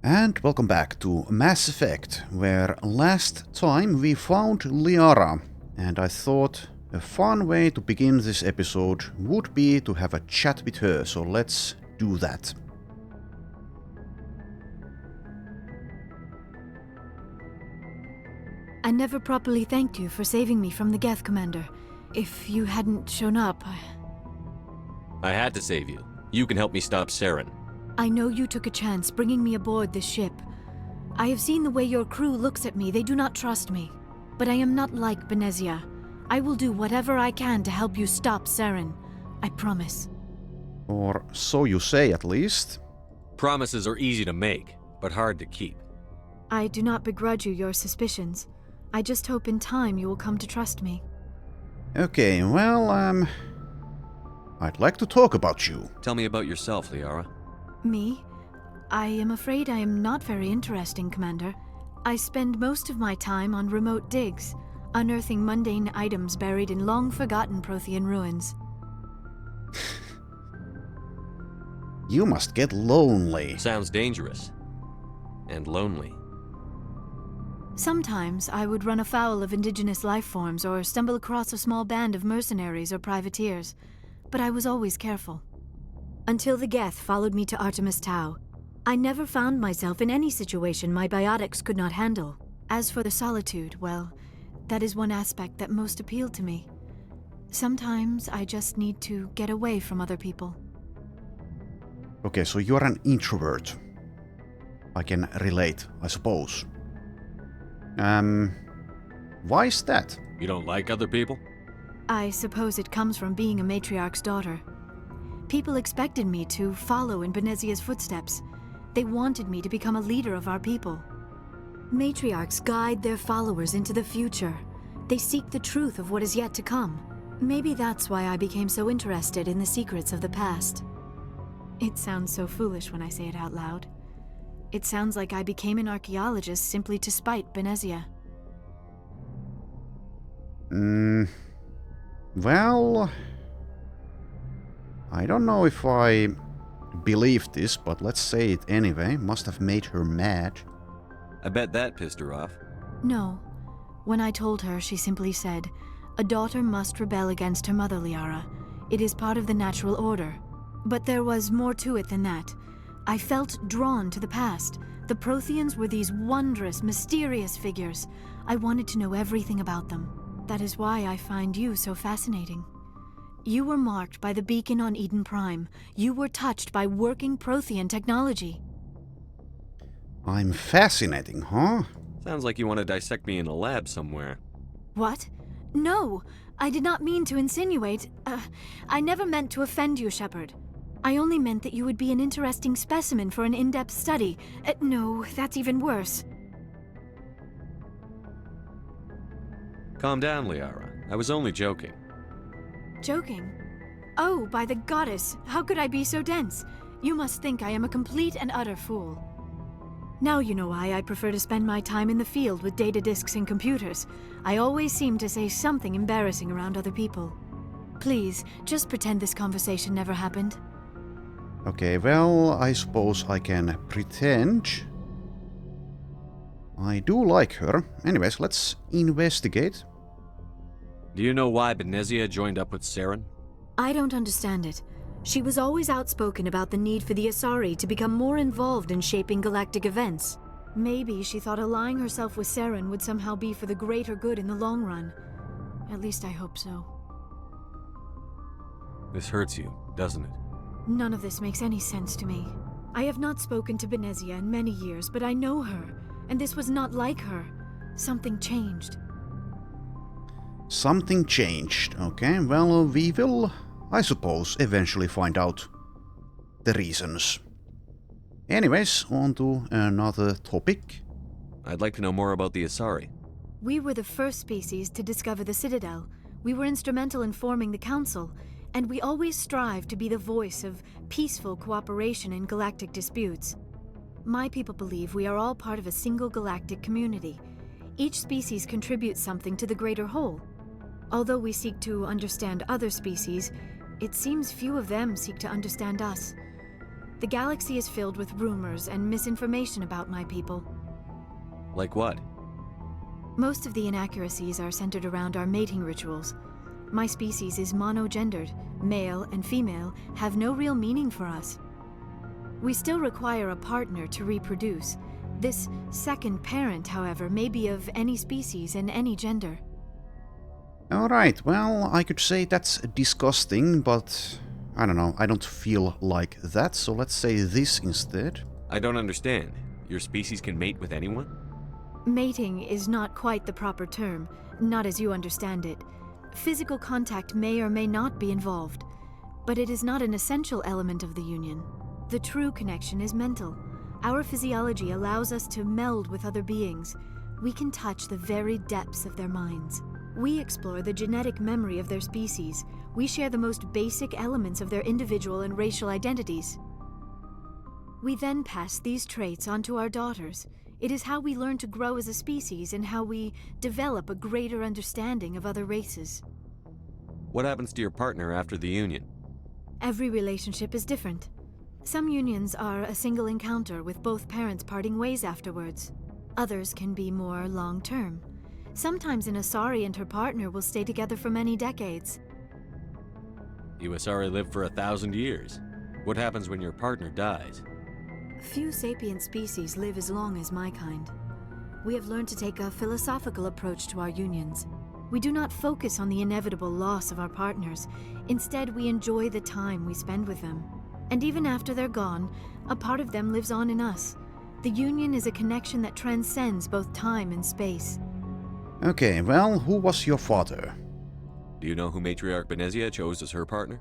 And welcome back to Mass Effect, where last time we found Liara, and I thought a fun way to begin this episode would be to have a chat with her, so let's do that. I never properly thanked you for saving me from the Geth, Commander. If you hadn't shown up, I had to save you. You can help me stop Saren. I know you took a chance bringing me aboard this ship. I have seen the way your crew looks at me. They do not trust me. But I am not like Benezia. I will do whatever I can to help you stop Saren. I promise. Or so you say, at least. Promises are easy to make, but hard to keep. I do not begrudge you your suspicions. I just hope in time you will come to trust me. Okay, well, I'd like to talk about you. Tell me about yourself, Liara. Me? I am afraid I am not very interesting, Commander. I spend most of my time on remote digs, unearthing mundane items buried in long-forgotten Prothean ruins. You must get lonely. Sounds dangerous. And lonely. Sometimes I would run afoul of indigenous life forms or stumble across a small band of mercenaries or privateers, but I was always careful. Until the Geth followed me to Artemis Tau, I never found myself in any situation my biotics could not handle. As for the solitude, well, that is one aspect that most appealed to me. Sometimes I just need to get away from other people. Okay, so you're an introvert. I can relate, I suppose. Why is that? You don't like other people? I suppose it comes from being a matriarch's daughter. People expected me to follow in Benezia's footsteps. They wanted me to become a leader of our people. Matriarchs guide their followers into the future. They seek the truth of what is yet to come. Maybe that's why I became so interested in the secrets of the past. It sounds so foolish when I say it out loud. It sounds like I became an archaeologist simply to spite Benezia. Well, I don't know if I believe this, but let's say it anyway. Must have made her mad. I bet that pissed her off. No. When I told her, she simply said, "A daughter must rebel against her mother, Liara. It is part of the natural order." But there was more to it than that. I felt drawn to the past. The Protheans were these wondrous, mysterious figures. I wanted to know everything about them. That is why I find you so fascinating. You were marked by the beacon on Eden Prime. You were touched by working Prothean technology. I'm fascinating, huh? Sounds like you want to dissect me in a lab somewhere. What? No! I did not mean to insinuate. I never meant to offend you, Shepard. I only meant that you would be an interesting specimen for an in-depth study. No, that's even worse. Calm down, Liara. I was only joking. Joking? Oh, by the goddess, how could I be so dense? You must think I am a complete and utter fool. Now you know why I prefer to spend my time in the field with data disks and computers. I always seem to say something embarrassing around other people. Please, just pretend this conversation never happened. Okay, well, I suppose I can pretend. I do like her. Anyways, let's investigate. Do you know why Benezia joined up with Saren? I don't understand it. She was always outspoken about the need for the Asari to become more involved in shaping galactic events. Maybe she thought allying herself with Saren would somehow be for the greater good in the long run. At least I hope so. This hurts you, doesn't it? None of this makes any sense to me. I have not spoken to Benezia in many years, but I know her, and this was not like her. Something changed. Something changed. Okay, well, we will, I suppose, eventually find out the reasons. Anyways, on to another topic. I'd like to know more about the Asari. We were the first species to discover the Citadel. We were instrumental in forming the Council, and we always strive to be the voice of peaceful cooperation in galactic disputes. My people believe we are all part of a single galactic community. Each species contributes something to the greater whole. Although we seek to understand other species, it seems few of them seek to understand us. The galaxy is filled with rumors and misinformation about my people. Like what? Most of the inaccuracies are centered around our mating rituals. My species is monogendered. Male and female have no real meaning for us. We still require a partner to reproduce. This second parent, however, may be of any species and any gender. Alright, well, I could say that's disgusting, but I don't know, I don't feel like that, so let's say this instead. I don't understand. Your species can mate with anyone? Mating is not quite the proper term, not as you understand it. Physical contact may or may not be involved, but it is not an essential element of the union. The true connection is mental. Our physiology allows us to meld with other beings. We can touch the very depths of their minds. We explore the genetic memory of their species. We share the most basic elements of their individual and racial identities. We then pass these traits on to our daughters. It is how we learn to grow as a species and how we develop a greater understanding of other races. What happens to your partner after the union? Every relationship is different. Some unions are a single encounter with both parents parting ways afterwards. Others can be more long-term. Sometimes an Asari and her partner will stay together for many decades. You Asari live for 1,000 years. What happens when your partner dies? Few sapient species live as long as my kind. We have learned to take a philosophical approach to our unions. We do not focus on the inevitable loss of our partners. Instead, we enjoy the time we spend with them. And even after they're gone, a part of them lives on in us. The union is a connection that transcends both time and space. Okay, well, who was your father? Do you know who Matriarch Benezia chose as her partner?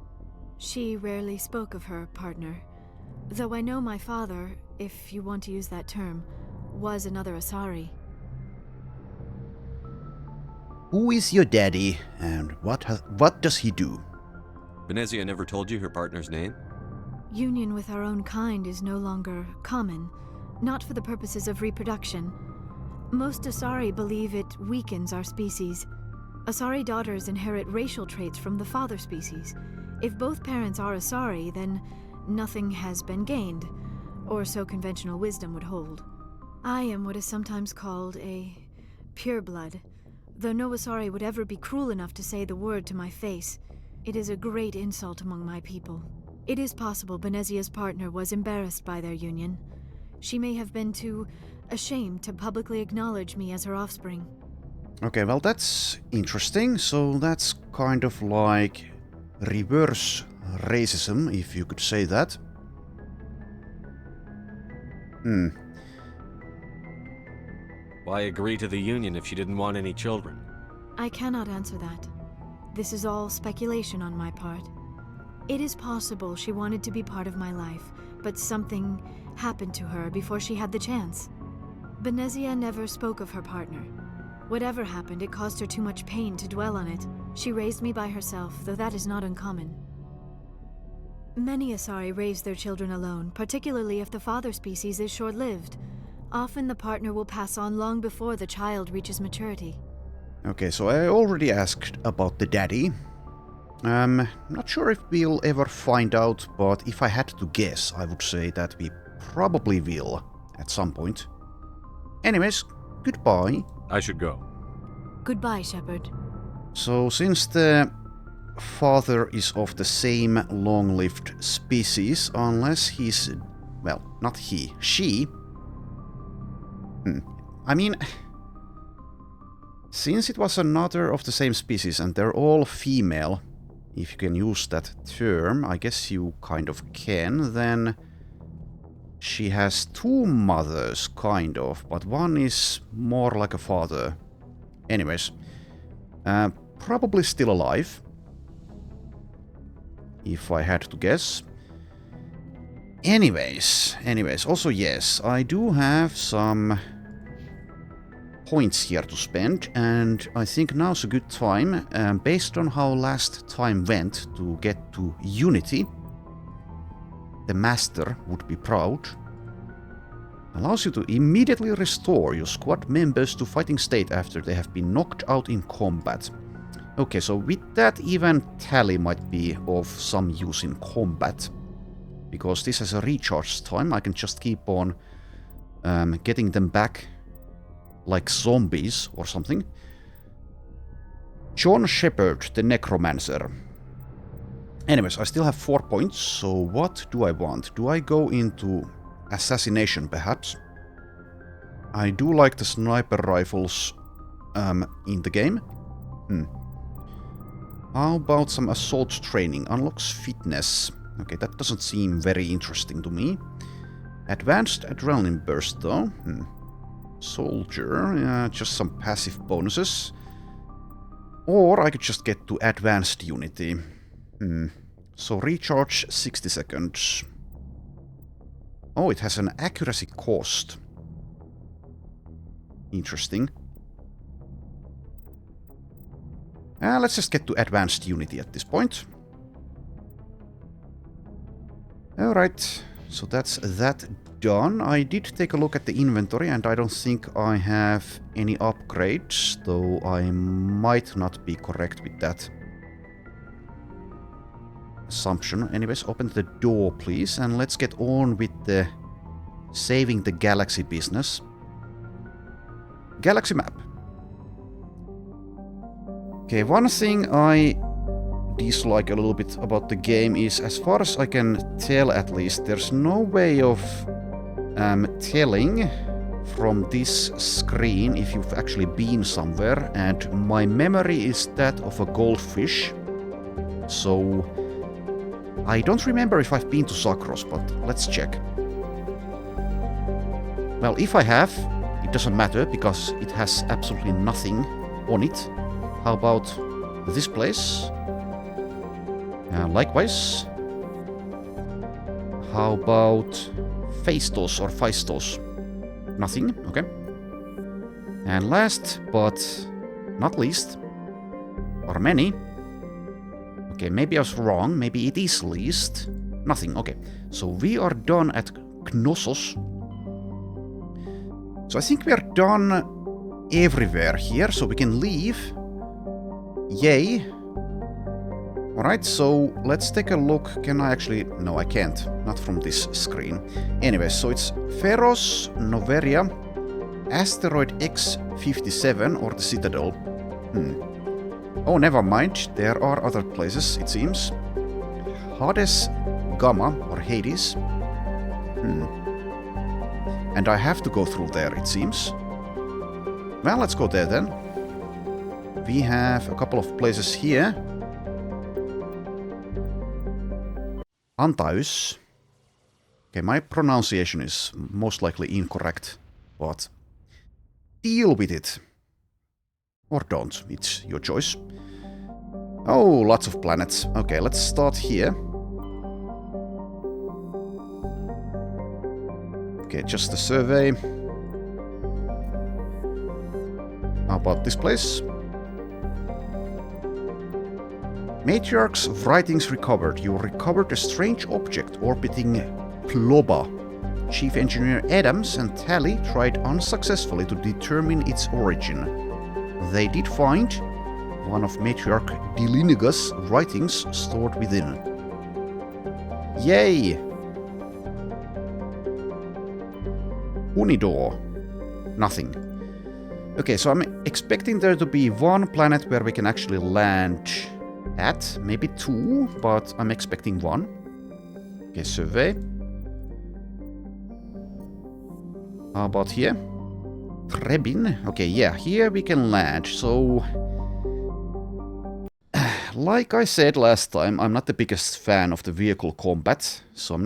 She rarely spoke of her partner. Though I know my father, if you want to use that term, was another Asari. Who is your daddy, and what does he do? Benezia never told you her partner's name? Union with our own kind is no longer common, not for the purposes of reproduction. Most Asari believe it weakens our species. Asari daughters inherit racial traits from the father species. If both parents are Asari, then nothing has been gained, or so conventional wisdom would hold. I am what is sometimes called a pureblood, though no Asari would ever be cruel enough to say the word to my face. It is a great insult among my people. It is possible Benezia's partner was embarrassed by their union. She may have been too ashamed to publicly acknowledge me as her offspring. Okay, well, that's interesting. So that's kind of like reverse racism, if you could say that. Why agree to the union if she didn't want any children? I cannot answer that. This is all speculation on my part. It is possible she wanted to be part of my life, but something happened to her before she had the chance. Benezia never spoke of her partner. Whatever happened, it caused her too much pain to dwell on it. She raised me by herself, though that is not uncommon. Many Asari raise their children alone, particularly if the father species is short-lived. Often the partner will pass on long before the child reaches maturity. Okay, so I already asked about the daddy. Not sure if we'll ever find out, but if I had to guess, I would say that we probably will at some point. Anyways, goodbye. I should go. Goodbye, Shepard. So, since the father is of the same long-lived species, unless he's... well, not he, she... I mean... since it was another of the same species and they're all female, if you can use that term, I guess you kind of can, then... she has two mothers, kind of, but one is more like a father. Anyways, probably still alive, if I had to guess. Anyways, also yes, I do have some points here to spend, and I think now's a good time, based on how last time went, to get to Unity. The Master would be proud. Allows you to immediately restore your squad members to fighting state after they have been knocked out in combat. Okay, so with that, even Tally might be of some use in combat. Because this has a recharge time, I can just keep on getting them back like zombies or something. John Shepard, the Necromancer. Anyways, I still have 4 points, so what do I want? Do I go into assassination, perhaps? I do like the sniper rifles in the game. How about some assault training? Unlocks fitness. Okay, that doesn't seem very interesting to me. Advanced adrenaline burst, though. Soldier, just some passive bonuses. Or I could just get to advanced unity. So recharge 60 seconds. Oh, it has an accuracy cost. Interesting. Let's just get to advanced unity at this point. Alright, so that's that done. I did take a look at the inventory and I don't think I have any upgrades, though I might not be correct with that assumption. Anyways, open the door please, and let's get on with the saving the galaxy business. Galaxy map. Okay, one thing I dislike a little bit about the game is, as far as I can tell at least, there's no way of telling from this screen if you've actually been somewhere, and my memory is that of a goldfish. So I don't remember if I've been to Sakros, but let's check. Well, if I have, it doesn't matter because it has absolutely nothing on it. How about this place? Likewise. How about Phaistos or Phaistos? Nothing, okay. And last but not least, or many. Okay, maybe I was wrong, maybe it is least. Nothing, okay. So we are done at Knossos. So I think we are done everywhere here, so we can leave. Yay. Alright, so let's take a look. Can I actually... No, I can't. Not from this screen. Anyway, so it's Pharos, Noveria, asteroid X57 or the Citadel. Oh, never mind. There are other places, it seems. Hades, Gamma, or Hades. And I have to go through there, it seems. Well, let's go there then. We have a couple of places here. Antaeus. Okay, my pronunciation is most likely incorrect, but deal with it. Or don't, it's your choice. Oh, lots of planets. Okay, let's start here. Okay, just a survey. How about this place? Matriarch's writings recovered. You recovered a strange object orbiting Ploba. Chief Engineer Adams and Tally tried unsuccessfully to determine its origin. They did find one of Matriarch Delinigas' writings stored within. Yay! Unidor. Nothing. Okay, so I'm expecting there to be one planet where we can actually land at. Maybe two, but I'm expecting one. Okay, survey. How about here? Trebin. Okay, yeah, here we can land. So, like I said last time, I'm not the biggest fan of the vehicle combat. So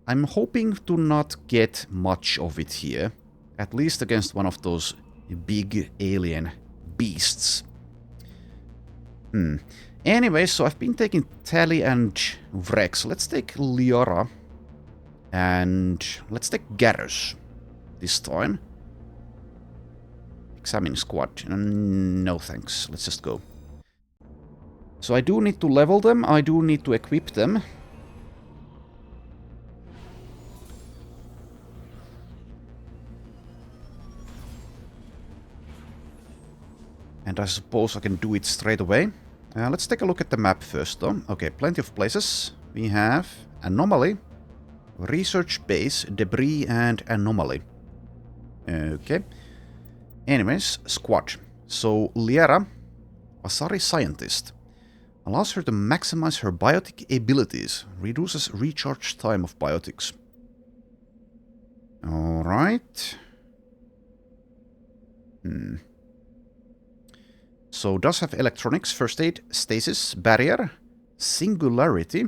I'm hoping to not get much of it here. At least against one of those big alien beasts. Anyway, so I've been taking Tally and Vrex. Let's take Liara. And let's take Garrus this time. Examine squad. No thanks. Let's just go. So I do need to level them. I do need to equip them. And I suppose I can do it straight away. Let's take a look at the map first, though. Okay, plenty of places. We have Anomaly, Research base, debris and anomaly. Okay. Anyways, squad. So, Liara, Asari scientist. Allows her to maximize her biotic abilities. Reduces recharge time of biotics. Alright. So, does have electronics, first aid, stasis, barrier, singularity.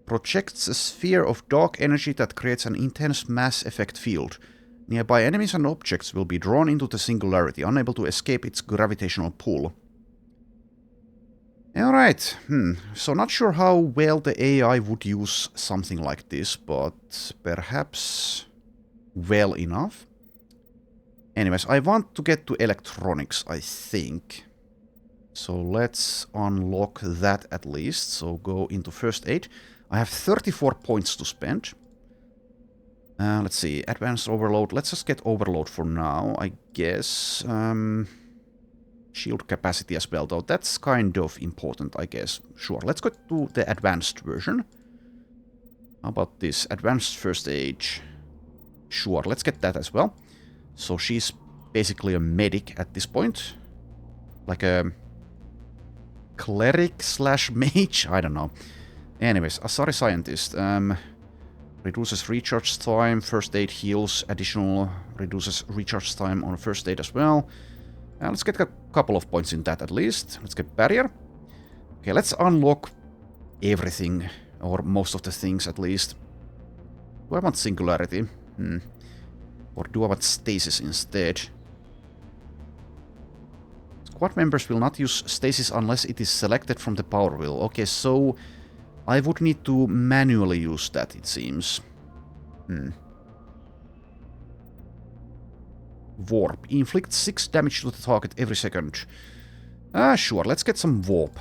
Projects a sphere of dark energy that creates an intense mass effect field. Nearby enemies and objects will be drawn into the singularity, unable to escape its gravitational pull. Alright, so not sure how well the AI would use something like this, but perhaps well enough. Anyways, I want to get to electronics, I think. So let's unlock that at least. So go into first aid. I have 34 points to spend. Let's see, advanced overload. Let's just get overload for now, I guess. Shield capacity as well, though. That's kind of important, I guess. Sure, let's go to the advanced version. How about this? Advanced first aid. Sure, let's get that as well. So she's basically a medic at this point. Like a cleric slash mage? I don't know. Anyways, Asari scientist. Reduces recharge time, first aid heals, additional reduces recharge time on first aid as well. Let's get a couple of points in that at least. Let's get barrier. Okay, let's unlock everything, or most of the things at least. Do I want singularity? Or do I want stasis instead? Squad members will not use stasis unless it is selected from the power wheel. Okay, so I would need to manually use that, it seems. Warp. Inflicts 6 damage to the target every second. Sure, let's get some warp.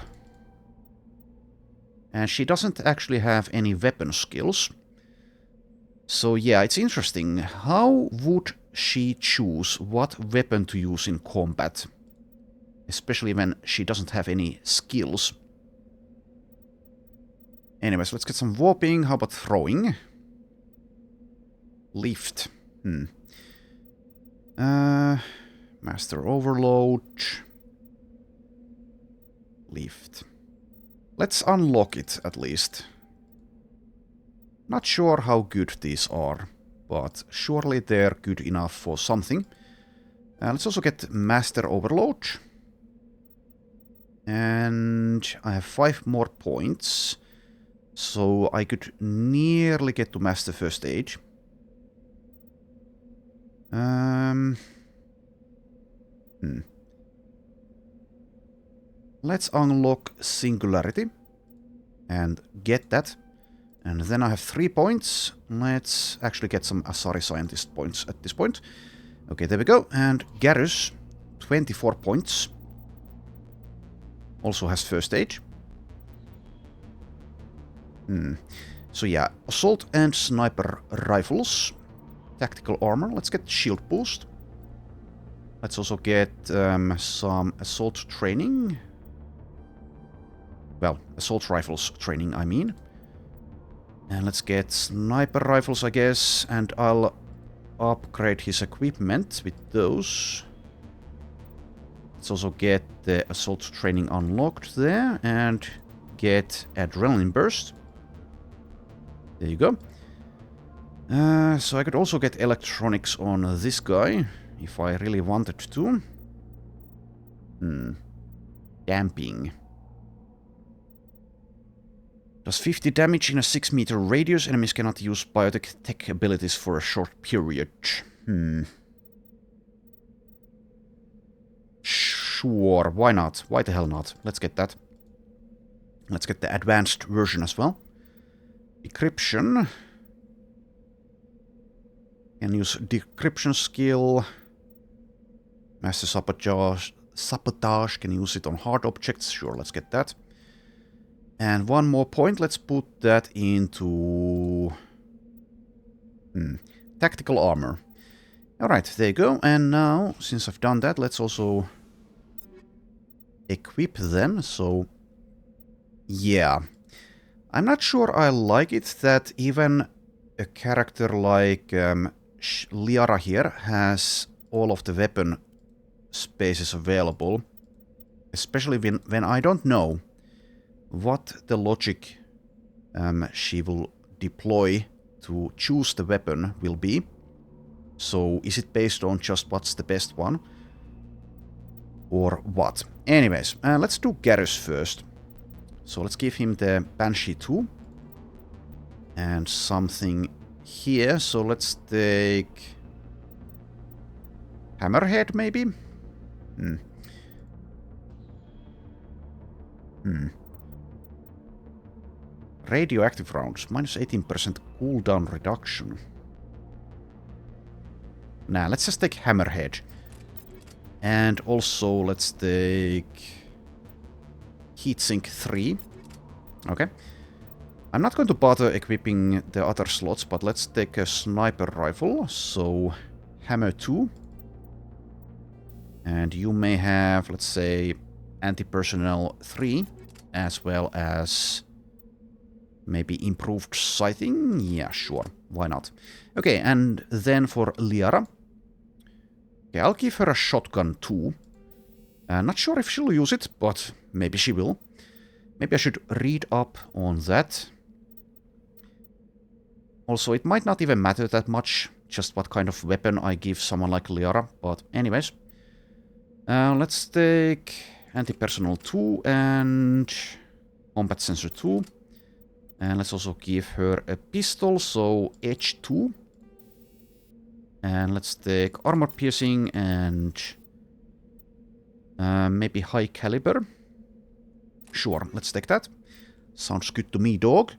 And she doesn't actually have any weapon skills. So yeah, it's interesting. How would she choose what weapon to use in combat? Especially when she doesn't have any skills. Anyways, let's get some warping. How about throwing? Lift. Master overload. Lift. Let's unlock it at least. Not sure how good these are, but surely they're good enough for something. Let's also get Master Overload. And I have 5 more points. So I could nearly get to Master First Aid. Let's unlock Singularity. And get that. And then I have 3 points. Let's actually get some Asari Scientist points at this point. Okay, there we go. And Garrus, 24 points. Also has First Aid. So yeah, Assault and Sniper Rifles. Tactical Armor. Let's get Shield Boost. Let's also get some Assault Training. Well, Assault Rifles Training, I mean. And let's get Sniper Rifles, I guess. And I'll upgrade his equipment with those. Let's also get the Assault Training unlocked there. And get Adrenaline Burst. There you go. So I could also get electronics on this guy, if I really wanted to. Damping. Does 50 damage in a 6-meter radius. Enemies cannot use biotic tech abilities for a short period. Sure, why not? Why the hell not? Let's get that. Let's get the advanced version as well. Decryption. Can use decryption skill. Master sabotage. Can use it on hard objects. Sure, let's get that. And one more point. Let's put that into tactical armor. Alright, there you go. And now, since I've done that, let's also equip them. So, yeah. I'm not sure I like it that even a character like Liara here has all of the weapon spaces available, especially when I don't know what the logic she will deploy to choose the weapon will be. So is it based on just what's the best one? Or what? Anyways, let's do Garrus first. So let's give him the Banshee 2. And something here. So let's take Hammerhead, maybe? Radioactive rounds. Minus 18% cooldown reduction. Nah, let's just take Hammerhead. And also let's take Heatsink 3. Okay. I'm not going to bother equipping the other slots, but let's take a sniper rifle. So, Hammer 2. And you may have, let's say, anti-personnel 3, as well as maybe improved sighting. Yeah, sure. Why not? Okay, and then for Liara. Okay, I'll give her a shotgun 2. Not sure if she'll use it, but maybe she will. Maybe I should read up on that. Also, it might not even matter that much, just what kind of weapon I give someone like Liara. But anyways, let's take anti-personnel 2 and combat sensor 2. And let's also give her a pistol, so Edge 2. And let's take armor piercing and maybe high caliber. Sure, let's take that. Sounds good to me, dog.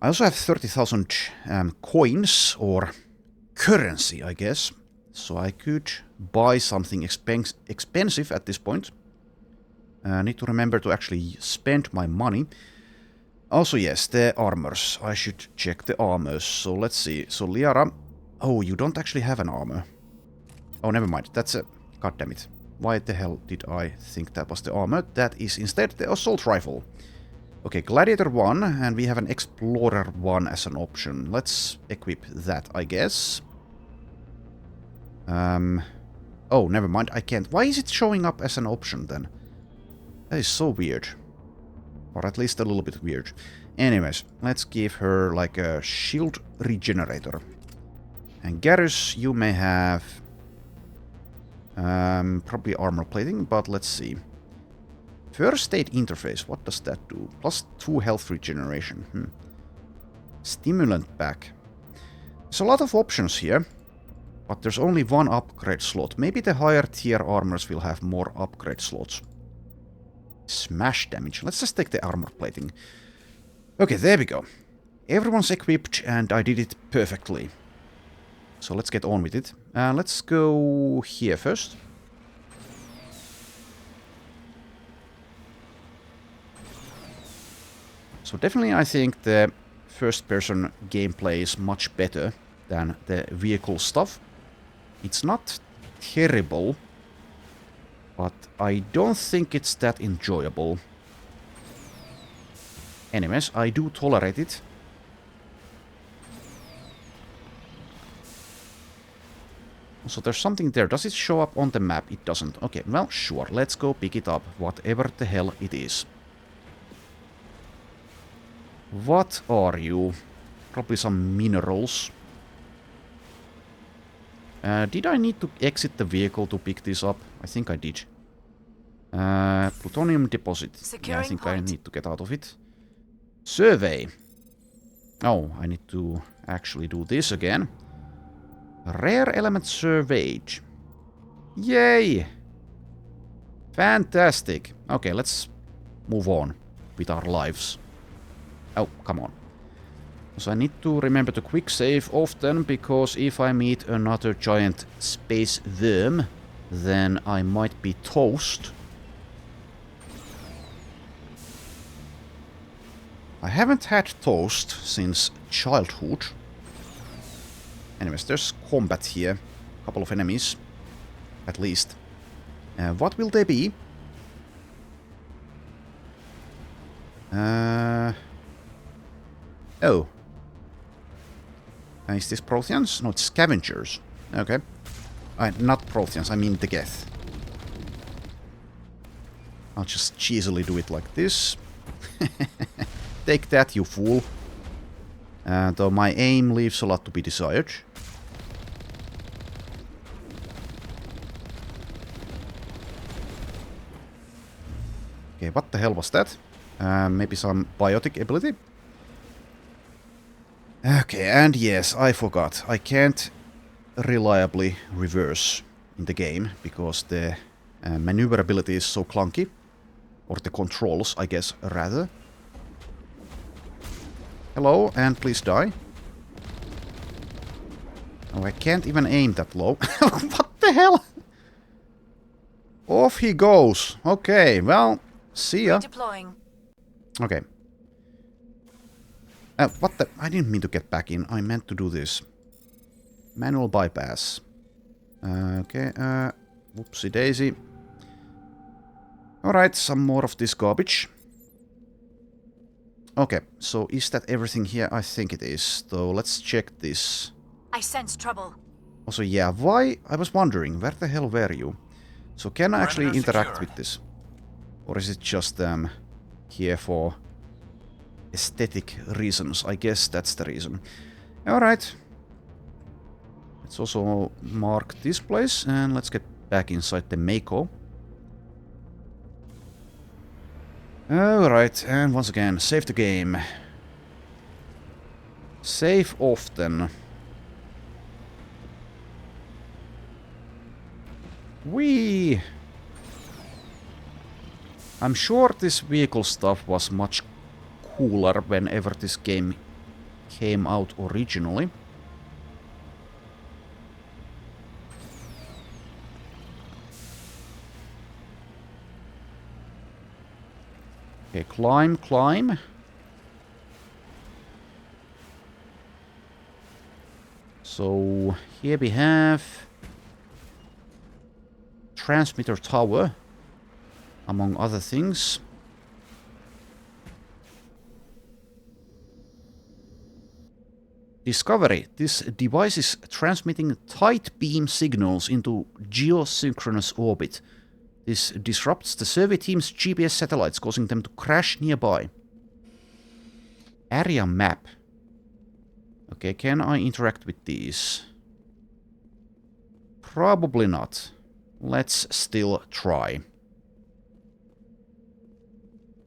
I also have 30,000 coins, or currency, I guess. So I could buy something expensive at this point. Need to remember to actually spend my money. Also, yes, the armors. I should check the armors. So let's see. So Liara... Oh, you don't actually have an armor. Oh, never mind. That's a... God damn it. Why the hell did I think that was the armor? That is instead the assault rifle. Okay, Gladiator 1, and we have an Explorer 1 as an option. Let's equip that, I guess. Oh, never mind, I can't. Why is it showing up as an option, then? That is so weird. Or at least a little bit weird. Anyways, let's give her, like, a shield regenerator. And Garrus, you may have... probably armor plating, but let's see. First aid interface, what does that do? Plus 2 health regeneration. Stimulant pack. There's a lot of options here, but there's only one upgrade slot. Maybe the higher tier armors will have more upgrade slots. Smash damage. Let's just take the armor plating. Okay, there we go. Everyone's equipped, and I did it perfectly. So let's get on with it. Let's go here first. So definitely I think the first-person gameplay is much better than the vehicle stuff. It's not terrible, but I don't think it's that enjoyable. Anyways, I do tolerate it. So there's something there. Does it show up on the map? It doesn't. Okay, well, sure. Let's go pick it up, whatever the hell it is. What are you? Probably some minerals. Did I need to exit the vehicle to pick this up? I think I did. Plutonium deposit. Yeah, I think I need to get out of it. Survey. Oh, I need to actually do this again. Rare element surveyed. Yay! Fantastic. Okay, let's move on with our lives. Oh, come on. So I need to remember to quick save often, because if I meet another giant space worm, then I might be toast. I haven't had toast since childhood. Anyways, there's combat here. A couple of enemies. At least. What will they be? Oh. Is this Protheans? No, it's Scavengers. Okay. Not Protheans, I mean the Geth. I'll just cheesily do it like this. Take that, you fool. Though my aim leaves a lot to be desired. Okay, what the hell was that? Maybe some biotic ability? Okay, and yes, I forgot. I can't reliably reverse in the game because the maneuverability is so clunky. Or the controls, I guess, rather. Hello, and please die. Oh, I can't even aim that low. What the hell? Off he goes. Okay, well, see ya. Deploying. Okay. What the? I didn't mean to get back in. I meant to do this. Manual bypass. Okay, whoopsie daisy. Alright, some more of this garbage. Okay, so is that everything here? I think it is. So let's check this. I sense trouble. Also, yeah, why? I was wondering, where the hell were you? So can I actually interact with this? Or is it just here for aesthetic reasons? I guess that's the reason. Alright. Let's also mark this place and let's get back inside the Mako. Alright, and once again, save the game. Save often. Whee! I'm sure this vehicle stuff was much cooler whenever this game came out originally. Okay, climb, climb. So here we have transmitter tower, among other things. Discovery. This device is transmitting tight beam signals into geosynchronous orbit. This disrupts the survey team's GPS satellites, causing them to crash nearby. Area map. Okay, can I interact with these? Probably not. Let's still try.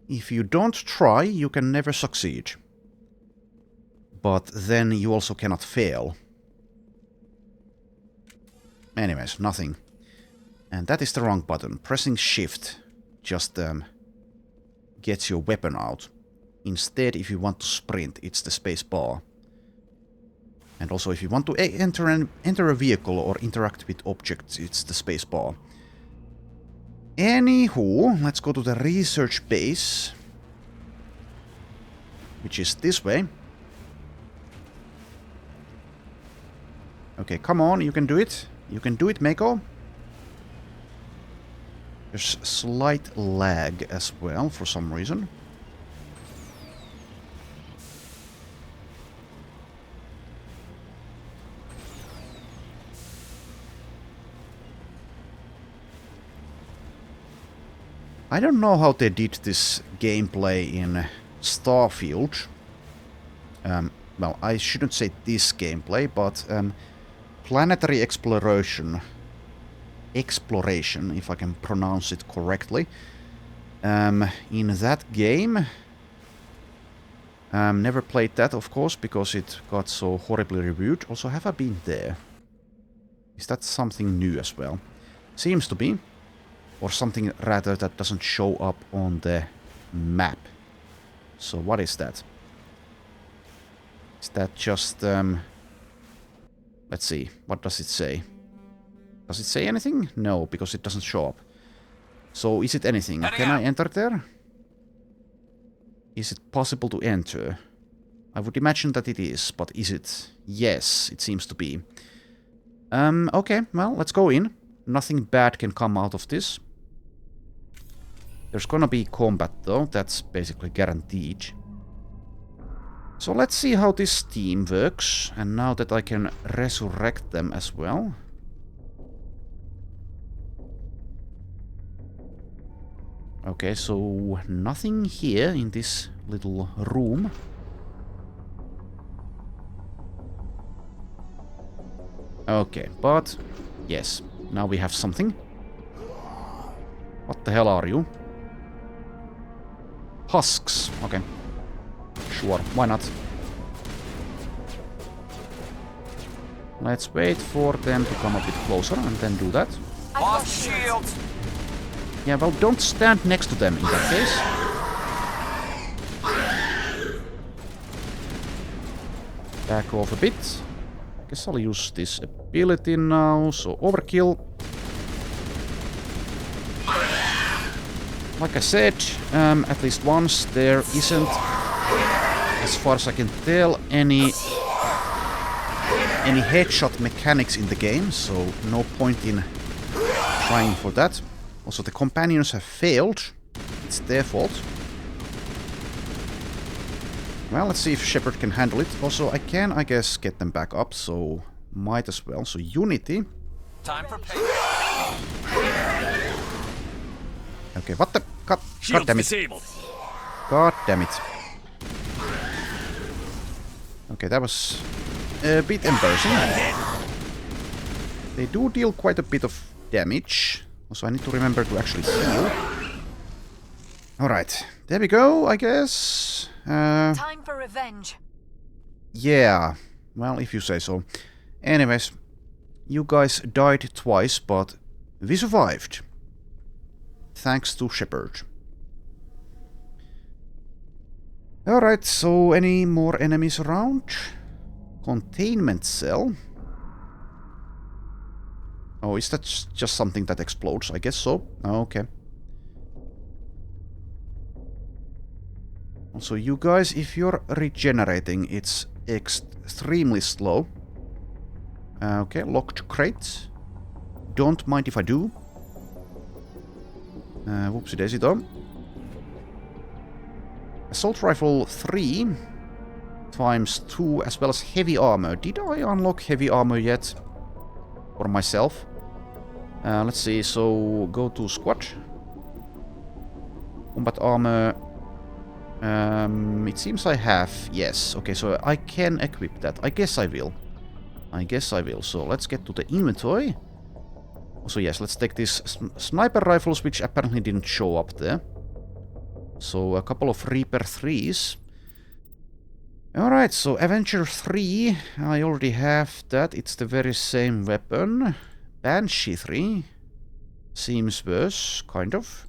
If you don't try, you can never succeed. But then you also cannot fail. Anyways, nothing. And that is the wrong button. Pressing shift just gets your weapon out. Instead, if you want to sprint, it's the space bar. And also, if you want to enter a vehicle or interact with objects, it's the space bar. Anywho, let's go to the research base. Which is this way. Okay, come on, you can do it. You can do it, Mako. There's slight lag as well, for some reason. I don't know how they did this gameplay in Starfield. Well, I shouldn't say this gameplay, but planetary exploration, if I can pronounce it correctly, in that game. Never played that, of course, because it got so horribly reviewed. Also, have I been there? Is that something new as well? Seems to be. Or something rather that doesn't show up on the map. So what is that? Is that just... let's see. What does it say? Does it say anything? No, because it doesn't show up. So is it anything? Can I enter there? Is it possible to enter? I would imagine that it is, but is it? Yes, it seems to be. Okay, well, let's go in. Nothing bad can come out of this. There's gonna be combat though, that's basically guaranteed. So let's see how this team works, and now that I can resurrect them as well. Okay, so nothing here in this little room. Okay, but yes, now we have something. What the hell are you? Husks. Okay. Sure, why not? Let's wait for them to come a bit closer and then do that. Lost shield! Yeah, well, don't stand next to them in that case. Back off a bit. I guess I'll use this ability now, so overkill. Like I said, at least once, there isn't, as far as I can tell, any headshot mechanics in the game, so no point in trying for that. Also, the companions have failed. It's their fault. Well, let's see if Shepard can handle it. Also, I can, I guess, get them back up, so might as well. So, Unity. Time for payback. Okay, what the... God damn it. Disabled. God damn it. Okay, that was a bit embarrassing. They do deal quite a bit of damage. Also, I need to remember to actually heal. Alright, there we go, I guess. Time for revenge. Yeah, well, if you say so. Anyways, you guys died twice, but we survived. Thanks to Shepard. Alright, so any more enemies around? Containment cell. Oh, is that just something that explodes? I guess so. Okay. Also, you guys, if you're regenerating, it's extremely slow. Okay, locked crate. Don't mind if I do. Whoopsie daisy though. Assault rifle 3 times 2 as well as heavy armor. Did I unlock heavy armor yet? For myself? Let's see, so go to squad. Combat armor. It seems I have, yes. Okay, so I can equip that. I guess I will. So let's get to the inventory. So yes, let's take these sniper rifles, which apparently didn't show up there. So a couple of Reaper 3s. Alright, so Avenger 3, I already have that. It's the very same weapon. Banshee 3 seems worse, kind of.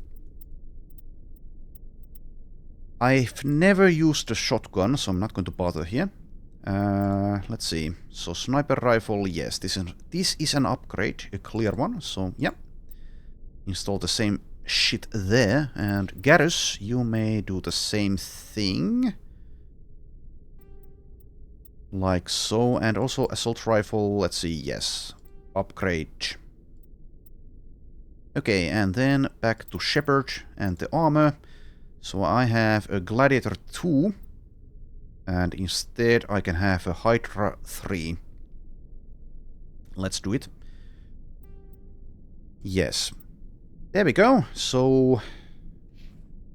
I've never used a shotgun, so I'm not going to bother here. Let's see. So sniper rifle, yes, this is an upgrade, a clear one. So yeah, install the same shit there. And Garrus, you may do the same thing, like so. And also assault rifle. Let's see. Yes, upgrade. Okay, and then back to Shepard and the armor. So I have a Gladiator 2, and instead I can have a Hydra 3. Let's do it. Yes. There we go. So,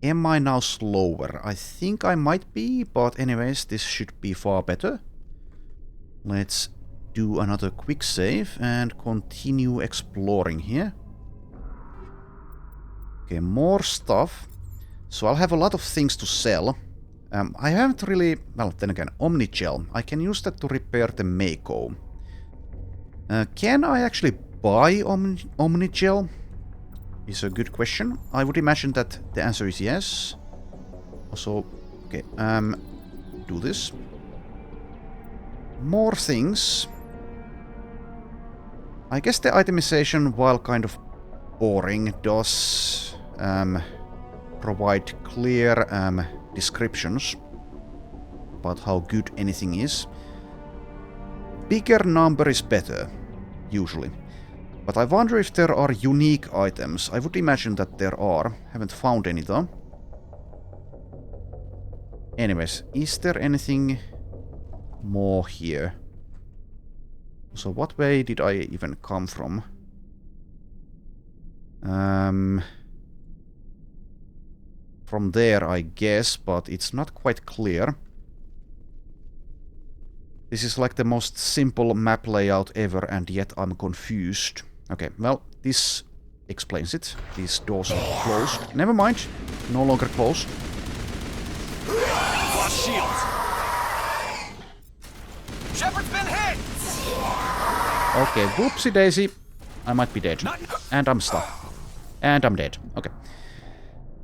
am I now slower? I think I might be, but anyways, this should be far better. Let's do another quick save and continue exploring here. Okay, more stuff. So I'll have a lot of things to sell. I haven't really... Well, then again, Omnigel. I can use that to repair the Mako. Can I actually buy Omnigel? Is a good question. I would imagine that the answer is yes. Also, okay, do this. More things. I guess the itemization, while kind of boring, does... provide clear descriptions about how good anything is. Bigger number is better, usually. But I wonder if there are unique items. I would imagine that there are. Haven't found any though. Anyways, is there anything more here? So what way did I even come from? From there, I guess, but it's not quite clear. This is like the most simple map layout ever, and yet I'm confused. Okay, well, this explains it. These doors are closed. Never mind. No longer closed. Lost shields. Shepard's been hit. Okay, whoopsie daisy. I might be dead. And I'm stuck. And I'm dead. Okay.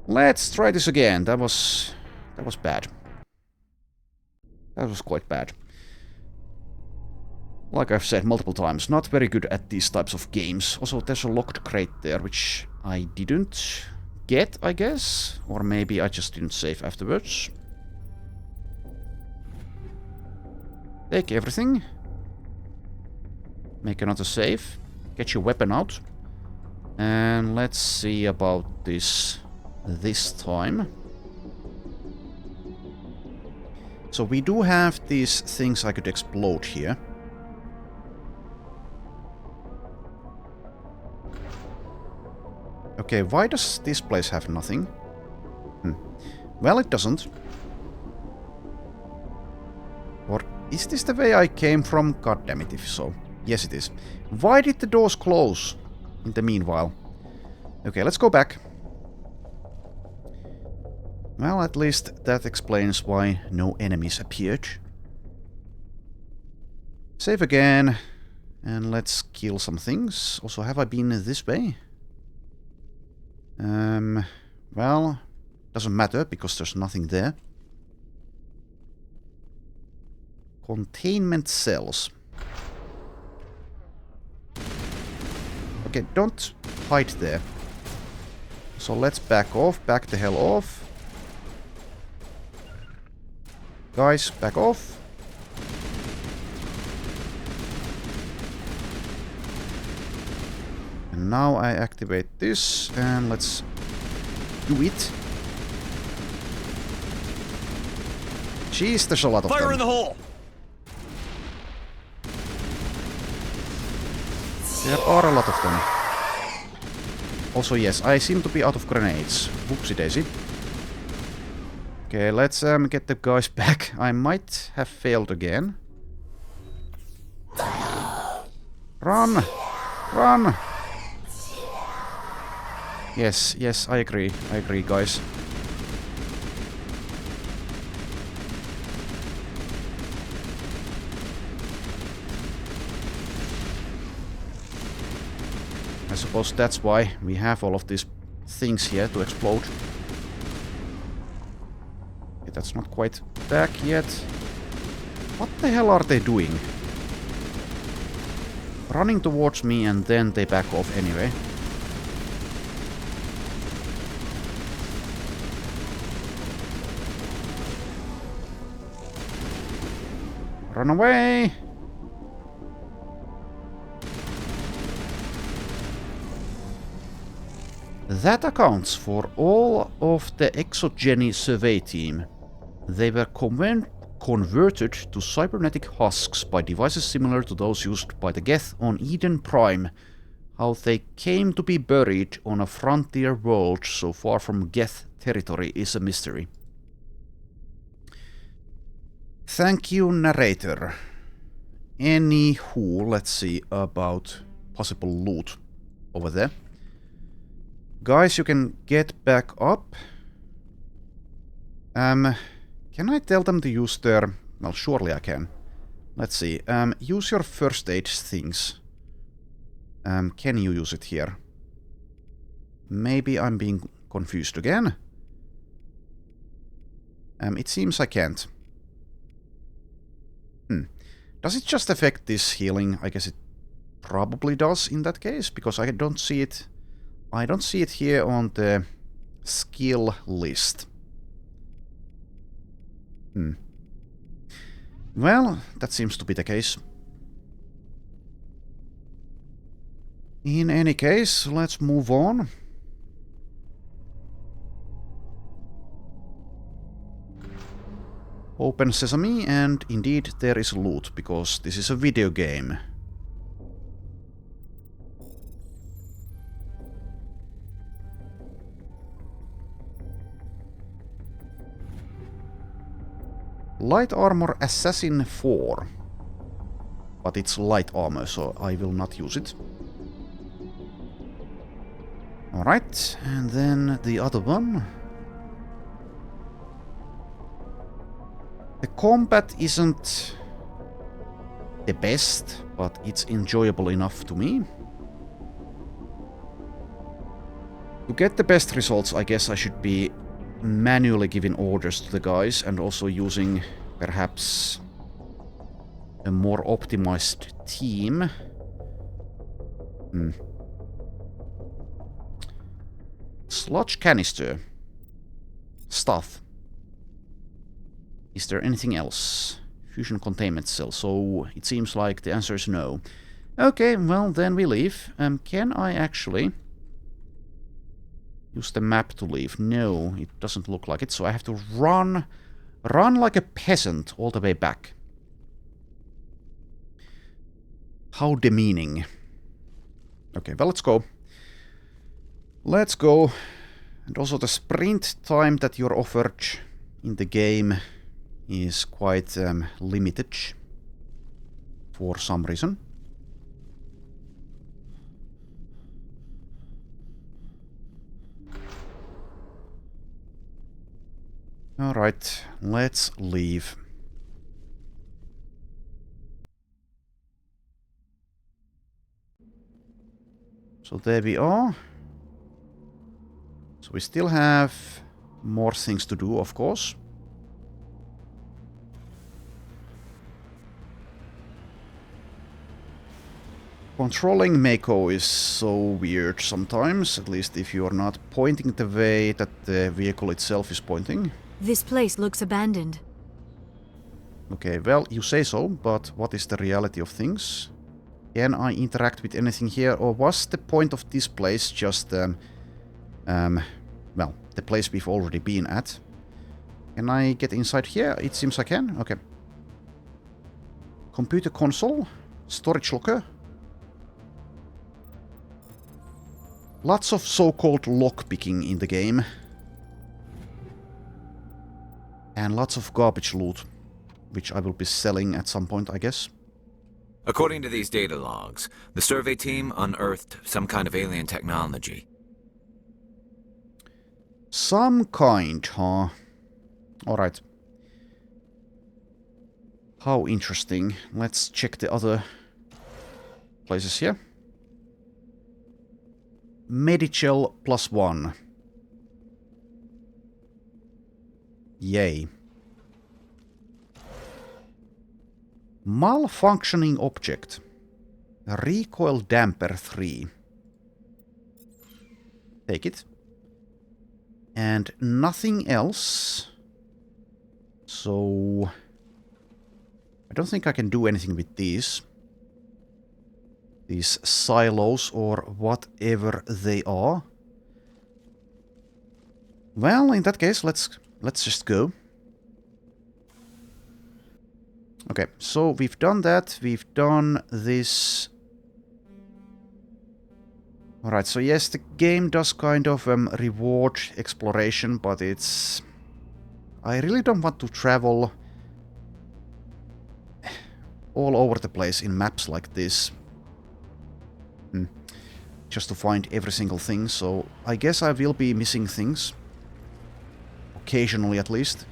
Let's try this again. That was bad. That was quite bad. Like I've said multiple times, not very good at these types of games. Also, there's a locked crate there, which I didn't get, I guess. Or maybe I just didn't save afterwards. Take everything. Make another save. Get your weapon out. And let's see about this time. So we do have these things I could explode here. Okay, why does this place have nothing? Well, it doesn't. Or is this the way I came from? God damn it, if so. Yes, it is. Why did the doors close in the meanwhile? Okay, let's go back. Well, at least that explains why no enemies appeared. Save again. And let's kill some things. Also, have I been this way? Well, doesn't matter because there's nothing there. Containment cells. Okay, don't hide there. So let's back off, back the hell off. Guys, back off. And now I activate this, and let's do it. Jeez, there's a lot of them. Fire in the hole. There are a lot of them. Also, yes, I seem to be out of grenades. Whoopsie daisy. Okay, let's get the guys back. I might have failed again. Run! Run! Yes, yes, I agree. I agree, guys. I suppose that's why we have all of these things here to explode. Okay, that's not quite back yet. What the hell are they doing? Running towards me and then they back off anyway. Run away! That accounts for all of the Exogeny survey team. They were converted to cybernetic husks by devices similar to those used by the Geth on Eden Prime. How they came to be buried on a frontier world so far from Geth territory is a mystery. Thank you, narrator. Anywho, let's see about possible loot over there. Guys, you can get back up. Can I tell them to use their... Well, surely I can. Let's see. Use your first aid things. Can you use it here? Maybe I'm being confused again. It seems I can't. Does it just affect this healing? I guess it probably does in that case, because I don't see it. I don't see it here on the skill list. Well, that seems to be the case. In any case, let's move on. Open sesame, and indeed there is loot, because this is a video game. Light Armor Assassin 4. But it's light armor, so I will not use it. Alright, and then the other one. The combat isn't the best, but it's enjoyable enough to me. To get the best results, I guess I should be manually giving orders to the guys and also using perhaps a more optimized team. Sludge canister. Stuff. Is there anything else? Fusion containment cell. So it seems like the answer is no. Okay, well then we leave. Can I actually use the map to leave? No, it doesn't look like it. So I have to run like a peasant all the way back. How demeaning. Okay, well, let's go. Let's go. And also the sprint time that you're offered in the game is quite limited for some reason. Alright, let's leave. So there we are. So we still have more things to do, of course. Controlling Mako is so weird sometimes, at least if you are not pointing the way that the vehicle itself is pointing. This place looks abandoned. Okay, well, you say so, but what is the reality of things? Can I interact with anything here, or was the point of this place just, well, the place we've already been at? Can I get inside here? It seems I can. Okay. Computer console. Storage locker. Lots of so-called lockpicking in the game. And lots of garbage loot, which I will be selling at some point, I guess. According to these data logs, the survey team unearthed some kind of alien technology. Some kind, huh? Alright. How interesting. Let's check the other places here. Medicel +1. Yay. Malfunctioning object. Recoil damper 3. Take it. And nothing else. So I don't think I can do anything with these. These silos or whatever they are. Well, in that case, let's just go. Okay, so we've done that. We've done this. Alright, so yes, the game does kind of reward exploration, but it's... I really don't want to travel all over the place in maps like this. Just to find every single thing, so I guess I will be missing things. Occasionally, at least.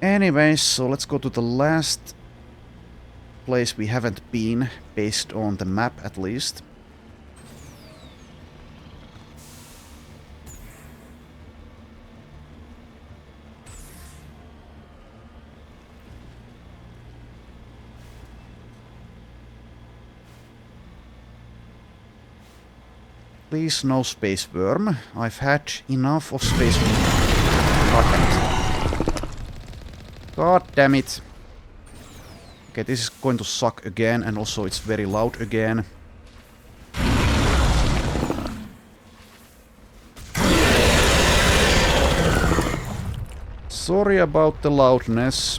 Anyways, so let's go to the last place we haven't been, based on the map at least. Please, no space worm. I've had enough of space worm. God damn it. Okay, this is going to suck again, and also it's very loud again. Sorry about the loudness.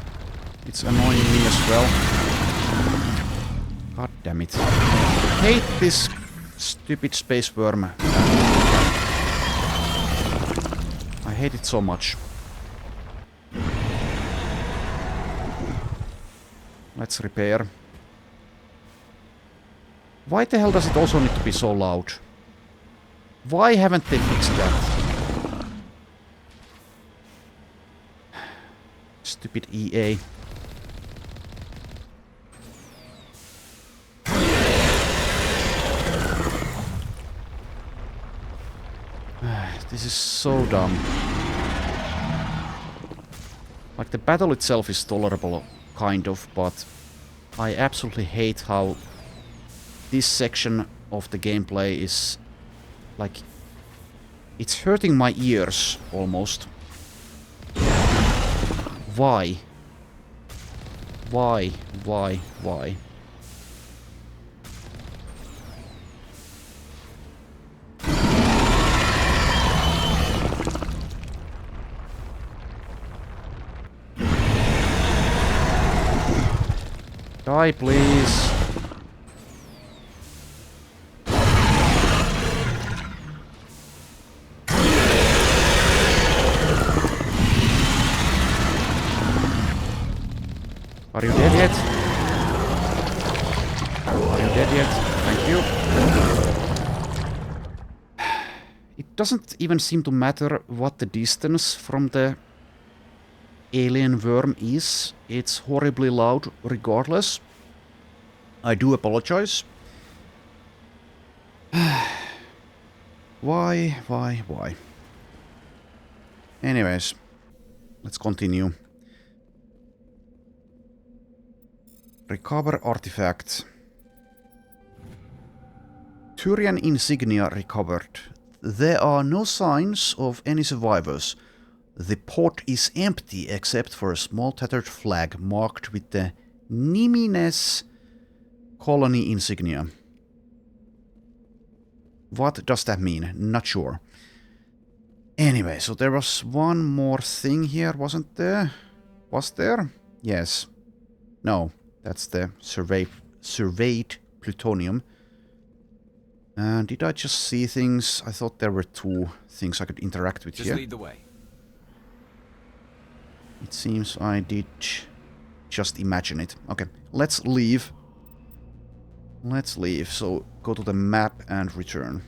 It's annoying me as well. God damn it. I hate this stupid space worm. I hate it so much. Let's repair. Why the hell does it also need to be so loud? Why haven't they fixed that? Stupid EA. This is so dumb. Like, the battle itself is tolerable, kind of, but I absolutely hate how this section of the gameplay is, like, it's hurting my ears, almost. Why? Why? Why? Die, please. Are you dead yet? Are you dead yet? Thank you. It doesn't even seem to matter what the distance from the alien worm is. It's horribly loud regardless. I do apologize. Why? Anyways, let's continue. Recover artifact. Turian insignia recovered. There are no signs of any survivors. The port is empty except for a small tattered flag marked with the Nimines colony insignia. What does that mean? Not sure. Anyway, so there was one more thing here, wasn't there? Was there? Yes. No, that's the surveyed plutonium. And did I just see things? I thought there were two things I could interact with here. Just lead the way. It seems I did just imagine it. Okay, let's leave. Let's leave. So go to the map and return.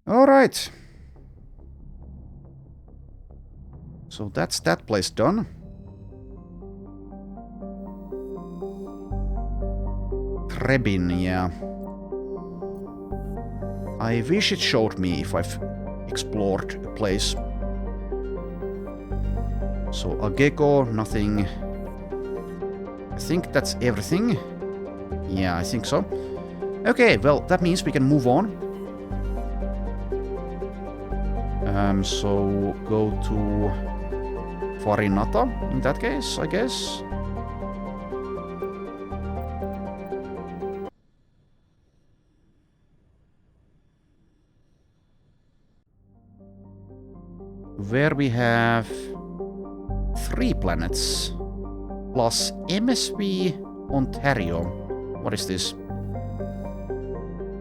Alright. So that's that place done. Trebin, yeah. I wish it showed me if I've explored a place. So a gecko, nothing. I think that's everything. Yeah, I think so. Okay, well, that means we can move on. So go to Farinata in that case, I guess. Where we have 3 planets plus MSV Ontario. What is this?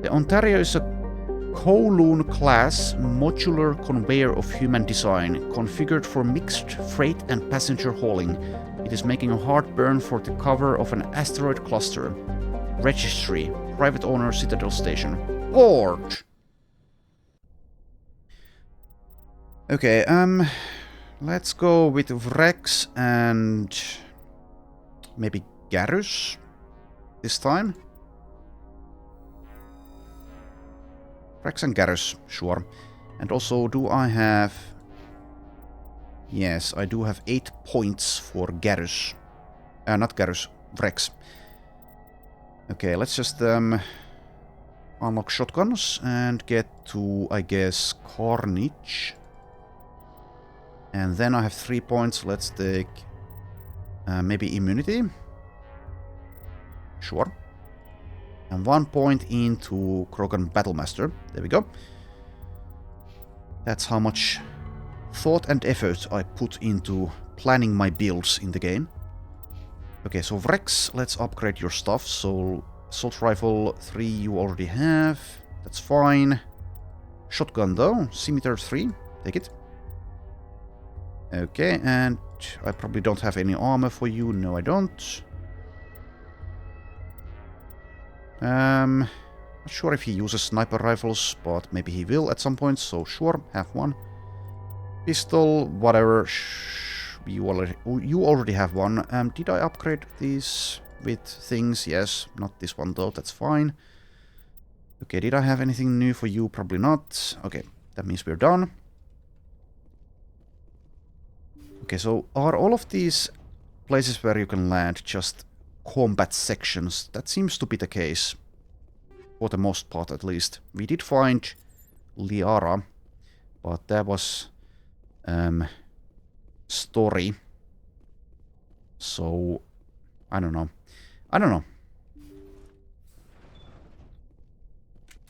The Ontario is a Kowloon class modular conveyor of human design, configured for mixed freight and passenger hauling. It is making a hard burn for the cover of an asteroid cluster. Registry, private owner, Citadel Station. Port! Okay, let's go with Vrex and maybe Garrus this time. Vrex and Garrus, sure. And also, do I have... Yes, I do have 8 points for Garrus. Not Garrus, Vrex. Okay, let's just unlock shotguns and get to, I guess, Carnage. And then I have 3 points. Let's take maybe immunity. Sure. And 1 point into Krogan Battlemaster. There we go. That's how much thought and effort I put into planning my builds in the game. Okay, so Rex, let's upgrade your stuff. So, assault rifle 3 you already have. That's fine. Shotgun though, scimitar 3. Take it. Okay, and I probably don't have any armor for you. No, I don't. Not sure if he uses sniper rifles, but maybe he will at some point, so sure, have one. Pistol, whatever. You already have one. Did I upgrade these with things? Yes, not this one though, that's fine. Okay, did I have anything new for you? Probably not. Okay, that means we're done. Okay, so are all of these places where you can land just combat sections? That seems to be the case. For the most part, at least. We did find Liara, but that was story. So I don't know.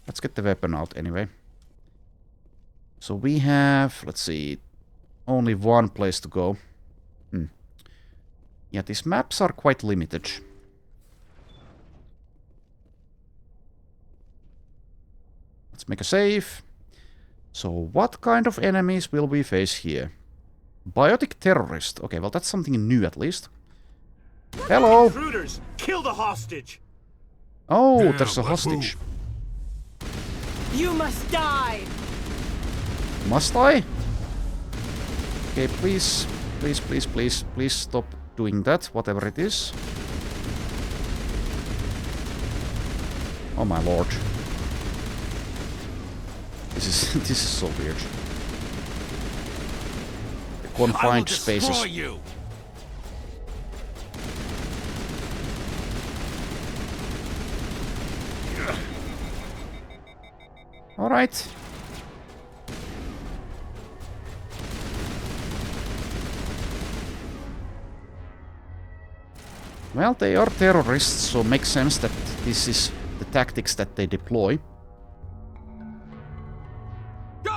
Let's get the weapon out anyway. So we have, let's see, only one place to go. Yeah, these maps are quite limited. Let's make a save. So what kind of enemies will we face here? Biotic terrorist. Okay, well that's something new at least. Hello! Intruders! Kill the hostage! Oh, Yeah, there's a hostage. You must die! Must I? Okay, please stop doing that, whatever it is. Oh my lord. This is so weird. The confined spaces. You. All right. Well, they are terrorists, so makes sense that this is the tactics that they deploy.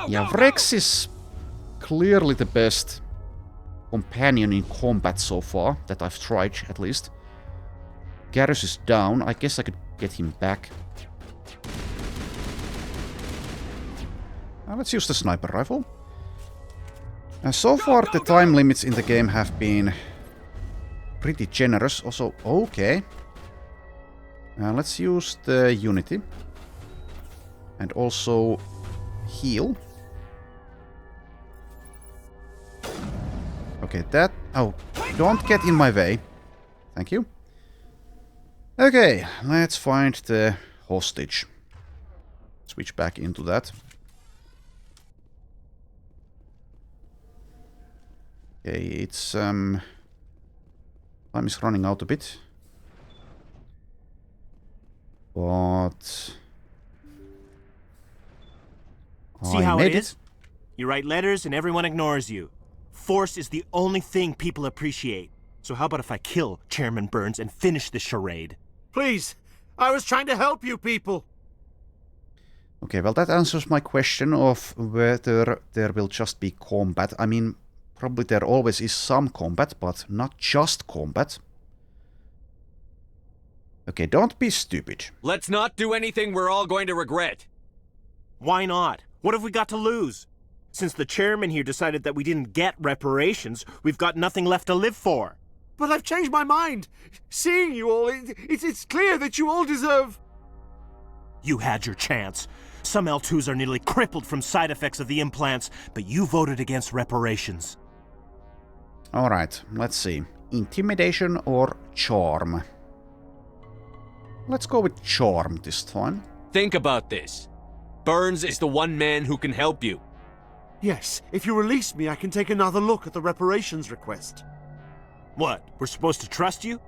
Yeah, Rex is clearly the best companion in combat so far, that I've tried, at least. Garrus is down. I guess I could get him back. Now let's use the sniper rifle. So far, the time limits in the game have been pretty generous. Also, okay. Let's use the Unity. And also heal. Okay, that... Oh, don't get in my way. Thank you. Okay, let's find the hostage. Switch back into that. Okay, it's... time is running out a bit. But... See how it is? You write letters and everyone ignores you. Force is the only thing people appreciate. So how about if I kill Chairman Burns and finish this charade? Please, I was trying to help you people. Okay, well that answers my question of whether there will just be combat. I mean, probably there always is some combat, but not just combat. Okay, don't be stupid. Let's not do anything we're all going to regret. Why not? What have we got to lose? Since the chairman here decided that we didn't get reparations, we've got nothing left to live for. But I've changed my mind. Seeing you all, it's clear that you all deserve... You had your chance. Some L2s are nearly crippled from side effects of the implants, but you voted against reparations. Alright, let's see. Intimidation or charm? Let's go with charm this time. Think about this. Burns is the one man who can help you. Yes, if you release me, I can take another look at the reparations request. What, we're supposed to trust you?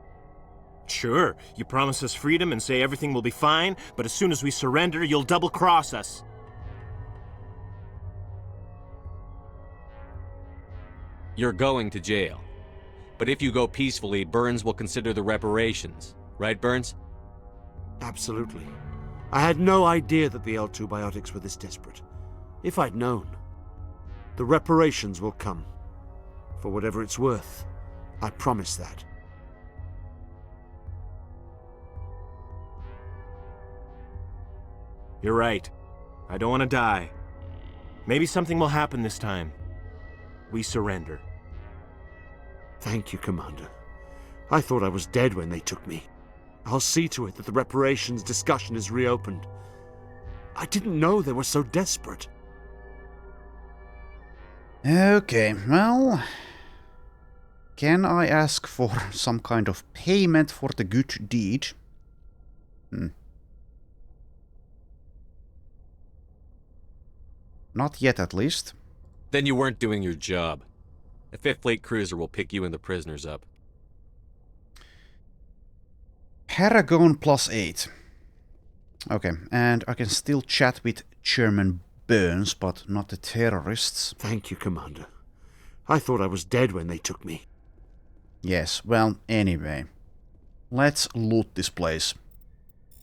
Sure, you promise us freedom and say everything will be fine, but as soon as we surrender, you'll double-cross us. You're going to jail. But if you go peacefully, Burns will consider the reparations. Right, Burns? Absolutely. I had no idea that the L2 biotics were this desperate. If I'd known. The reparations will come. For whatever it's worth. I promise that. You're right. I don't want to die. Maybe something will happen this time. We surrender. Thank you, Commander. I thought I was dead when they took me. I'll see to it that the reparations discussion is reopened. I didn't know they were so desperate. Okay, well... Can I ask for some kind of payment for the good deed? Not yet, at least. Then you weren't doing your job. A 5th Fleet cruiser will pick you and the prisoners up. Paragon +8. Okay, and I can still chat with Chairman Burns, but not the terrorists. Thank you, Commander. I thought I was dead when they took me. Yes, well, anyway. Let's loot this place.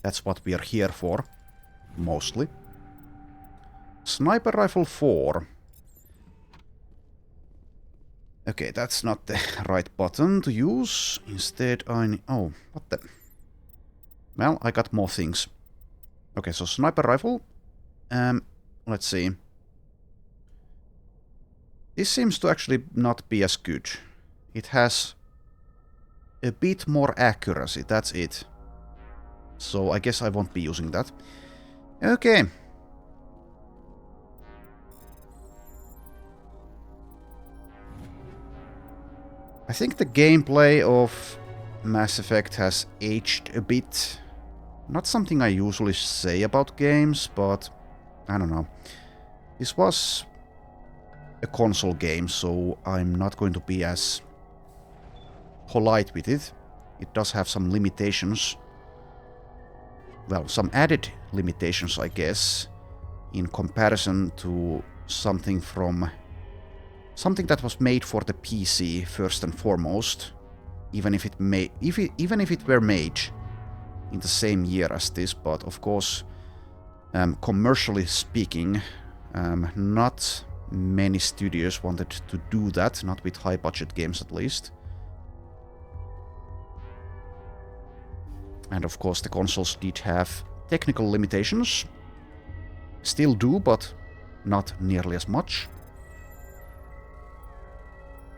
That's what we're here for. Mostly. Sniper Rifle 4. Okay, that's not the right button to use. Instead, oh, what the... Well, I got more things. Okay, so Sniper Rifle. Let's see. This seems to actually not be as good. It has a bit more accuracy, that's it. So I guess I won't be using that. Okay. I think the gameplay of Mass Effect has aged a bit. Not something I usually say about games, but I don't know. This was a console game, so I'm not going to be as polite with it. It does have some limitations. Well, some added limitations, I guess, in comparison to something that was made for the PC first and foremost, even if it were made in the same year as this. But of course, commercially speaking, not many studios wanted to do that, not with high budget games at least. And of course the consoles did have technical limitations. Still do, but not nearly as much.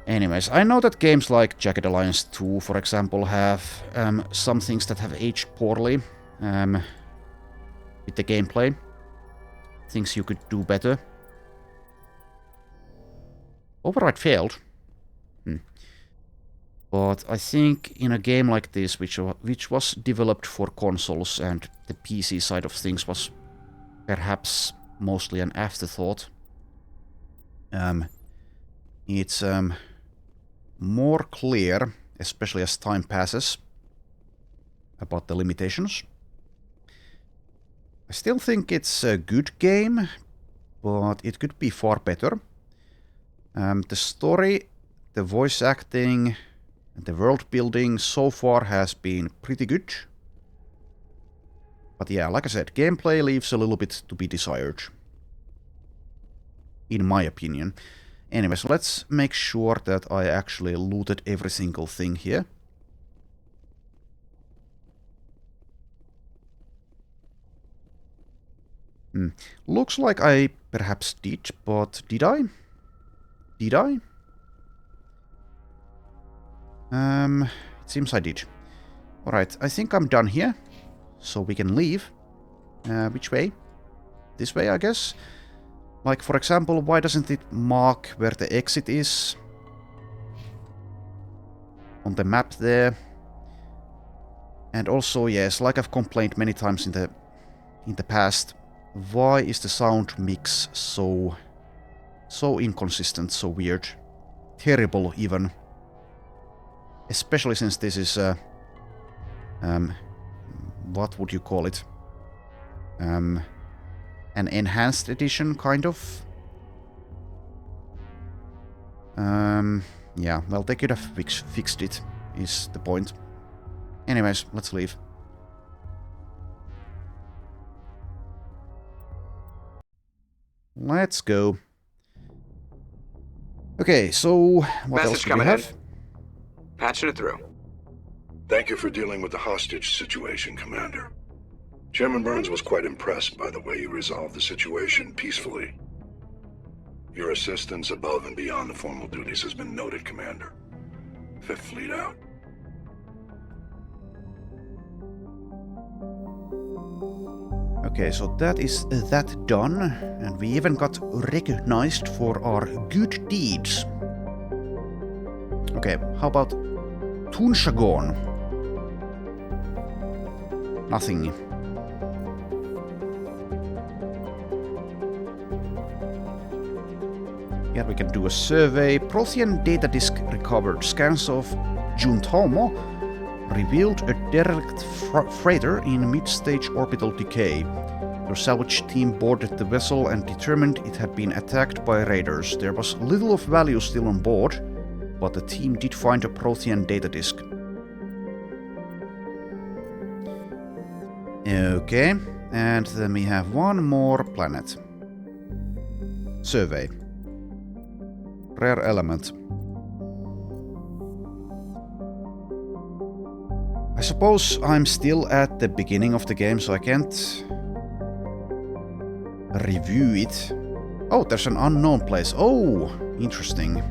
Anyways, I know that games like Jagged Alliance 2, for example, have some things that have aged poorly with the gameplay. Things you could do better. Override failed. But I think in a game like this, which was developed for consoles and the PC side of things was perhaps mostly an afterthought, it's more clear, especially as time passes, about the limitations. I still think it's a good game, but it could be far better. The story, the voice acting, and the world building so far has been pretty good. But yeah, like I said, gameplay leaves a little bit to be desired. In my opinion. Anyways, let's make sure that I actually looted every single thing here. Looks like I perhaps did, but did I? Did I? It seems I did. Alright, I think I'm done here. So we can leave. Which way? This way, I guess. Like, for example, why doesn't it mark where the exit is? On the map there. And also, yes, like I've complained many times in the past, why is the sound mix so inconsistent, so weird? Terrible, even. Especially since this is what would you call it? An enhanced edition, kind of. Yeah, well, they could have fixed it, is the point. Anyways, let's leave. Let's go. Okay, so what else Message do we coming have? in. Patching it through. Thank you for dealing with the hostage situation, Commander. Chairman Burns was quite impressed by the way you resolved the situation peacefully. Your assistance above and beyond the formal duties has been noted, Commander. Fifth Fleet out. Okay, so that is that done, and we even got recognized for our good deeds. Okay, how about Tunshagon? Nothing. Here we can do a survey. Prothean data disk recovered. Scans of Junthomo revealed a derelict freighter in mid-stage orbital decay. Your salvage team boarded the vessel and determined it had been attacked by raiders. There was little of value still on board, but the team did find a Prothean data disk. Okay, and then we have one more planet. Survey. Rare element. I suppose I'm still at the beginning of the game, so I can't review it. Oh, there's an unknown place. Oh, interesting.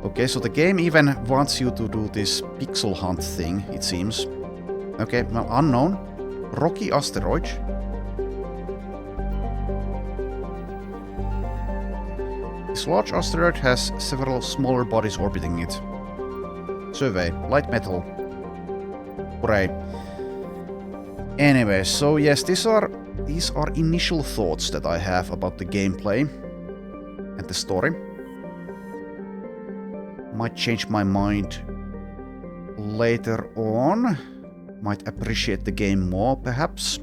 Okay, so the game even wants you to do this pixel hunt thing, it seems. Okay, well, unknown. Rocky asteroid. This large asteroid has several smaller bodies orbiting it. Survey. Light metal. Hooray. Anyway, so yes, these are initial thoughts that I have about the gameplay and the story. Might change my mind later on. Might appreciate the game more, perhaps.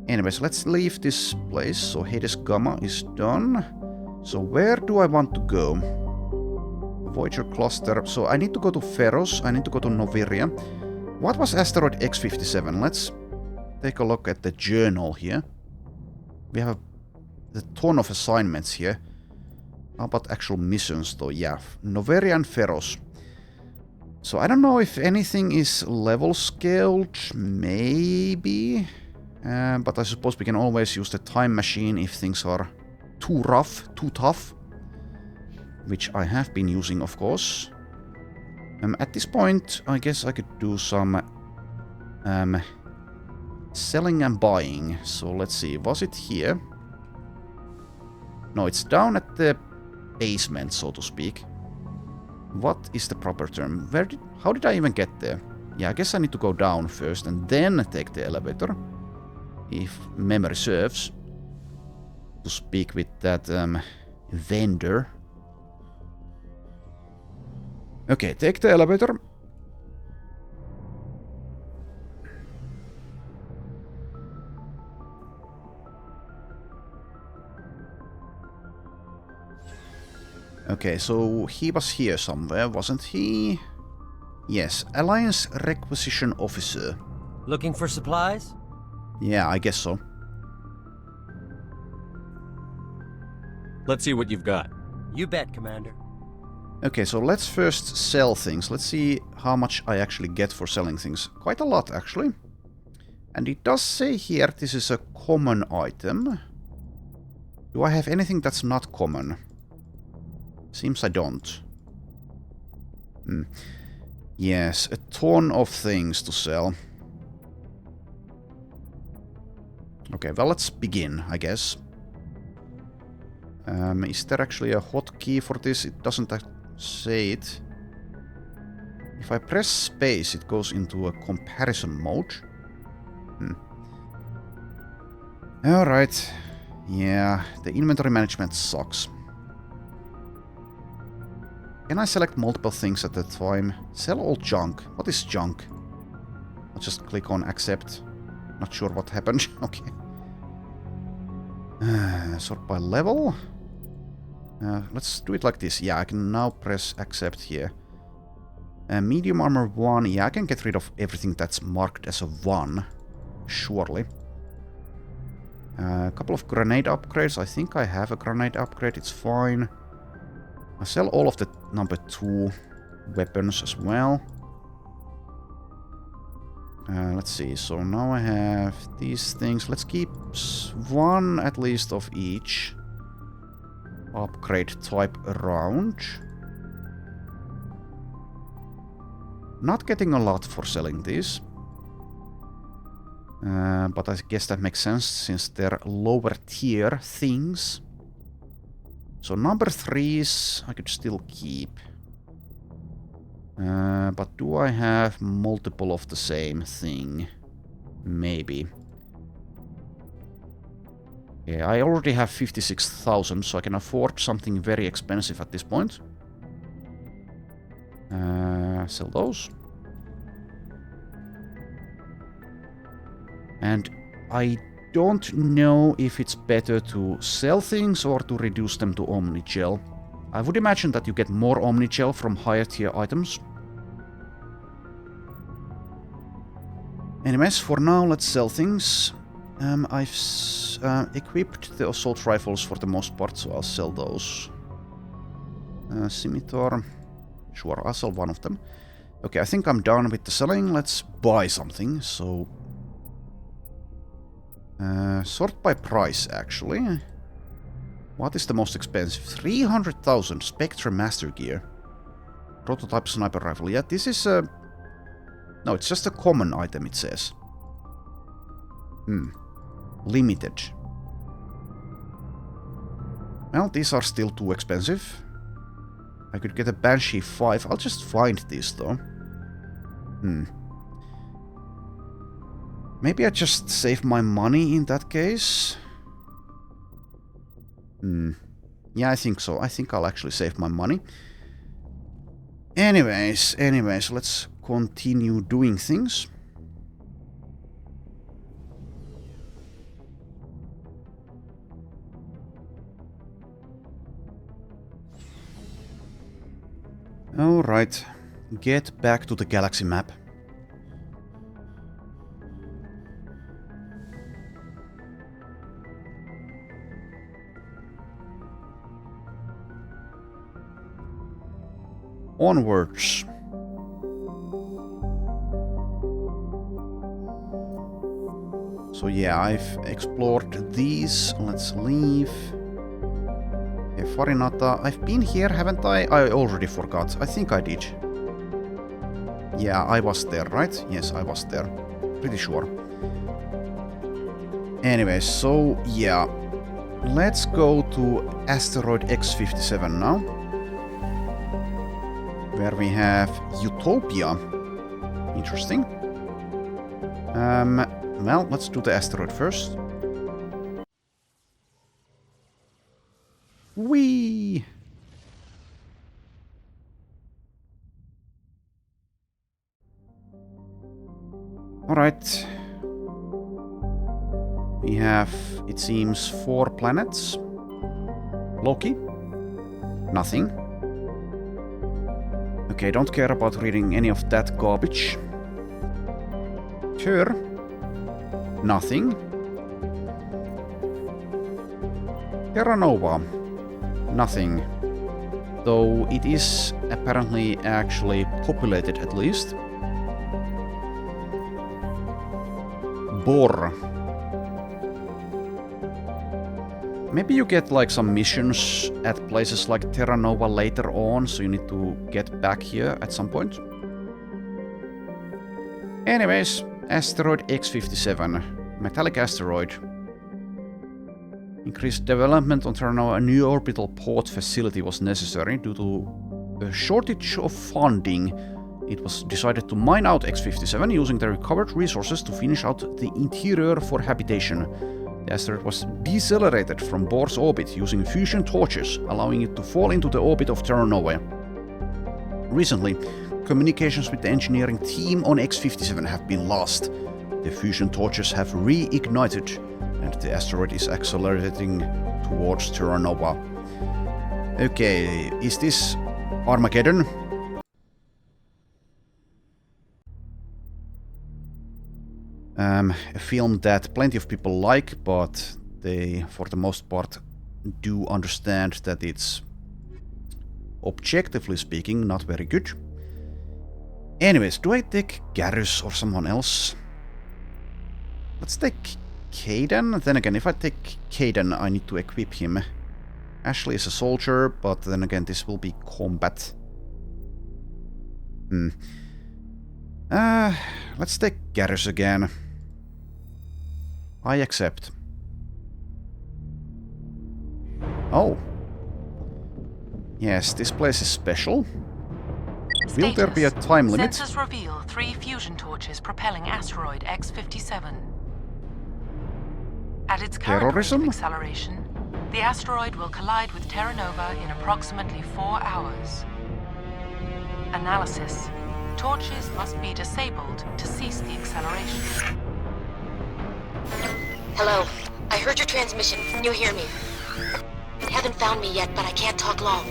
Anyways, let's leave this place. So Hades Gamma is done. So where do I want to go? Voyager cluster. So I need to go to Pharos. I need to go to Noviria. What was asteroid X57? Let's take a look at the journal here. We have a ton of assignments here. How about actual missions though? Yeah, Noviria and Pharos. So I don't know if anything is level scaled. Maybe. But I suppose we can always use the time machine if things are too rough, too tough. Which I have been using, of course. At this point, I guess I could do some selling and buying. So let's see, was it here? No, it's down at the basement, so to speak. What is the proper term? How did I even get there? Yeah, I guess I need to go down first and then take the elevator. If memory serves. To speak with that vendor. Okay, take the elevator. Okay, so he was here somewhere, wasn't he? Yes, Alliance Requisition Officer. Looking for supplies? Yeah, I guess so. Let's see what you've got. You bet, Commander. Okay, so let's first sell things. Let's see how much I actually get for selling things. Quite a lot, actually. And it does say here this is a common item. Do I have anything that's not common? Seems I don't. Yes, a ton of things to sell. Okay, well, let's begin, I guess. Is there actually a hotkey for this? It doesn't say it. If I press space, it goes into a comparison mode. Alright. Yeah, the inventory management sucks. Can I select multiple things at a time? Sell all junk. What is junk? I'll just click on accept. Not sure what happened. Okay. Sort by level. Let's do it like this. Yeah, I can now press accept here. Medium armor 1. Yeah, I can get rid of everything that's marked as a 1. Surely. A couple of grenade upgrades. I think I have a grenade upgrade. It's fine. I sell all of the number 2 weapons as well. Let's see. So now I have these things. Let's keep 1 at least of each upgrade type around. Not getting a lot for selling these. But I guess that makes sense since they're lower tier things. So number 3s I could still keep. But do I have multiple of the same thing? Maybe. Yeah, I already have 56,000, so I can afford something very expensive at this point. Sell those. And I don't know if it's better to sell things or to reduce them to Omnigel. I would imagine that you get more Omnigel from higher tier items. Anyways, for now, let's sell things. I've equipped the assault rifles for the most part, so I'll sell those. Scimitar. Sure, I'll sell one of them. Okay, I think I'm done with the selling. Let's buy something, so... sort by price, actually. What is the most expensive? 300,000 Spectre Master Gear. Prototype sniper rifle. Yeah, this is a... No, it's just a common item, it says. Limited. Well, these are still too expensive. I could get a Banshee 5. I'll just find this, though. Maybe I just save my money in that case. Yeah, I think so. I think I'll actually save my money. Anyways, let's continue doing things. Alright, get back to the galaxy map. Onwards. So yeah, I've explored these. Let's leave. Okay, Farinata. I've been here, haven't I? I already forgot. I think I did. Yeah, I was there, right? Yes, I was there. Pretty sure. Anyway, so yeah. Let's go to asteroid X57 now. Where we have Utopia. Interesting. Well, let's do the asteroid first. Whee! Alright. We have, it seems, 4 planets. Loki. Nothing. Okay, don't care about reading any of that garbage. Sure. Nothing. Terra Nova. Nothing. Though it is apparently actually populated at least. Bor. Maybe you get like some missions at places like Terra Nova later on, so you need to get back here at some point. Anyways, asteroid X57. Metallic asteroid. Increased development on Terra Nova. A new orbital port facility was necessary due to a shortage of funding. It was decided to mine out X57 using the recovered resources to finish out the interior for habitation. The asteroid was decelerated from Bor's orbit using fusion torches, allowing it to fall into the orbit of Terra Nova. Recently, communications with the engineering team on X57 have been lost. The fusion torches have reignited, and the asteroid is accelerating towards Terra Nova. Okay, is this Armageddon? A film that plenty of people like, but they, for the most part, do understand that it's, objectively speaking, not very good. Anyways, do I take Garrus or someone else? Let's take Caden. Then again, if I take Caden, I need to equip him. Ashley is a soldier, but then again, this will be combat. Let's take Garrus again. I accept. Oh. Yes, this place is special. Will there be a time limit? Sensors reveal 3 fusion torches propelling asteroid X57. At its current rate of acceleration, the asteroid will collide with Terra Nova in approximately 4 hours. Analysis. Torches must be disabled to cease the acceleration. Hello. I heard your transmission. Can you hear me? Haven't found me yet, but I can't talk long.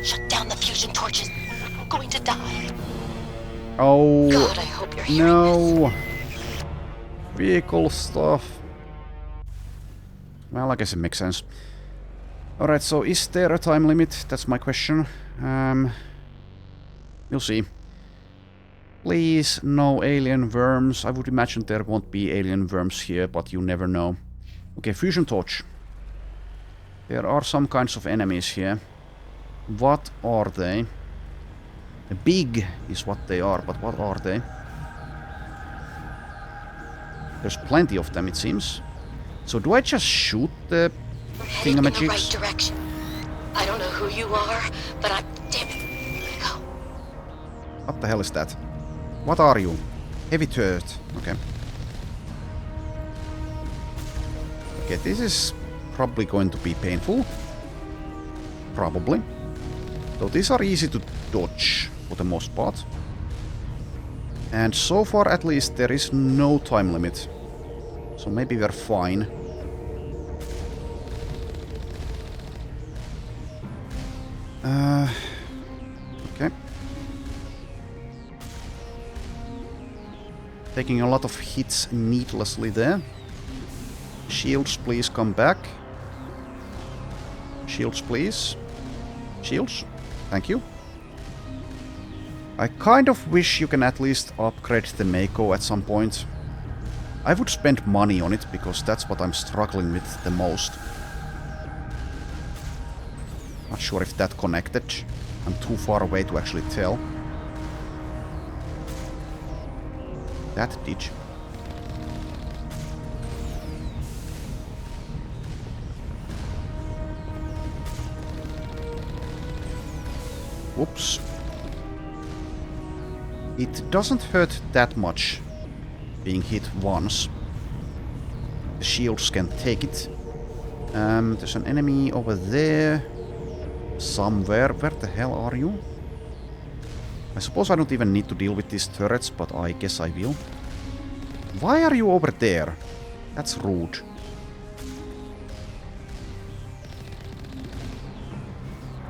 Shut down the fusion torches. I'm going to die. Oh, God, I hope you're hearing this. Vehicle stuff. Well, I guess it makes sense. Alright, so is there a time limit? That's my question. We'll see. Please, no alien worms. I would imagine there won't be alien worms here, but you never know. Okay, fusion torch. There are some kinds of enemies here. What are they? Big is what they are, but what are they? There's plenty of them, it seems. So do I just shoot the thingamajigs? Heading in the right direction. I don't know who you are, but damn it. Go. What the hell is that? What are you? Heavy turret. Okay. Okay, this is probably going to be painful. Probably. So these are easy to dodge for the most part. And so far at least there is no time limit. So maybe we're fine. Okay. Taking a lot of hits needlessly there. Shields, please come back. Shields, please. Shields. Thank you. I kind of wish you can at least upgrade the Mako at some point. I would spend money on it, because that's what I'm struggling with the most. Not sure if that connected. I'm too far away to actually tell. That did. Whoops. It doesn't hurt that much being hit once. The shields can take it. There's an enemy over there. Somewhere. Where the hell are you? I suppose I don't even need to deal with these turrets, but I guess I will. Why are you over there? That's rude.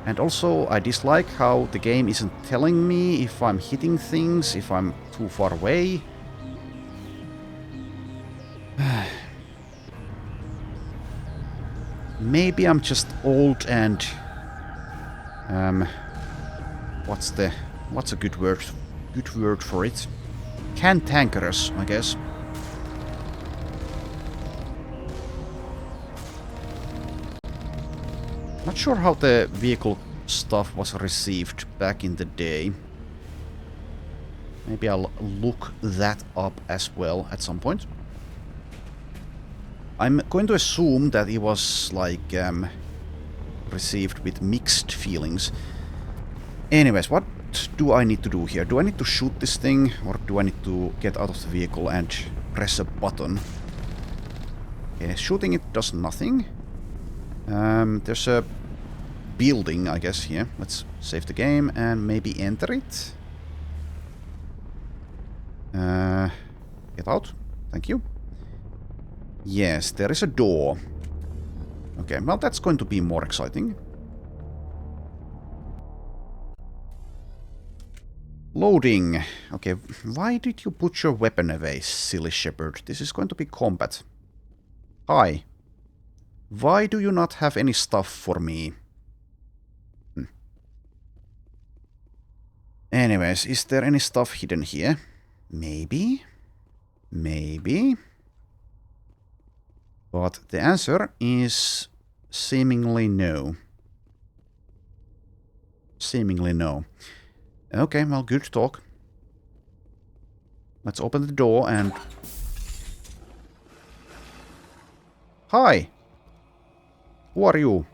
And also, I dislike how the game isn't telling me if I'm hitting things, if I'm too far away. Maybe I'm just old and... what's a good word for it? Cantankerous, I guess. Not sure how the vehicle stuff was received back in the day. Maybe I'll look that up as well at some point. I'm going to assume that it was like received with mixed feelings. Anyways, what do I need to do here? Do I need to shoot this thing, or do I need to get out of the vehicle and press a button? Okay, shooting it does nothing. There's a building, I guess, here. Let's save the game and maybe enter it. Get out. Thank you. Yes, there is a door. Okay, well, that's going to be more exciting. Loading. Okay, why did you put your weapon away, silly Shepard? This is going to be combat. Hi. Why do you not have any stuff for me? Anyways, is there any stuff hidden here? Maybe. Maybe. But the answer is seemingly no. Seemingly no. Okay, well, good talk. Let's open the door and... Hi! Who are you?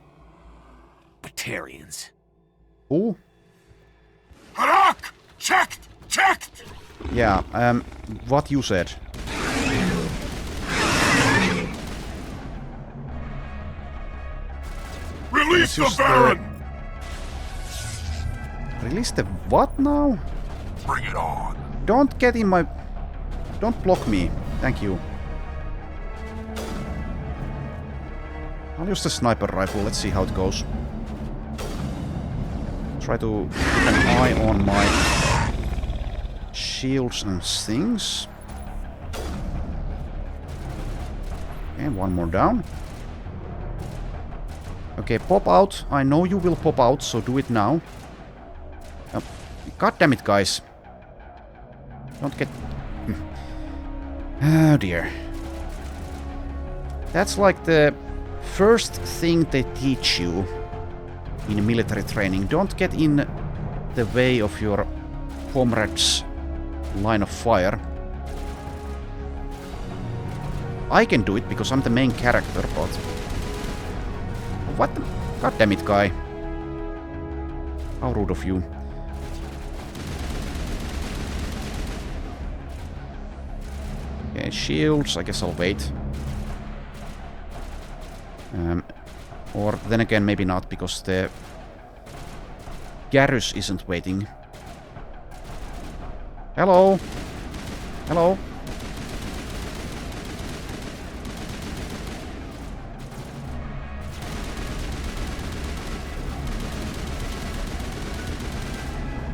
Batarians. Who? Harak! Checked! Checked! Yeah, what you said. Release the Baron! Release the what now? Bring it on. Don't get in my... Don't block me. Thank you. I'll use the sniper rifle. Let's see how it goes. Try to keep an eye on my shields and things. And one more down. Okay, pop out. I know you will pop out, so do it now. God damn it, guys. Don't get... Oh dear. That's like the first thing they teach you in military training. Don't get in the way of your comrades' line of fire. I can do it because I'm the main character, but... What the... God damn it, guy. How rude of you. Okay, shields, I guess I'll wait. Or then again, maybe not, because the Garrus isn't waiting. Hello? Hello?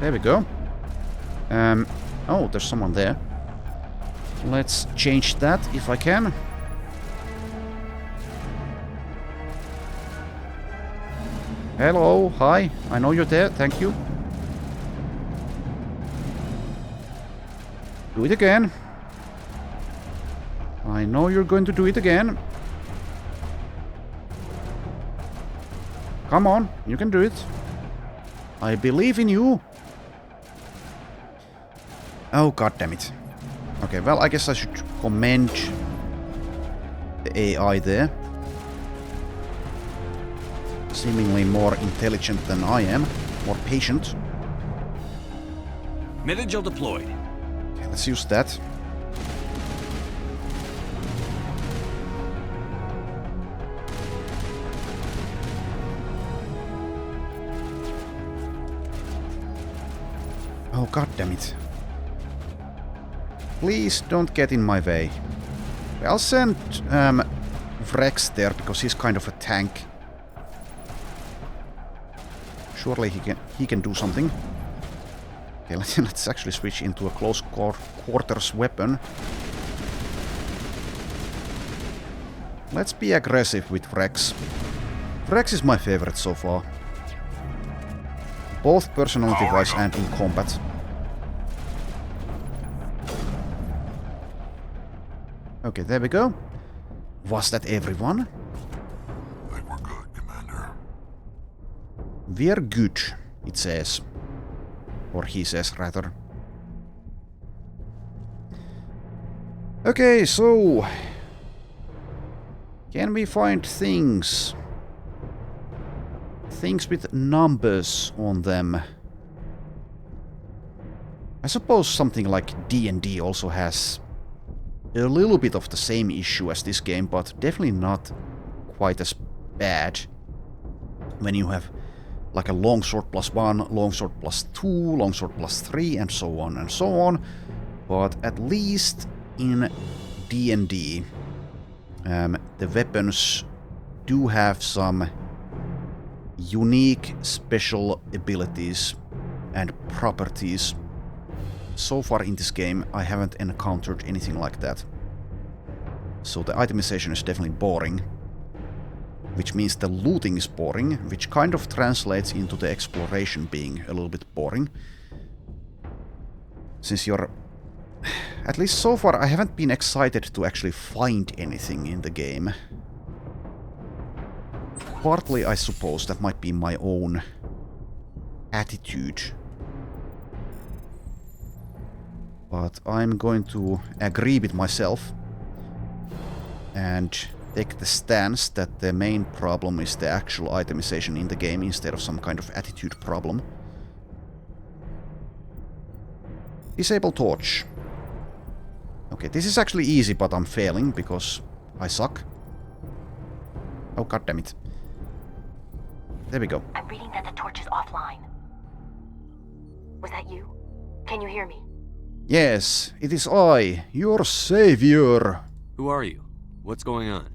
There we go. Oh, there's someone there. Let's change that if I can. Hello, hi. I know you're there, thank you. Do it again. I know you're going to do it again. Come on, you can do it. I believe in you. Oh, god damn it. Okay, well, I guess I should commend the AI there. Seemingly more intelligent than I am. More patient. Metagel deployed. Okay, let's use that. Oh, god damn it. Please don't get in my way. I'll send Vrex there because he's kind of a tank. Surely he can do something. Okay, let's actually switch into a close quarters weapon. Let's be aggressive with Vrex. Vrex is my favorite so far. Both personality-wise and in combat. Okay, there we go. Was that everyone? I think we're good, Commander. We're good, it says. Or he says, rather. Okay, so... Can we find things? Things with numbers on them. I suppose something like D&D also has a little bit of the same issue as this game, but definitely not quite as bad. When you have like a longsword +1, longsword +2, longsword +3, and so on and so on. But at least in D&D, the weapons do have some unique special abilities and properties so far in this game, I haven't encountered anything like that. So the itemization is definitely boring. Which means the looting is boring, which kind of translates into the exploration being a little bit boring. Since you're... At least so far, I haven't been excited to actually find anything in the game. Partly, I suppose, that might be my own attitude. But I'm going to agree with myself and take the stance that the main problem is the actual itemization in the game instead of some kind of attitude problem. Disable torch. Okay, this is actually easy, but I'm failing because I suck. Oh, goddammit. There we go. I'm reading that the torch is offline. Was that you? Can you hear me? Yes, it is I, your savior. Who are you? What's going on?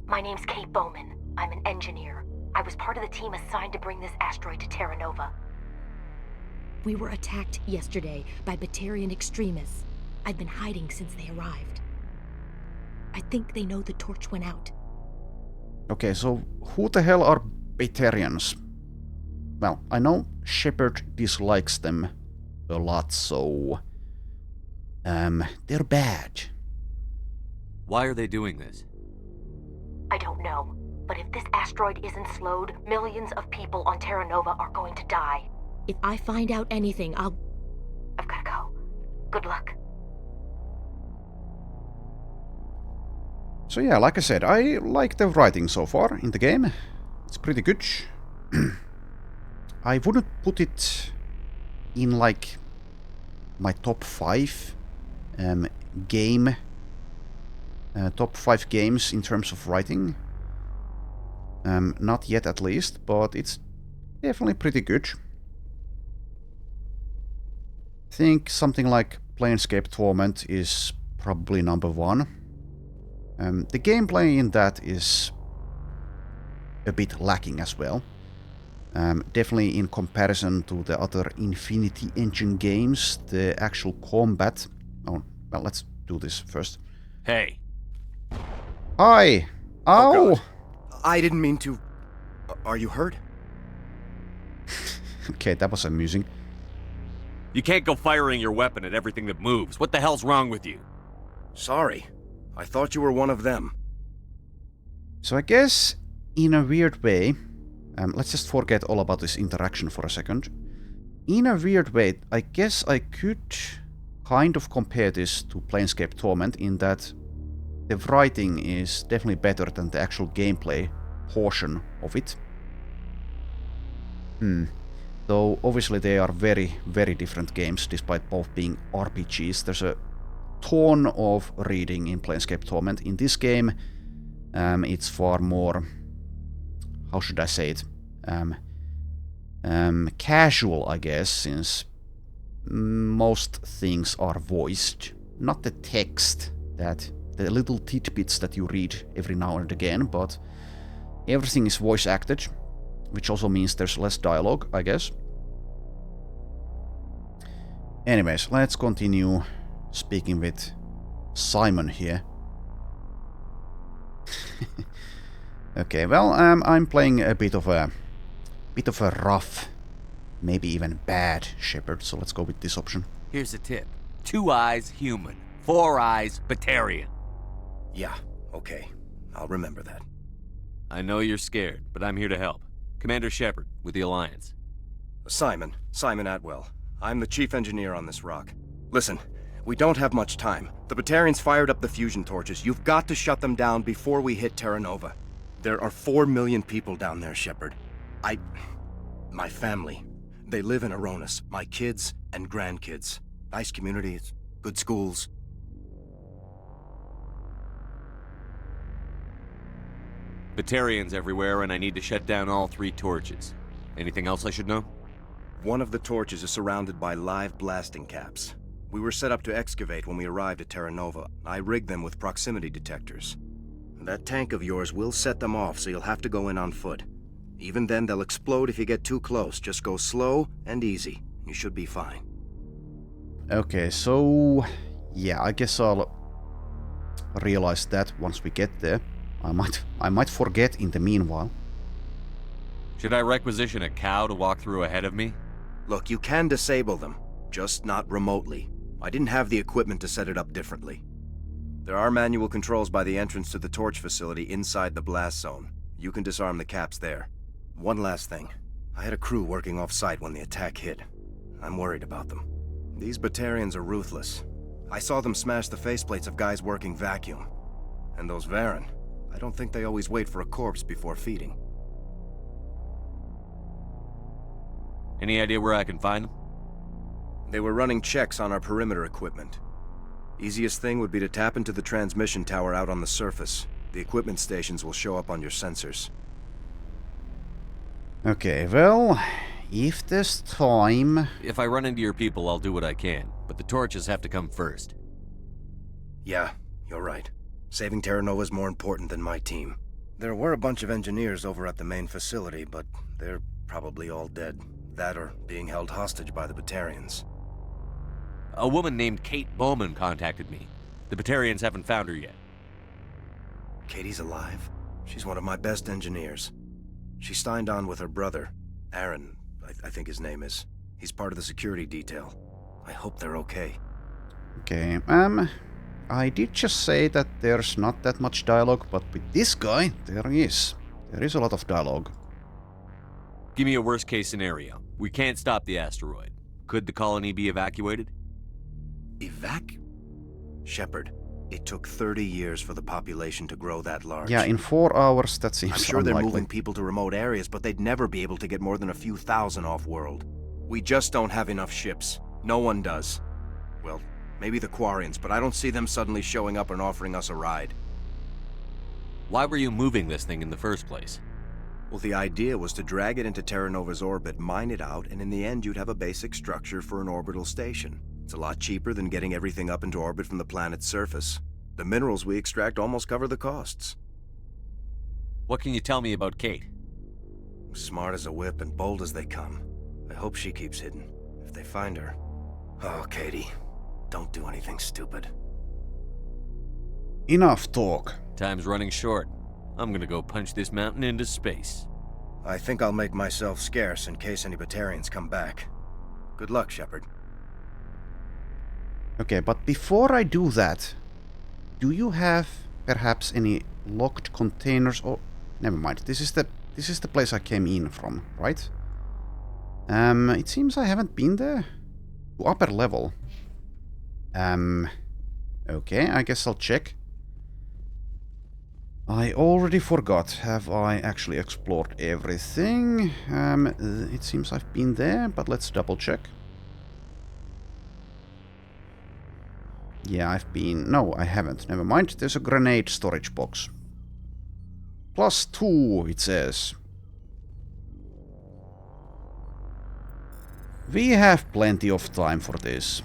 My name's Kate Bowman. I'm an engineer. I was part of the team assigned to bring this asteroid to Terra Nova. We were attacked yesterday by Batarian extremists. I've been hiding since they arrived. I think they know the torch went out. Okay, so who the hell are Batarians? Well, I know Shepard dislikes them a lot, so... they're bad. Why are they doing this? I don't know, but if this asteroid isn't slowed, millions of people on Terra Nova are going to die. If I find out anything, I've gotta go. Good luck. So yeah, like I said, I like the writing so far in the game. It's pretty good. I wouldn't put it in like my top 5 top 5 games in terms of writing. Not yet at least, but it's definitely pretty good. I think something like Planescape Torment is probably number 1. The gameplay in that is a bit lacking as well. Definitely in comparison to the other Infinity Engine games, the actual combat... Oh, well, let's do this first. Hey. Hi! Ow! Oh, God. I didn't mean to... Are you hurt? Okay, that was amusing. You can't go firing your weapon at everything that moves. What the hell's wrong with you? Sorry. I thought you were one of them. So I guess, in a weird way... let's just forget all about this interaction for a second. In a weird way, I guess I could kind of compare this to Planescape Torment in that the writing is definitely better than the actual gameplay portion of it. Though obviously they are very, very different games despite both being RPGs. There's a ton of reading in Planescape Torment. In this game, it's far more... How should I say it? Casual, I guess, since most things are voiced. Not the text, the little tidbits that you read every now and again, but everything is voice acted, which also means there's less dialogue, I guess. Anyways, let's continue speaking with Simon here. Okay, well, I'm playing a bit of a rough, maybe even bad Shepard, so let's go with this option. Here's a tip. 2 eyes human, 4 eyes Batarian. Yeah, okay. I'll remember that. I know you're scared, but I'm here to help. Commander Shepard, with the Alliance. Simon Atwell. I'm the chief engineer on this rock. Listen, we don't have much time. The Batarians fired up the fusion torches. You've got to shut them down before we hit Terra Nova. There are 4 million people down there, Shepard. My family. They live in Aronis. My kids and grandkids. Nice communities, good schools. Batarians everywhere, and I need to shut down all 3 torches. Anything else I should know? One of the torches is surrounded by live blasting caps. We were set up to excavate when we arrived at Terra Nova. I rigged them with proximity detectors. That tank of yours will set them off, so you'll have to go in on foot. Even then, they'll explode if you get too close. Just go slow and easy. You should be fine. Okay, so... yeah, I guess I'll realize that once we get there. I might forget in the meanwhile. Should I requisition a cow to walk through ahead of me? Look, you can disable them, just not remotely. I didn't have the equipment to set it up differently. There are manual controls by the entrance to the torch facility inside the blast zone. You can disarm the caps there. One last thing. I had a crew working off-site when the attack hit. I'm worried about them. These Batarians are ruthless. I saw them smash the faceplates of guys working vacuum. And those Varen, I don't think they always wait for a corpse before feeding. Any idea where I can find them? They were running checks on our perimeter equipment. Easiest thing would be to tap into the transmission tower out on the surface. The equipment stations will show up on your sensors. Okay, well, if there's time... If I run into your people, I'll do what I can, but the torches have to come first. Yeah, you're right. Saving Terra Nova is more important than my team. There were a bunch of engineers over at the main facility, but they're probably all dead. That or being held hostage by the Batarians. A woman named Kate Bowman contacted me. The Batarians haven't found her yet. Katie's alive? She's one of my best engineers. She signed on with her brother, Aaron, I think his name is. He's part of the security detail. I hope they're okay. Okay, I did just say that there's not that much dialogue, but with this guy, there is. There is a lot of dialogue. Give me a worst-case scenario. We can't stop the asteroid. Could the colony be evacuated? Shepard, it took 30 years for the population to grow that large. Yeah, in 4 hours, that seems I'm sure unlikely. they're moving people to remote areas, but they'd never be able to get more than a few thousand off-world. We just don't have enough ships. No one does. Well, maybe the Quarians, but I don't see them suddenly showing up and offering us a ride. Why were you moving this thing in the first place? Well, the idea was to drag it into Terra Nova's orbit, mine it out, and in the end you'd have a basic structure for an orbital station. It's a lot cheaper than getting everything up into orbit from the planet's surface. The minerals we extract almost cover the costs. What can you tell me about Kate? Smart as a whip and bold as they come. I hope she keeps hidden. If they find her... Oh, Katie. Don't do anything stupid. Enough talk. Time's running short. I'm gonna go punch this mountain into space. I think I'll make myself scarce in case any Batarians come back. Good luck, Shepard. Okay, but before I do that, do you have perhaps any locked containers? Oh, never mind. This is the place I came in from, right? It seems I haven't been there. To upper level. Okay, I guess I'll check. I already forgot. Have I actually explored everything? It seems I've been there, but let's double check. Yeah, I've been... No, I haven't. Never mind. There's a grenade storage box. +2, it says. We have plenty of time for this.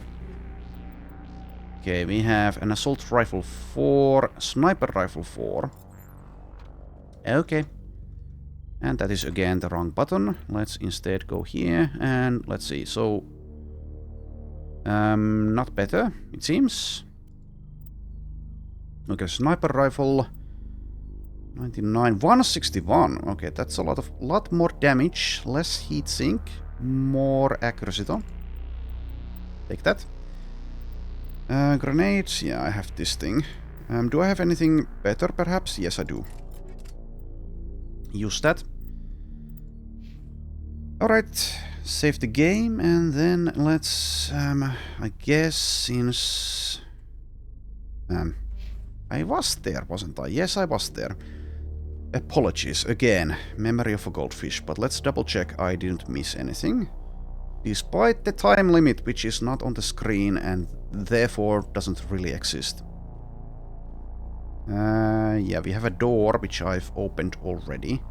Okay, we have an assault rifle 4, sniper rifle 4. Okay. And that is again the wrong button. Let's instead go here and let's see. So... not better, it seems. Okay, sniper rifle 99, 161. Okay, that's a lot more damage, less heatsink, more accuracy though. Take that. Grenades, yeah, I have this thing. Do I have anything better perhaps? Yes, I do. Use that. Alright. Save the game, and then let's, I guess, since... I was there, wasn't I? Yes, I was there. Apologies, again, memory of a goldfish, but let's double check I didn't miss anything. Despite the time limit, which is not on the screen, and therefore doesn't really exist. Yeah, we have a door, which I've opened already.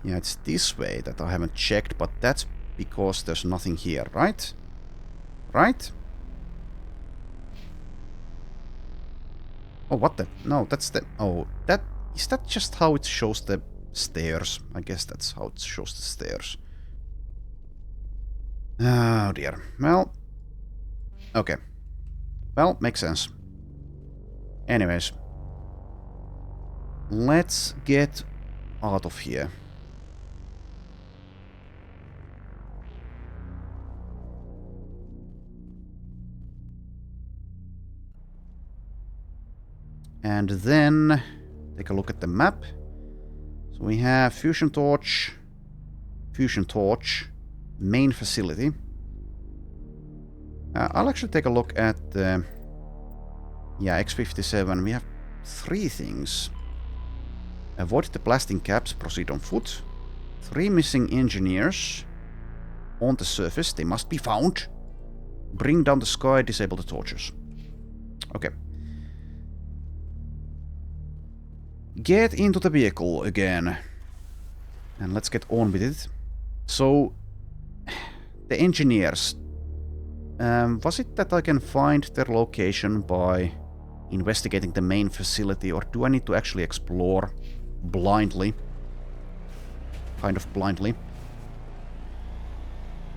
Yeah, it's this way that I haven't checked, but that's because there's nothing here, right? Right? Oh, what the? No, that's the... Oh, that... Is that just how it shows the stairs? I guess that's how it shows the stairs. Oh dear. Well, Okay. Well, makes sense. Anyways. Let's get out of here. And then take a look at the map. So we have fusion torch, main facility. I'll actually take a look at the X57. We have 3 things. Avoid the blasting caps, proceed on foot. 3 missing engineers on the surface. They must be found. Bring down the sky, disable the torches. Okay. Get into the vehicle again. And let's get on with it. So, the engineers. Was it that I can find their location by investigating the main facility, or do I need to actually explore blindly? Kind of blindly.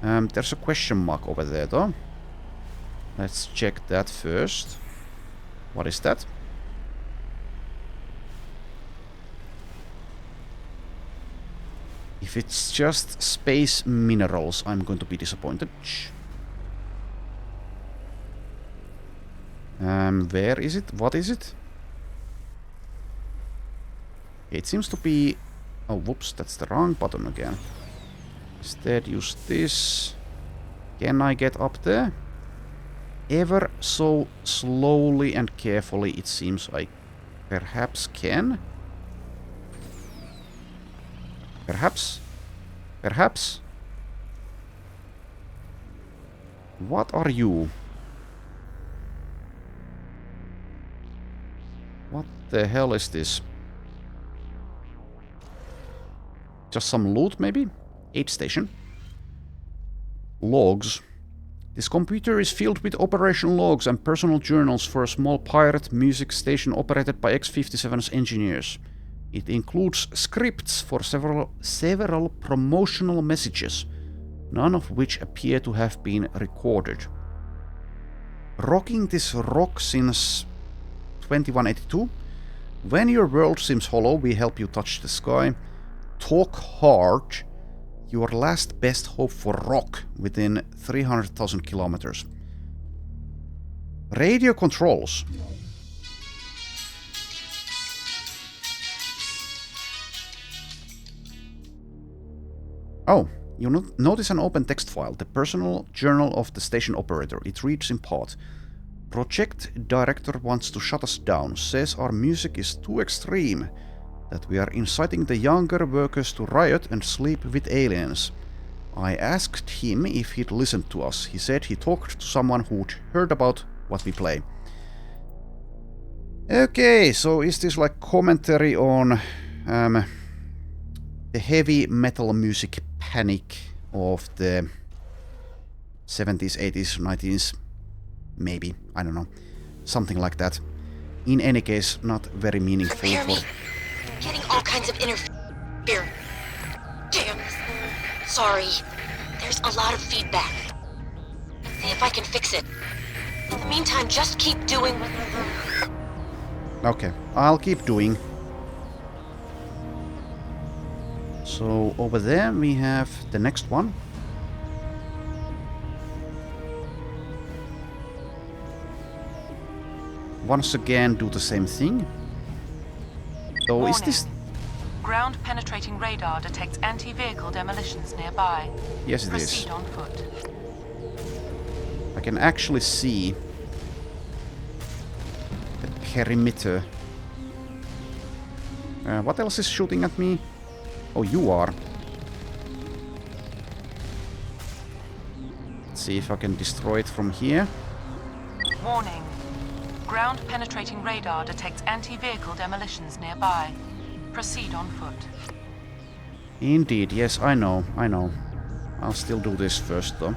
There's a question mark over there, though. Let's check that first. What is that? If it's just space minerals, I'm going to be disappointed. Where is it? What is it? It seems to be... Oh, whoops, that's the wrong button again. Instead, use this. Can I get up there? Ever so slowly and carefully, it seems I perhaps can. Perhaps? Perhaps? What are you? What the hell is this? Just some loot, maybe? Aid station. Logs. This computer is filled with operation logs and personal journals for a small pirate music station operated by X57's engineers. It includes scripts for several promotional messages, none of which appear to have been recorded. Rocking this rock since 2182. When your world seems hollow, we help you touch the sky. Talk hard. Your last best hope for rock within 300,000 kilometers. Radio controls. Oh, you notice an open text file, the personal journal of the station operator. It reads in part. Project director wants to shut us down, says our music is too extreme, that we are inciting the younger workers to riot and sleep with aliens. I asked him if he'd listen to us. He said he talked to someone who'd heard about what we play. Okay, so is this like commentary on the heavy metal music panic of the 70s, 80s, 90s? Maybe, I don't know. Something like that. In any case, not very meaningful Hear me? for... Getting all kinds of interference. Damn. Sorry. There's a lot of feedback. See if I can fix it. In the meantime, just keep doing what you're doing. Okay, I'll keep doing. So over there we have the next one. Once again do the same thing. So Warning. is this... Ground penetrating radar detects anti-vehicle demolitions nearby. Yes, it Proceed is. on foot. I can actually see the perimeter. What else is shooting at me? Oh, you are. Let's see if I can destroy it from here. Warning. Ground penetrating radar detects anti-vehicle demolitions nearby. Proceed on foot. Indeed, yes, I know. I'll still do this first, though.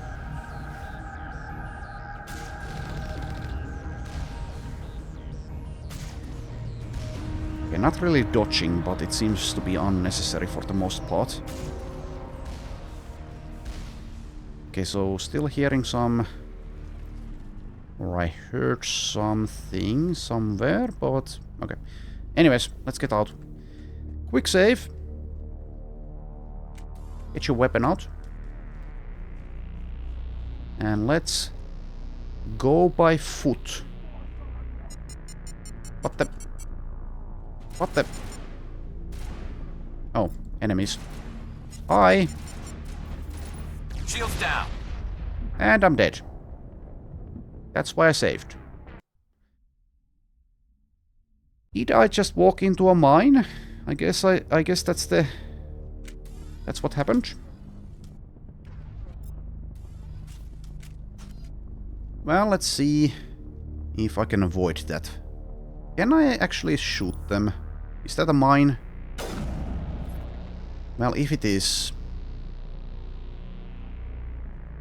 Okay, not really dodging, but it seems to be unnecessary for the most part. Okay, so still hearing some Or I heard something somewhere, but... Okay. Anyways, let's get out. Quick save. Get your weapon out. And let's go by foot. What the... What the... Oh, enemies. Hi. Shields down. And I'm dead. That's why I saved. Did I just walk into a mine? I guess that's the... That's what happened. Well, let's see if I can avoid that. Can I actually shoot them? Is that a mine? Well, if it is...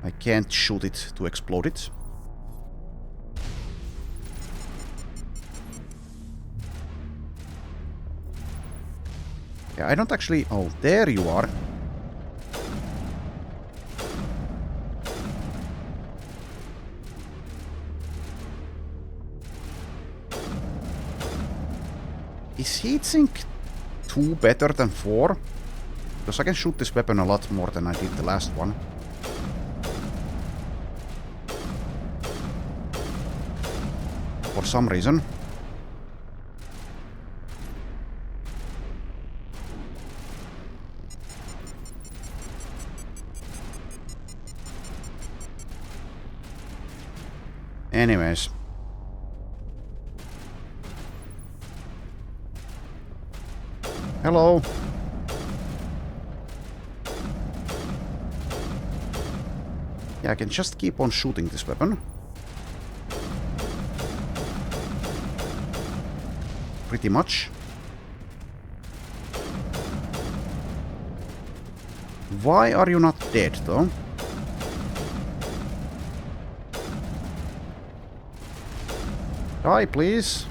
I can't shoot it to explode it. Yeah, I don't actually... Oh, there you are. Is heatsink 2 better than 4? Because I can shoot this weapon a lot more than I did the last one. For some reason. Anyways. Hello. Yeah, I can just keep on shooting this weapon. Pretty much. Why are you not dead, though? Die, please.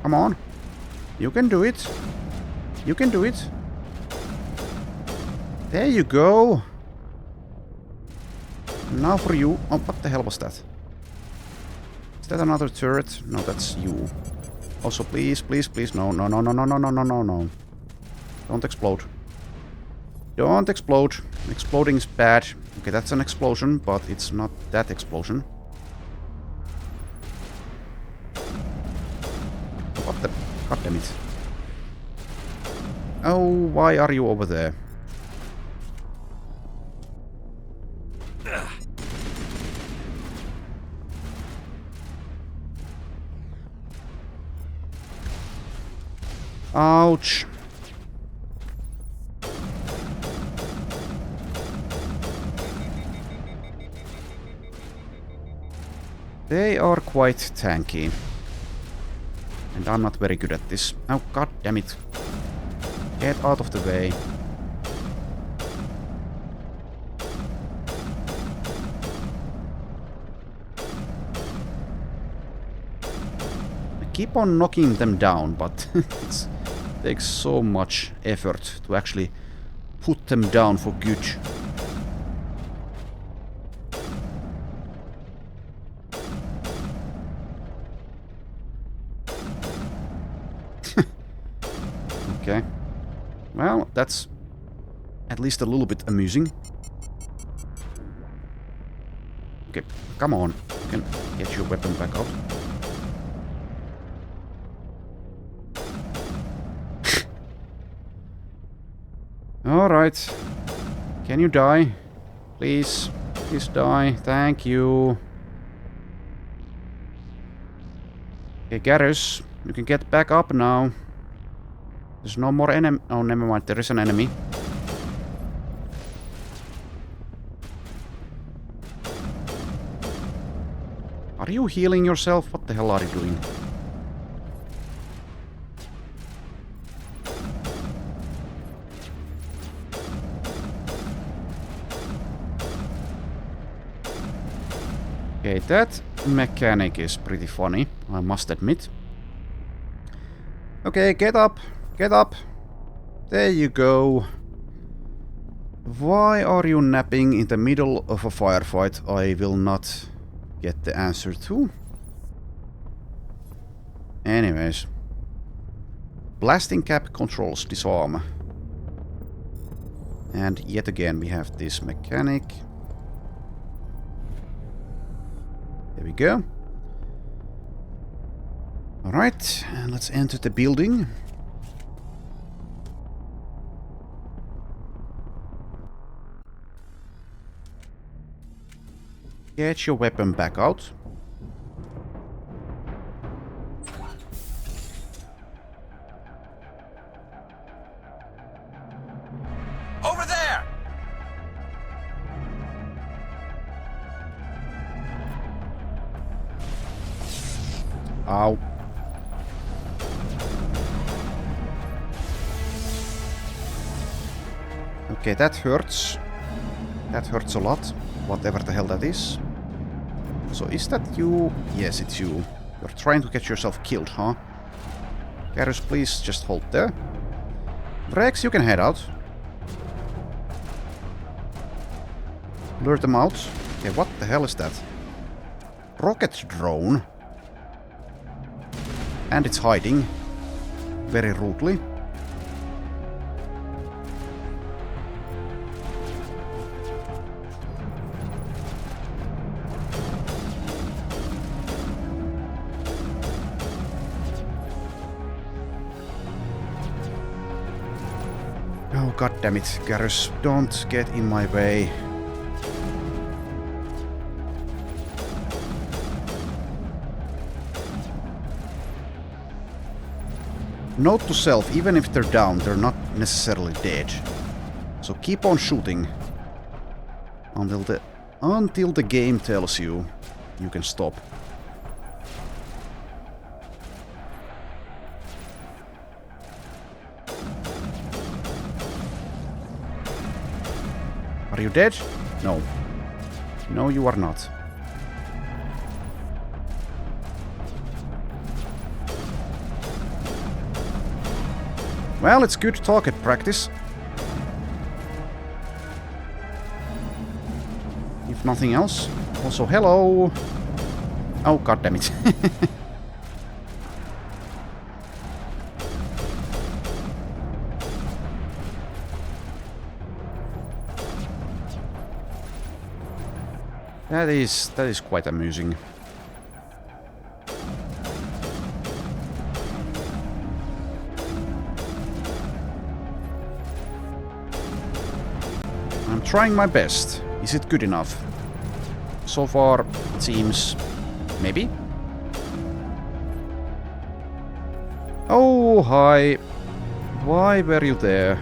Come on. You can do it. You can do it. There you go. Now for you. Oh, what the hell was that? Is that another turret? No, that's you. Also, please, please, please. No, no, no, no, no, no, no, no, no, no. Don't explode. Don't explode. Exploding is bad. Okay, that's an explosion, but it's not that explosion. What the... God damn it. Oh, why are you over there? Ouch. They are quite tanky. And I'm not very good at this. Oh, god damn it. Get out of the way. I keep on knocking them down, but it takes so much effort to actually put them down for good. Okay. Well, that's at least a little bit amusing. Okay, come on. You can get your weapon back out. Alright. Can you die? Please. Please die. Thank you. Okay, Garrus, you can get back up now. There's no more enemy. Oh, never mind. There is an enemy. Are you healing yourself? What the hell are you doing? Okay, that mechanic is pretty funny, I must admit. Okay, get up. Get up. There you go. Why are you napping in the middle of a firefight? I will not get the answer to. Anyways. Blasting cap controls disarm. And yet again we have this mechanic. There we go. Alright, and let's enter the building. Get your weapon back out. Over there! Ow. Okay, that hurts. That hurts a lot. Whatever the hell that is. So is that you? Yes, it's you. You're trying to get yourself killed, huh? Garrus, please just hold there. Rex, you can head out. Lure them out. Okay, what the hell is that? Rocket drone? And it's hiding. Very rudely. Oh, god damn it, Garrus, don't get in my way. Note to self, even if they're down, they're not necessarily dead. So keep on shooting until the game tells you you can stop. Are you dead? No. No, you are not. Well, it's good target practice. If nothing else. Also, hello. Oh, god damn it. That is quite amusing. I'm trying my best. Is it good enough? So far, it seems... maybe? Oh, hi. Why were you there?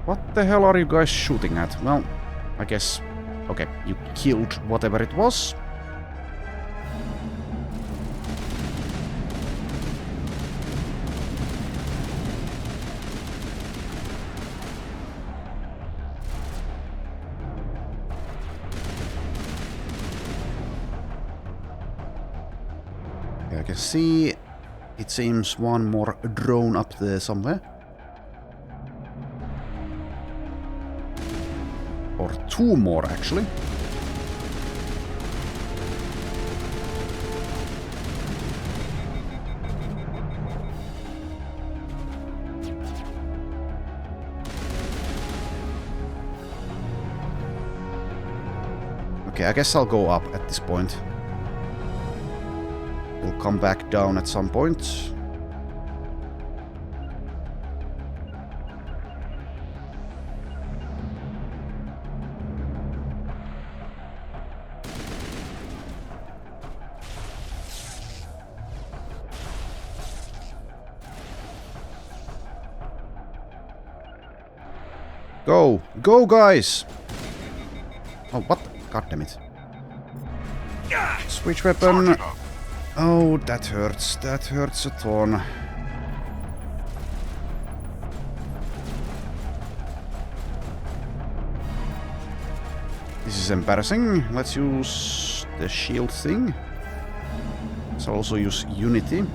What the hell are you guys shooting at? Well, I guess... okay, you killed whatever it was. I can see... it seems one more drone up there somewhere. Or two more, actually. Okay, I guess I'll go up at this point. We'll come back down at some point. Go! Go, guys! Oh, what? God damn it. Switch weapon. Oh, that hurts. That hurts a ton. This is embarrassing. Let's use the shield thing. Let's also use Unity.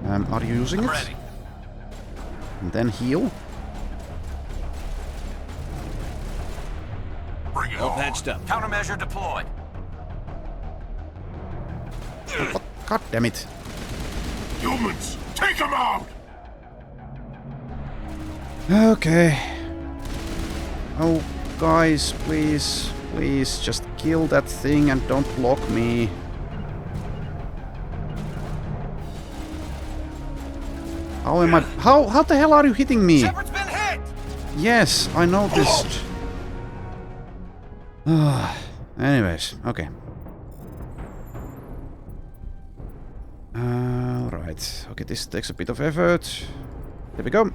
Are you using it? Ready. And then heal. Bring it All on. patched up. Countermeasure deployed. What? God damn it. Humans, take them out! Okay. Oh, guys, please, please, just kill that thing and don't block me. How am I? How the hell are you hitting me? Shepard's been hit! Yes, I noticed. Anyways, okay. Right. Okay, this takes a bit of effort. There we go.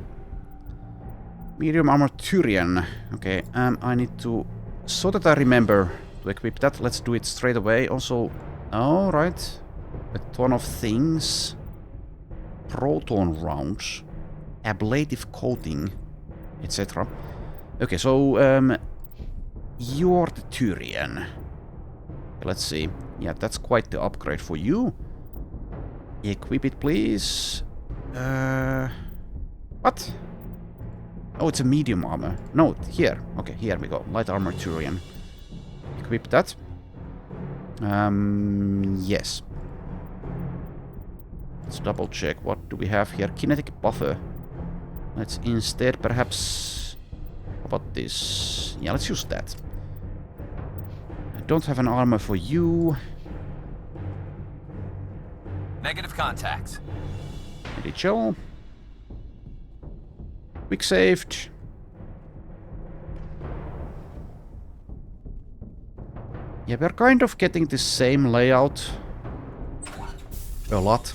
Medium armor Turian. Okay, I need to... So that I remember to equip that, let's do it straight away. Also, alright. A ton of things. Proton rounds. Ablative coating. Etc. Okay, so, you're the Turian. Let's see. Yeah, that's quite the upgrade for you. Equip it, please. What? Oh, it's a medium armor. No, here. Okay, here we go. Light armor Turian. Equip that. Yes. Let's double check. What do we have here? Kinetic buffer. Let's instead perhaps... How about this? Yeah, let's use that. I don't have an armor for you. Negative contacts. Chill. Quick saved. Yeah, we're kind of getting the same layout. A lot.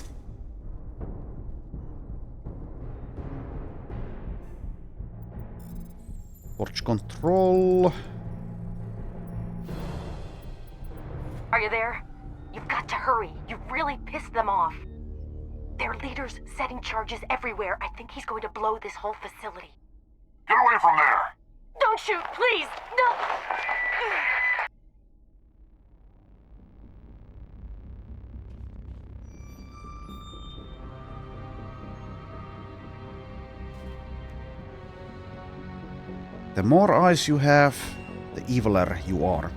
Torch control. Are you there? You've got to hurry. You've really pissed them off. Their leader's setting charges everywhere. I think he's going to blow this whole facility. Get away from there! Don't shoot, please! No! The more eyes you have, the eviler you are.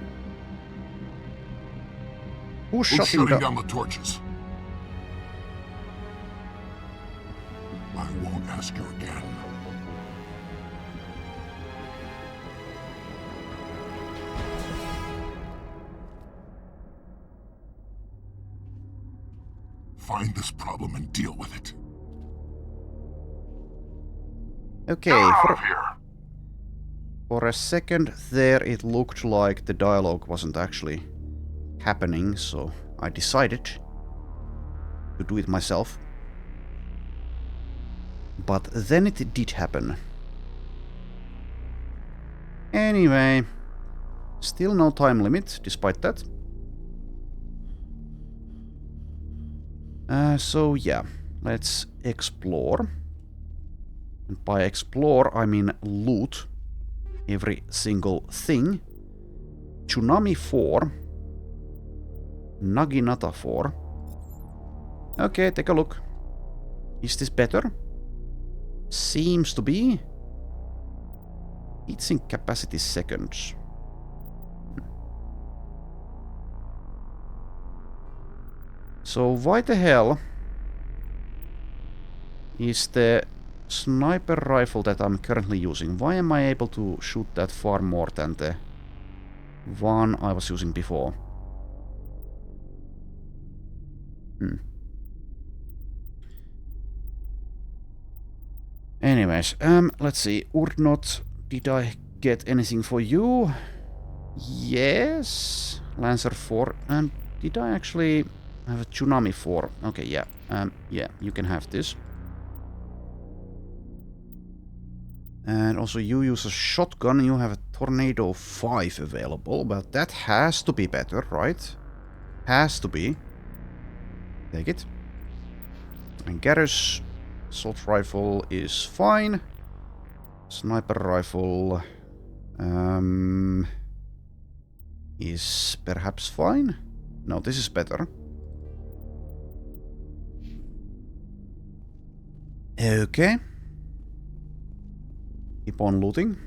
Who's shutting down the torches? I won't ask you again. Find this problem and deal with it. Okay, for a second there it looked like the dialogue wasn't actually happening, so I decided to do it myself. But then it did happen. Anyway, still no time limit, despite that. So yeah, let's explore. And by explore, I mean loot every single thing. Tsunami 4. Naginata 4. Okay, take a look. Is this better? Seems to be. Heatsink capacity seconds. So why the hell is the sniper rifle that I'm currently using, why am I able to shoot that far more than the one I was using before? Anyways, let's see. Urdnot, did I get anything for you? Yes. Lancer 4. And did I actually have a Tsunami 4? Okay, yeah. Yeah, you can have this. And also you use a shotgun, you have a Tornado 5 available, but that has to be better, right? Has to be. Take it. And Garrus assault rifle is fine. Sniper rifle is perhaps fine. No, this is better. Okay. Keep on looting.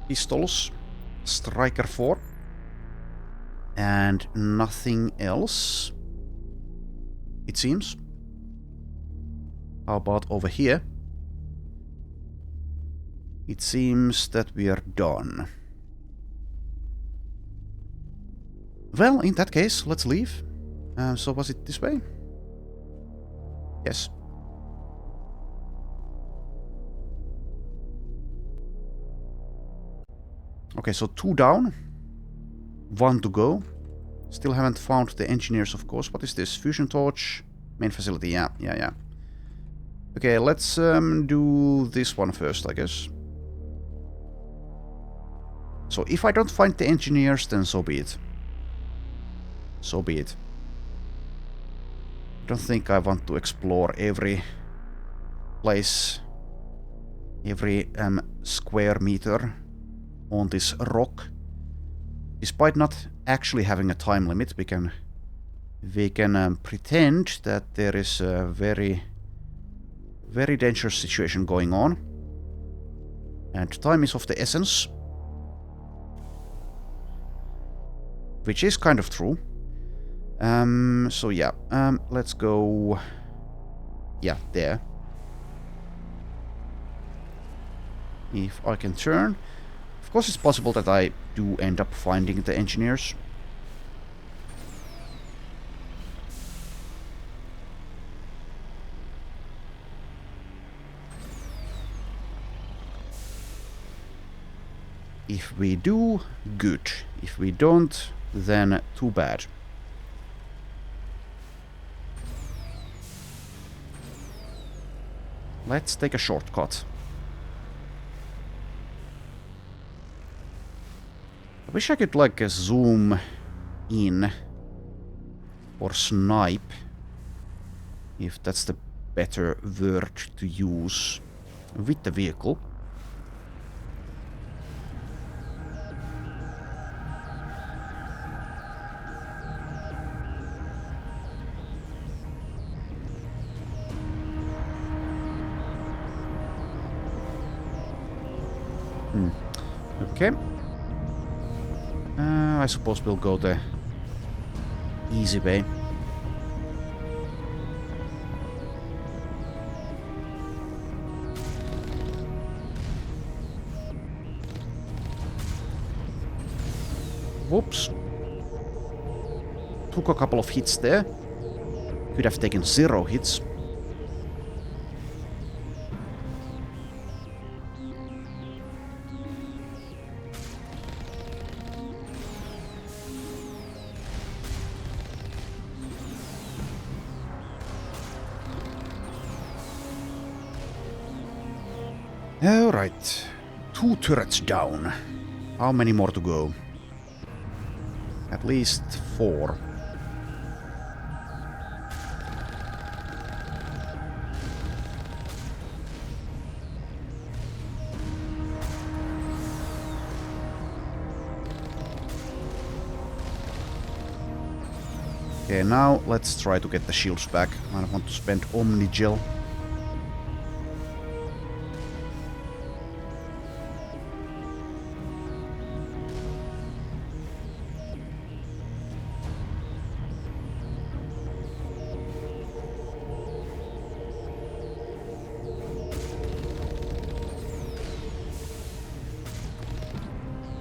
Pistols. Striker 4. And nothing else, it seems. How about over here? It seems that we are done. Well, in that case, let's leave. So was it this way? Yes. Okay, so 2 down. 1 to go. Still haven't found the engineers, of course. What is this? Fusion torch. Main facility. Yeah. Okay, let's do this one first, I guess. So if I don't find the engineers, then so be it. So be it. I don't think I want to explore every place, every square meter on this rock. Despite not actually having a time limit, we can pretend that there is a very dangerous situation going on, and time is of the essence, which is kind of true. So yeah, let's go. Yeah, there. If I can turn. Of course, it's possible that I do end up finding the engineers. If we do, good. If we don't, then too bad. Let's take a shortcut. I wish I could like zoom in or snipe, if that's the better word to use, with the vehicle. Okay. I suppose we'll go the easy way. Whoops. Took a couple of hits there. Could have taken 0 hits. Alright. 2 turrets down. How many more to go? At least 4. Okay, now let's try to get the shields back. I don't want to spend Omnigel.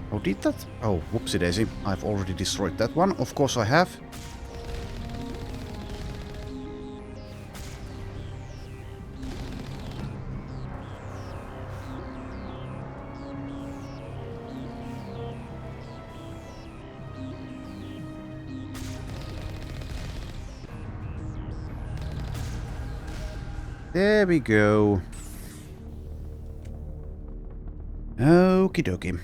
Oh, did that? Oh, whoopsie daisy. I've already destroyed that one. Of course I have. There we go. Okie dokie.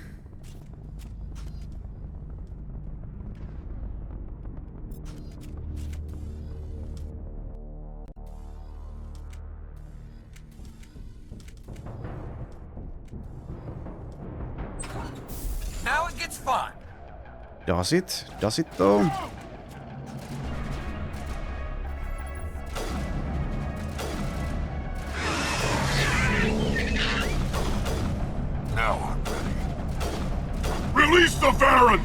Now it gets fun. Does it? Does it though? Now I'm ready. Release the Baron!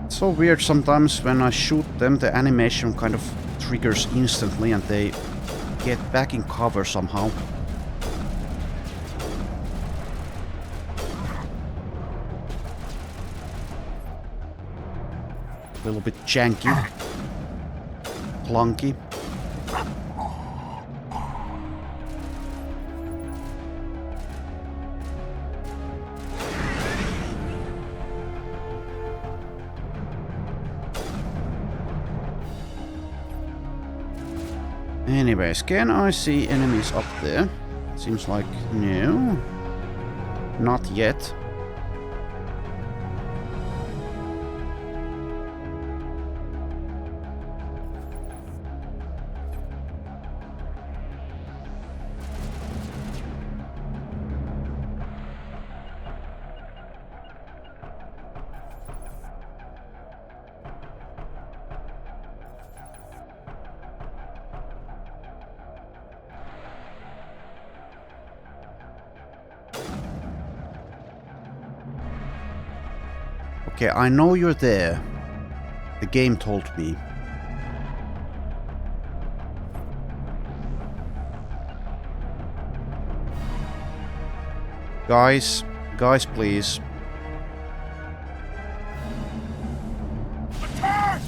It's so weird sometimes when I shoot them, the animation kind of triggers instantly and they get back in cover somehow. A little bit janky. Clunky. Anyways, can I see enemies up there? Seems like no. Not yet. Okay, I know you're there. The game told me. Guys, please. Attack!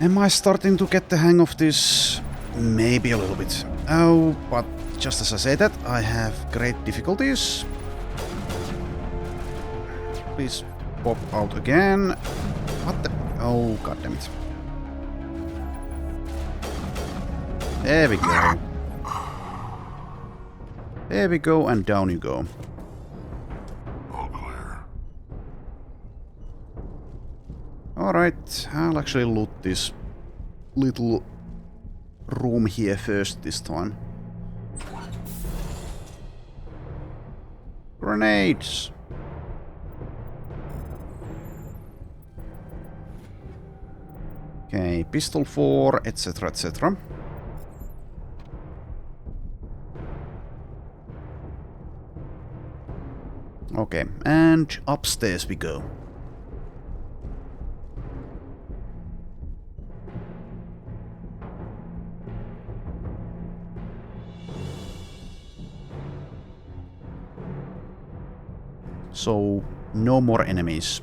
Am I starting to get the hang of this? Maybe a little bit. Oh, but just as I say that, I have great difficulties. Please pop out again. What the? Oh, goddammit. There we go. There we go, and down you go. All clear. Alright, I'll actually loot this little room here first this time. Grenades! Okay, pistol 4, etc, etc. Okay, and upstairs we go. So, no more enemies.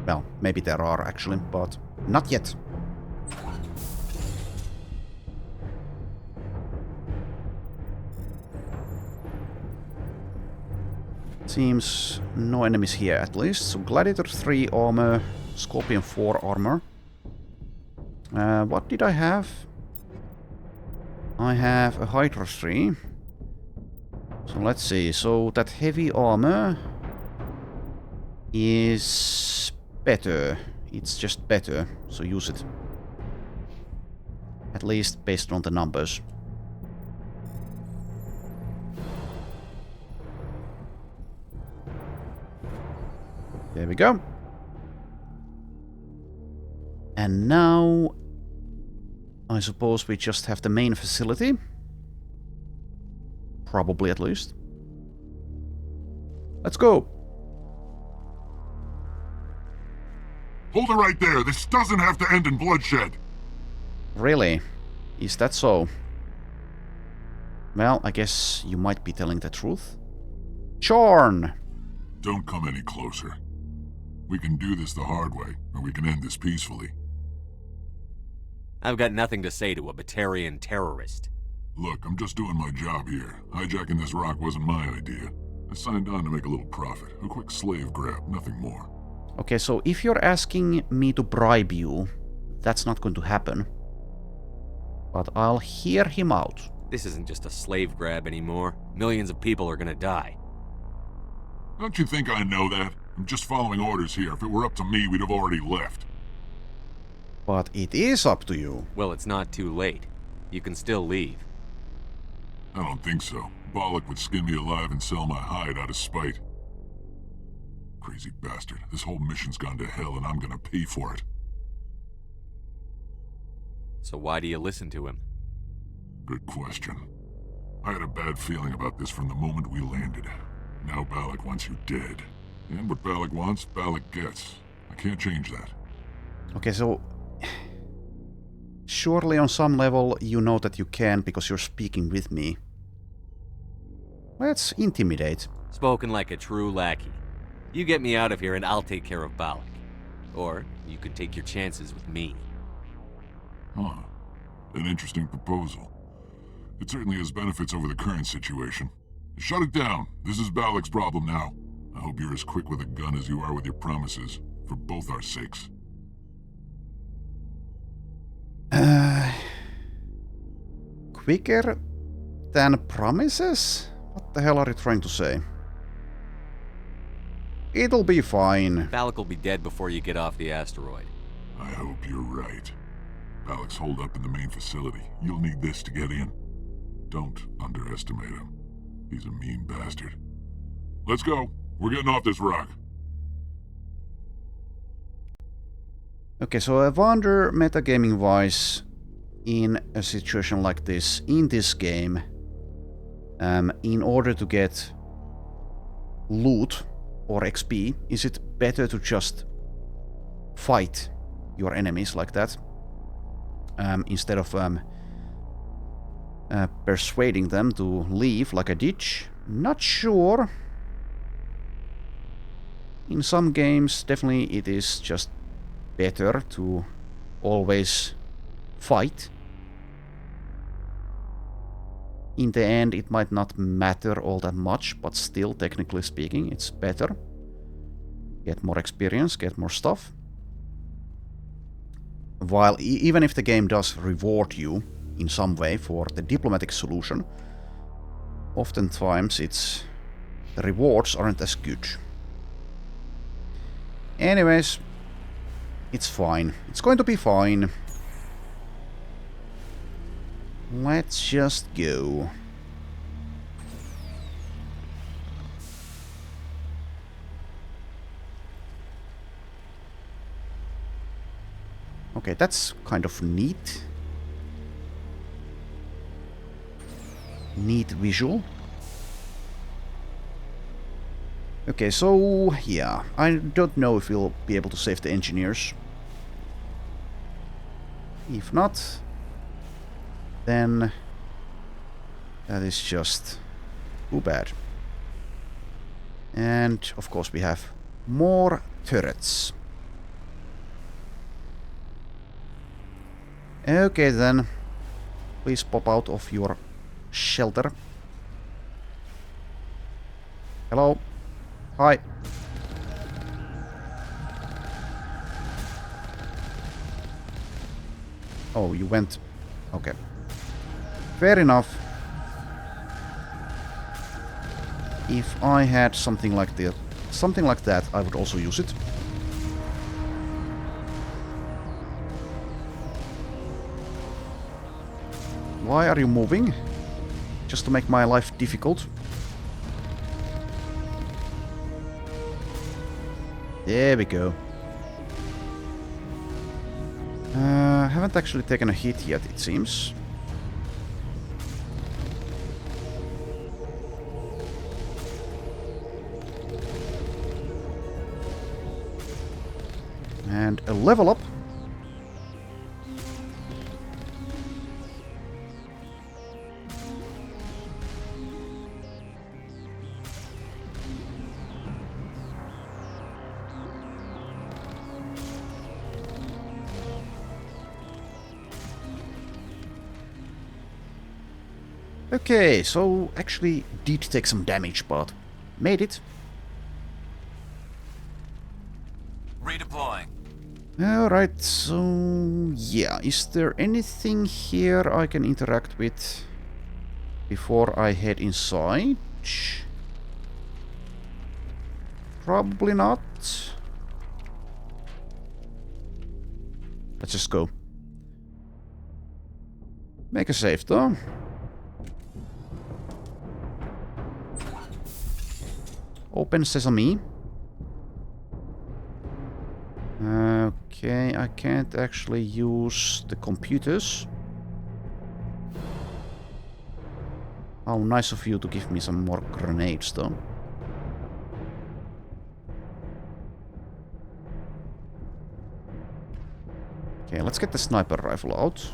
Well, maybe there are actually, but not yet. Seems no enemies here at least. So Gladiator 3 armor, Scorpion 4 armor. What did I have? I have a Hydra 3. So let's see. So that heavy armor is better. It's just better. So use it. At least based on the numbers. There we go. And now I suppose we just have the main facility. Probably at least. Let's go. Hold it right there. This doesn't have to end in bloodshed. Really? Is that so? Well, I guess you might be telling the truth. Chorn! Don't come any closer. We can do this the hard way, or we can end this peacefully. I've got nothing to say to a Batarian terrorist. Look, I'm just doing my job here. Hijacking this rock wasn't my idea. I signed on to make a little profit. A quick slave grab, nothing more. Okay, so if you're asking me to bribe you, that's not going to happen. But I'll hear him out. This isn't just a slave grab anymore. Millions of people are gonna die. Don't you think I know that? I'm just following orders here. If it were up to me, we'd have already left. But it is up to you. Well, it's not too late. You can still leave. I don't think so. Bollock would skin me alive and sell my hide out of spite. Crazy bastard. This whole mission's gone to hell and I'm gonna pay for it. So why do you listen to him? Good question. I had a bad feeling about this from the moment we landed. Now Bollock wants you dead. And what Bollock wants, Bollock gets. I can't change that. Okay, so... surely on some level you know that you can because you're speaking with me. Let's intimidate. Spoken like a true lackey. You get me out of here and I'll take care of Bollock. Or you could take your chances with me. Huh. An interesting proposal. It certainly has benefits over the current situation. Shut it down. This is Bollock's problem now. I hope you're as quick with a gun as you are with your promises, for both our sakes. Quicker than promises? What the hell are you trying to say? It'll be fine. Bollock will be dead before you get off the asteroid. I hope you're right. Bollock's holed up in the main facility. You'll need this to get in. Don't underestimate him. He's a mean bastard. Let's go. We're getting off this rock. Okay, so I wonder, metagaming-wise, in a situation like this, in this game, in order to get loot or XP, is it better to just fight your enemies like that? Instead of persuading them to leave like I did? Not sure. In some games, definitely it is just better to always fight. In the end, it might not matter all that much, but still, technically speaking, it's better. Get more experience, get more stuff. While even if the game does reward you in some way for the diplomatic solution, oftentimes the rewards aren't as good. Anyways, it's fine. It's going to be fine. Let's just go. Okay, that's kind of neat. Neat visual. Okay, so yeah, I don't know if we'll be able to save the engineers. If not, then that is just too bad. And of course we have more turrets. Okay then, please pop out of your shelter. Hello. Hi. Oh, you went... okay. Fair enough. If I had something like that, I would also use it. Why are you moving? Just to make my life difficult? There we go. Haven't actually taken a hit yet, it seems. And a level up. Okay, so actually did take some damage, but made it. Redeploying. Alright, so yeah, is there anything here I can interact with before I head inside? Probably not. Let's just go. Make a save though. Open sesame. Okay, I can't actually use the computers. How nice of you to give me some more grenades though. Okay, let's get the sniper rifle out.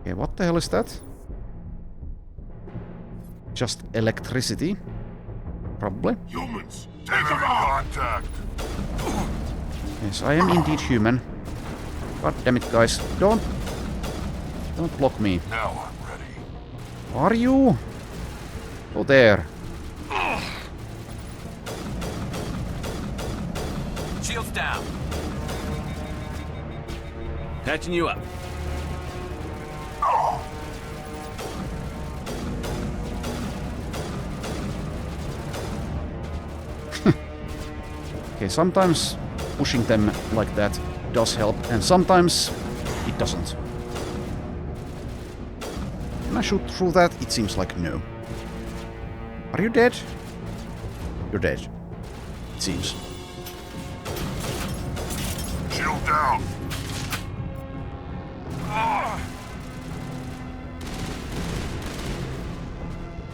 Okay, what the hell is that? Just electricity. Probably. Humans, take them out! Contact! Yes, I am indeed human. God damn it, guys. Don't block me. Now I'm ready. Are you? Oh, there. Shields down. Patching you up. Okay, sometimes pushing them like that does help, and sometimes it doesn't. Can I shoot through that? It seems like no. Are you dead? You're dead. It seems. Shield down!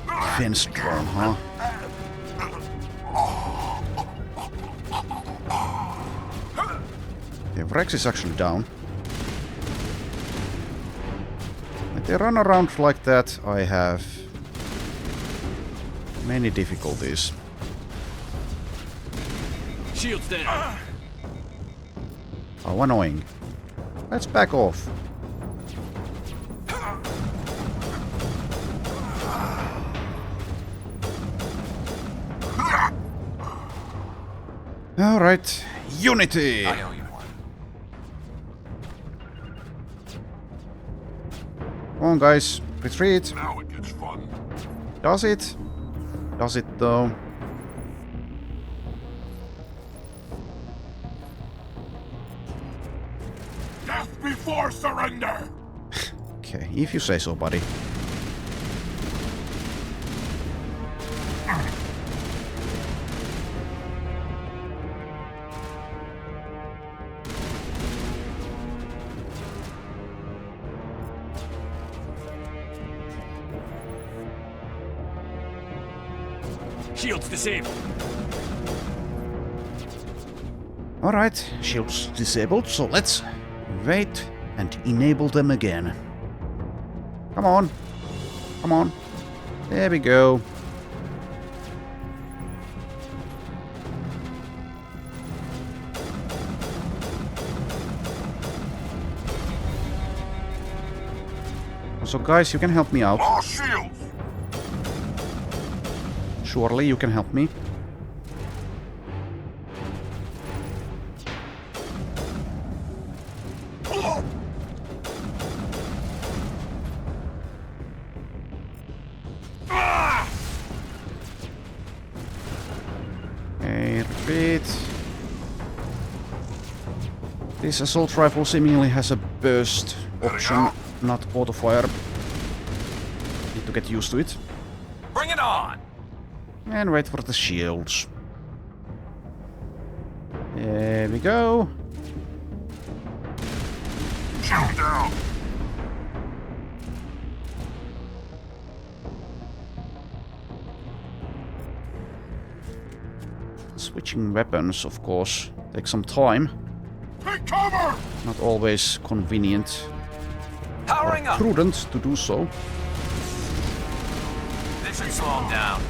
Defense drone, huh? Okay, Rex is actually down. When they run around like that, I have many difficulties. Shields down. How annoying. Let's back off. Alright, Unity! I owe you one. Come on, guys, retreat. Now it gets fun. Does it? Does it though? Death before surrender! Okay, if you say so, buddy. Shields disabled. Alright, shields disabled, so let's wait and enable them again. Come on. Come on. There we go. So guys, you can help me out. All shields! Surely you can help me. Okay, retreat. This assault rifle seemingly has a burst option, not auto fire. Need to get used to it. Bring it on! And wait for the shields. There we go. Shield down! Switching weapons, of course, takes some time. Take cover! Not always convenient Powering or up! prudent to do so. This should slow him down.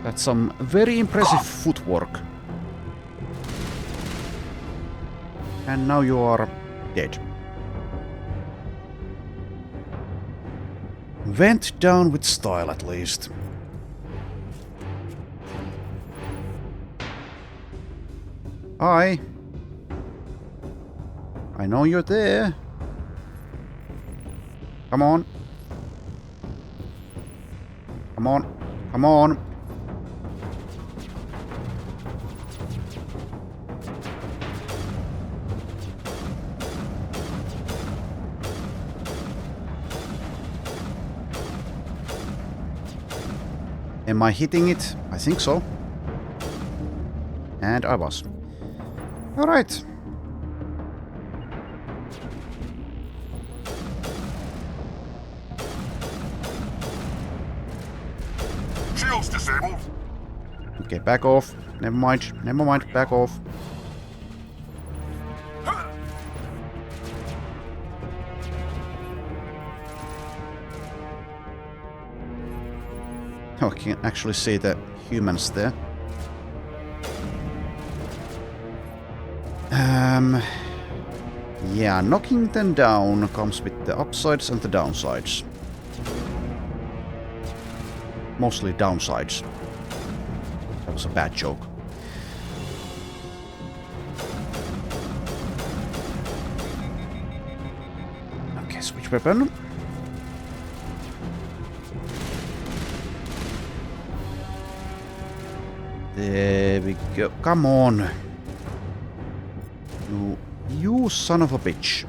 That's some very impressive footwork. And now you are dead. Went down with style, at least. Hi. I know you're there. Come on. Come on. Come on. Am I hitting it? I think so. And I was. Alright. Shield's disabled. Okay, back off. Never mind. Never mind. Back off. Oh, I can actually see the humans there. Yeah, knocking them down comes with the upsides and the downsides. Mostly downsides. That was a bad joke. Okay, switch weapon. There we go. Come on. You son of a bitch.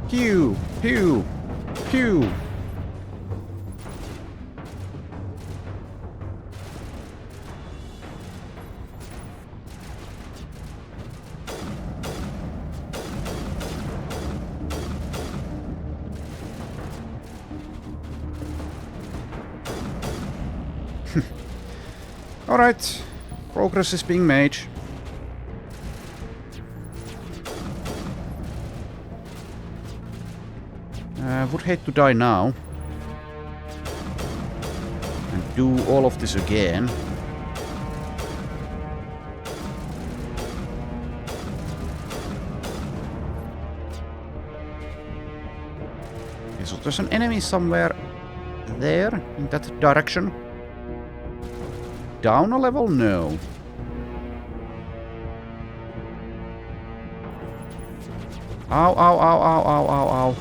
Pew! Pew! Pew! Alright, progress is being made. Would hate to die now. And do all of this again. Okay, so there's an enemy somewhere there, in that direction. Down a level? No. Ow, ow, ow, ow, ow, ow, ow.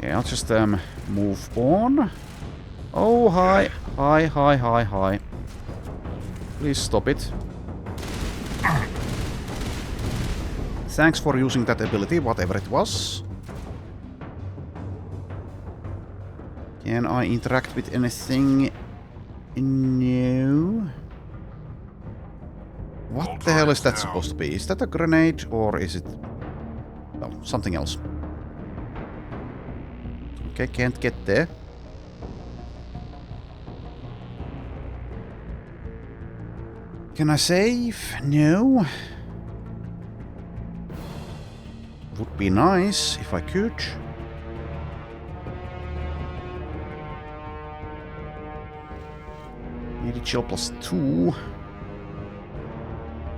Yeah, I'll just move on. Oh, hi. Hi, hi, hi, hi. Please stop it. Thanks for using that ability, whatever it was. Can I interact with anything? No. What the hell is that supposed to be? Is that a grenade or is it... well, something else. Okay, can't get there. Can I save? No. Would be nice if I could. Maybe chill +2.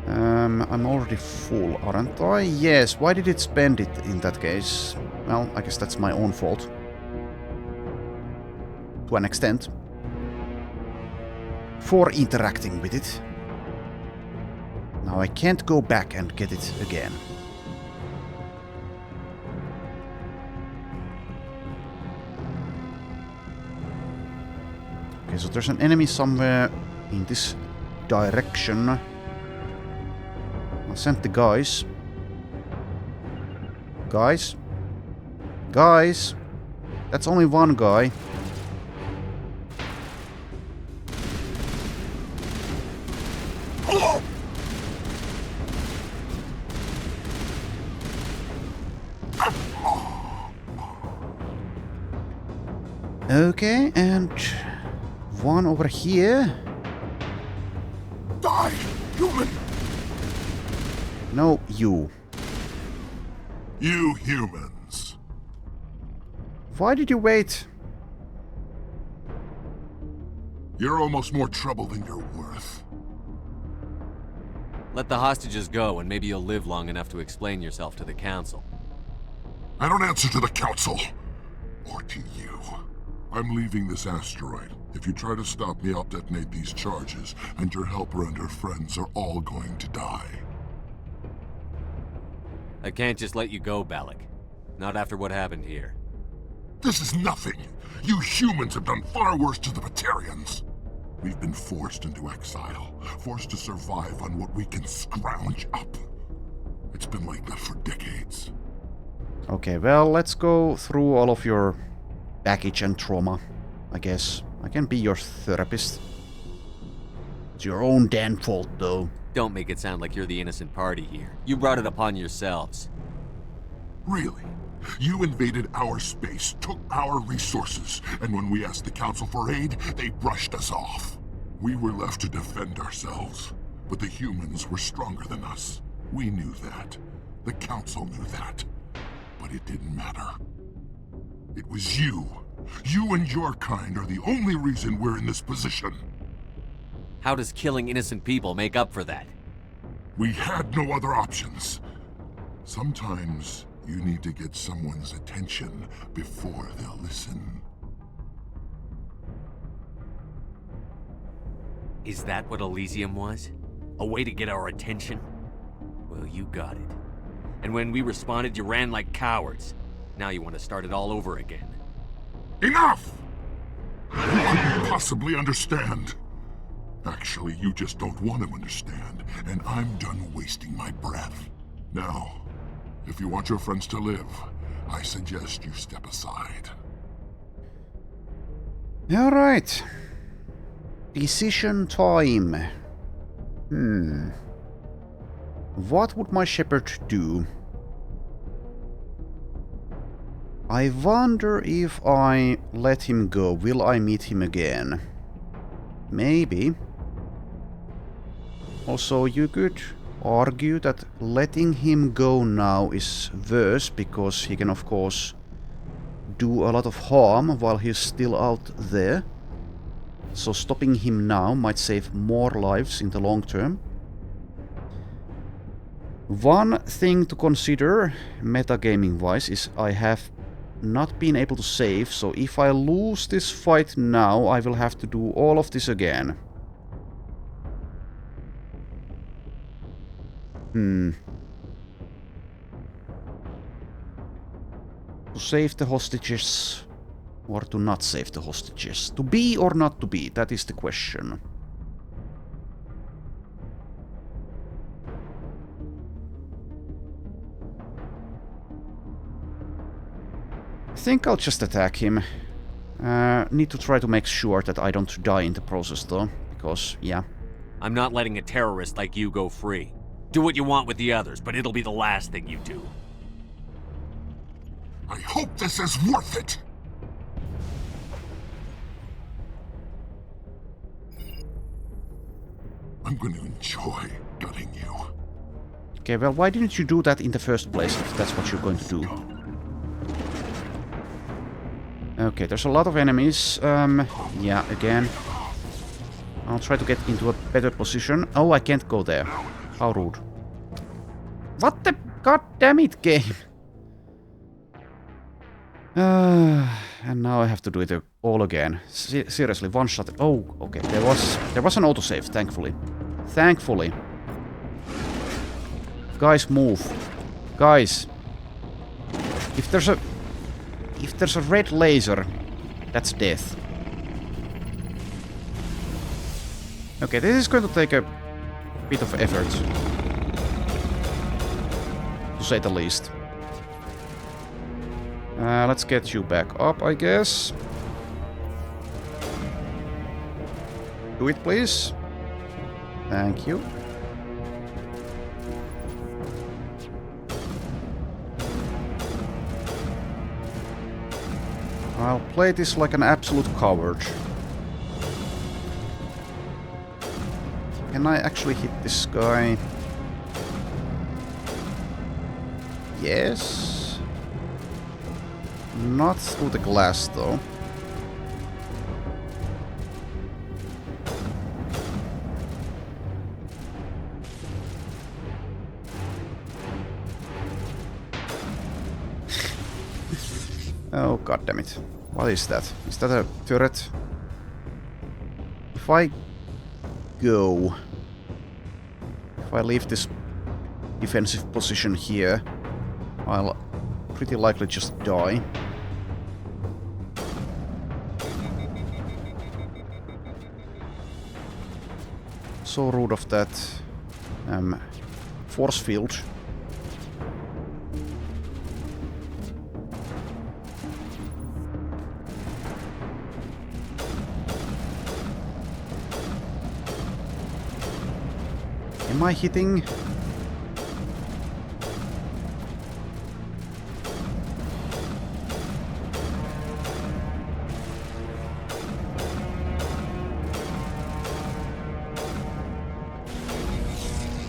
I'm already full, aren't I? Yes, why did it spend it in that case? Well, I guess that's my own fault. To an extent. For interacting with it. Now I can't go back and get it again. Okay, so there's an enemy somewhere in this direction. I'll send the guys. Guys? Guys! That's only one guy. Okay, and one over here. Die, human! No, you. You humans. Why did you wait? You're almost more trouble than you're worth. Let the hostages go, and maybe you'll live long enough to explain yourself to the Council. I don't answer to the Council. Or to you. I'm leaving this asteroid. If you try to stop me, I'll detonate these charges, and your helper and her friends are all going to die. I can't just let you go, Balak. Not after what happened here. This is nothing. You humans have done far worse to the Batarians. We've been forced into exile, forced to survive on what we can scrounge up. It's been like that for decades. Okay, well, let's go through all of your baggage and trauma, I guess. I can be your therapist. It's your own damn fault, though. Don't make it sound like you're the innocent party here. You brought it upon yourselves. Really? You invaded our space, took our resources, and when we asked the Council for aid, they brushed us off. We were left to defend ourselves, but the humans were stronger than us. We knew that. The Council knew that. But it didn't matter. It was you. You and your kind are the only reason we're in this position. How does killing innocent people make up for that? We had no other options. Sometimes you need to get someone's attention before they'll listen. Is that what Elysium was? A way to get our attention? Well, you got it. And when we responded, you ran like cowards. Now you want to start it all over again. Enough! You couldn't possibly understand. Actually, you just don't want to understand, and I'm done wasting my breath. Now, if you want your friends to live, I suggest you step aside. Alright. Decision time. What would my Shepard do? I wonder if I let him go, will I meet him again? Maybe. Also, you could argue that letting him go now is worse, because he can of course do a lot of harm while he's still out there. So stopping him now might save more lives in the long term. One thing to consider, metagaming wise, is I have not been able to save, so if I lose this fight now, I will have to do all of this again. To save the hostages, or to not save the hostages? To be or not to be? That is the question. I think I'll just attack him. Need to try to make sure that I don't die in the process though, because, yeah. I'm not letting a terrorist like you go free. Do what you want with the others, but it'll be the last thing you do. I hope this is worth it! I'm going to enjoy gutting you. Okay, well, why didn't you do that in the first place, if that's what you're going to do? Okay, there's a lot of enemies. Yeah, again. I'll try to get into a better position. Oh, I can't go there. How rude. What the goddammit game? And now I have to do it all again. Seriously, one shot. Oh, okay. There was an autosave, thankfully. Thankfully. Guys, move. Guys. If there's a red laser, that's death. Okay, this is going to take a bit of effort. To say the least. Let's get you back up, I guess. Do it, please. Thank you. I'll play this like an absolute coward. Can I actually hit this guy? Yes. Not through the glass, though. Oh, god damn it. What is that? Is that a turret? If I go... If I leave this defensive position here, I'll pretty likely just die. So rude of that force field. Am I hitting?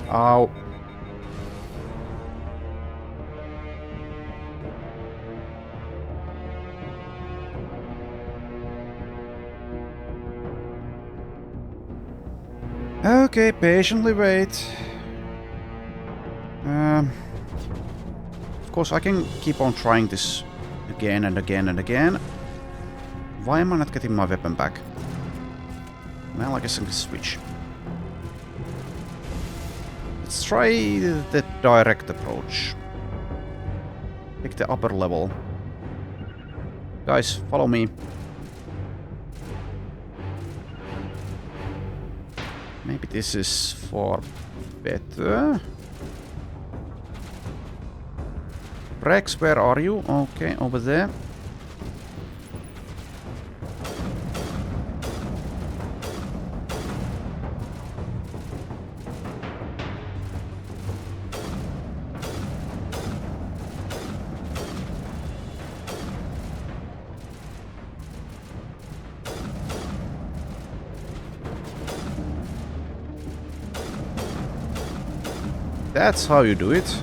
Ow. Okay, patiently wait. Of course, I can keep on trying this again and again and again. Why am I not getting my weapon back? Well, I guess I can switch. Let's try the direct approach. Pick the upper level. Guys, follow me. Maybe this is far better. Rex, where are you? Okay, over there. That's how you do it.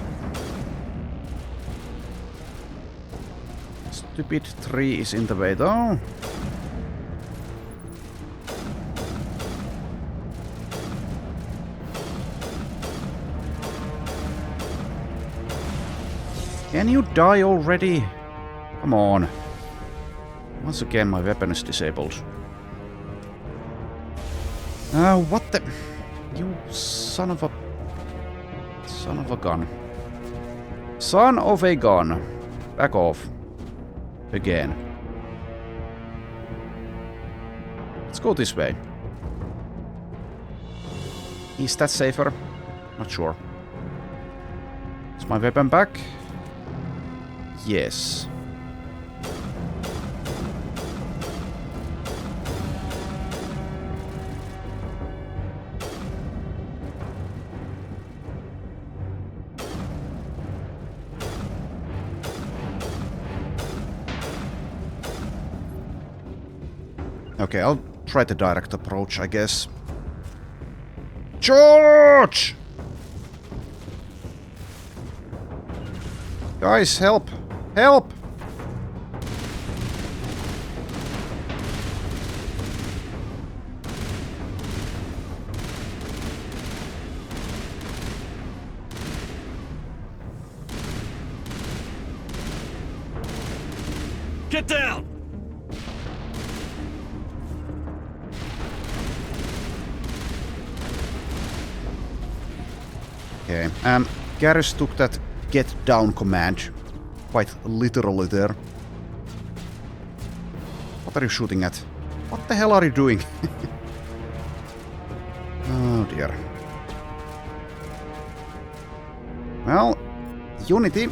Stupid tree is in the way though. Can you die already? Come on. Once again my weapon is disabled. What the... You son of a... Son of a gun. Son of a gun. Back off. Again. Let's go this way. Is that safer? Not sure. Is my weapon back? Yes. Okay, I'll try the direct approach, I guess. George! Guys, help! Help! Get down! Okay, Garrus took that get down command quite literally there. What are you shooting at? What the hell are you doing? Oh dear. Well, Unity.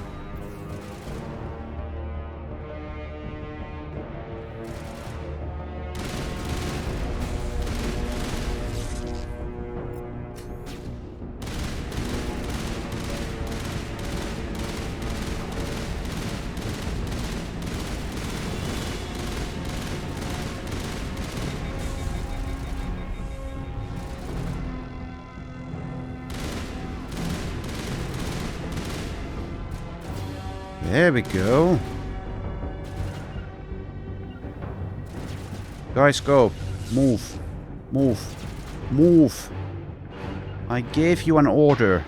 There we go. Guys, go. Move. Move. Move. I gave you an order.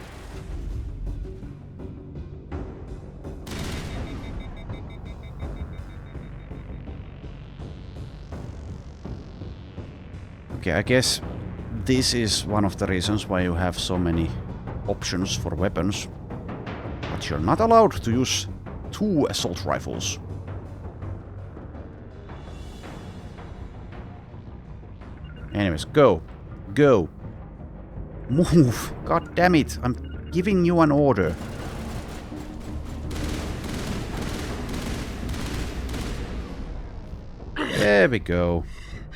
Okay, I guess this is one of the reasons why you have so many options for weapons. But you're not allowed to use 2 assault rifles. Anyways, go. Go. Move. God damn it. I'm giving you an order. There we go.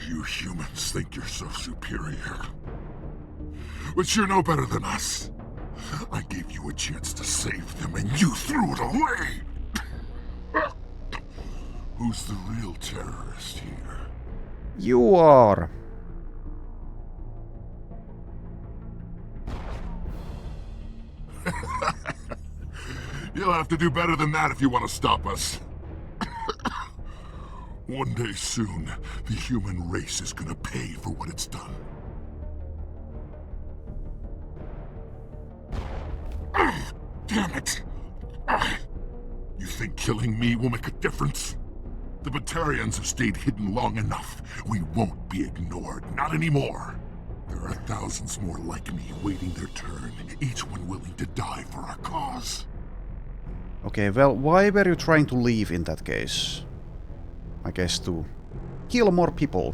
You humans think you're so superior. But you're no better than us. I gave you a chance to save them and you threw it away! Who's the real terrorist here? You are. You'll have to do better than that if you want to stop us. One day soon, the human race is gonna pay for what it's done. Damn it! You think killing me will make a difference? The Batarians have stayed hidden long enough. We won't be ignored, not anymore. There are thousands more like me waiting their turn, each one willing to die for our cause. Okay, well, why were you trying to leave in that case? I guess to kill more people.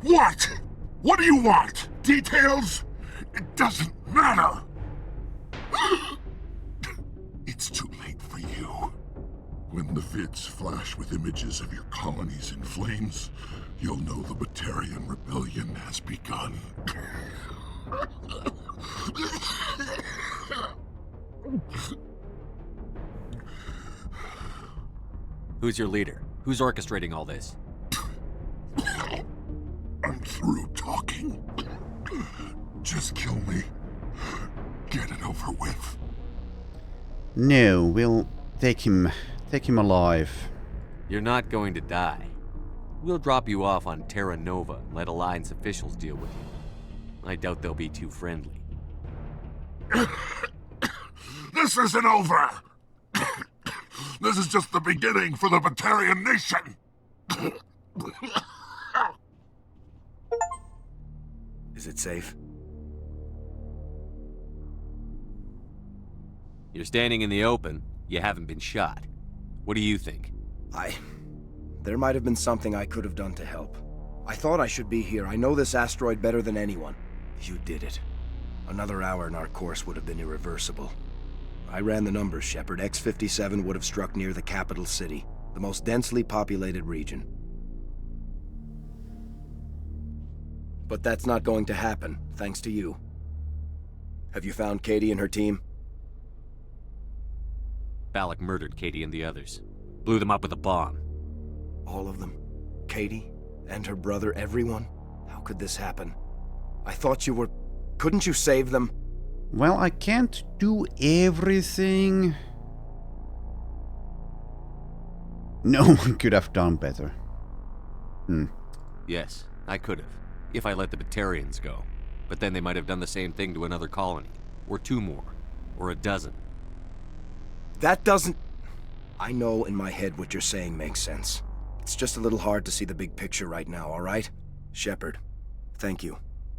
What? What do you want? Details? It doesn't matter! It's too late for you. When the vids flash with images of your colonies in flames, you'll know the Batarian rebellion has begun. Who's your leader? Who's orchestrating all this? I'm through talking. Just kill me. Get it over with. No, we'll take him alive. You're not going to die. We'll drop you off on Terra Nova and let Alliance officials deal with you. I doubt they'll be too friendly. This isn't over! This is just the beginning for the Batarian nation! Is it safe? You're standing in the open. You haven't been shot. What do you think? There might have been something I could have done to help. I thought I should be here. I know this asteroid better than anyone. You did it. Another hour and our course would have been irreversible. I ran the numbers, Shepard. X57 would have struck near the capital city, the most densely populated region. But that's not going to happen, thanks to you. Have you found Katie and her team? Balak murdered Katie and the others. Blew them up with a bomb. All of them? Katie? And her brother, everyone? How could this happen? I thought you were... Couldn't you save them? Well, I can't do everything. No one could have done better. Yes, I could have. If I let the Batarians go. But then they might have done the same thing to another colony. Or 2 more. Or a dozen. That doesn't... I know in my head what you're saying makes sense. It's just a little hard to see the big picture right now, all right? Shepard, thank you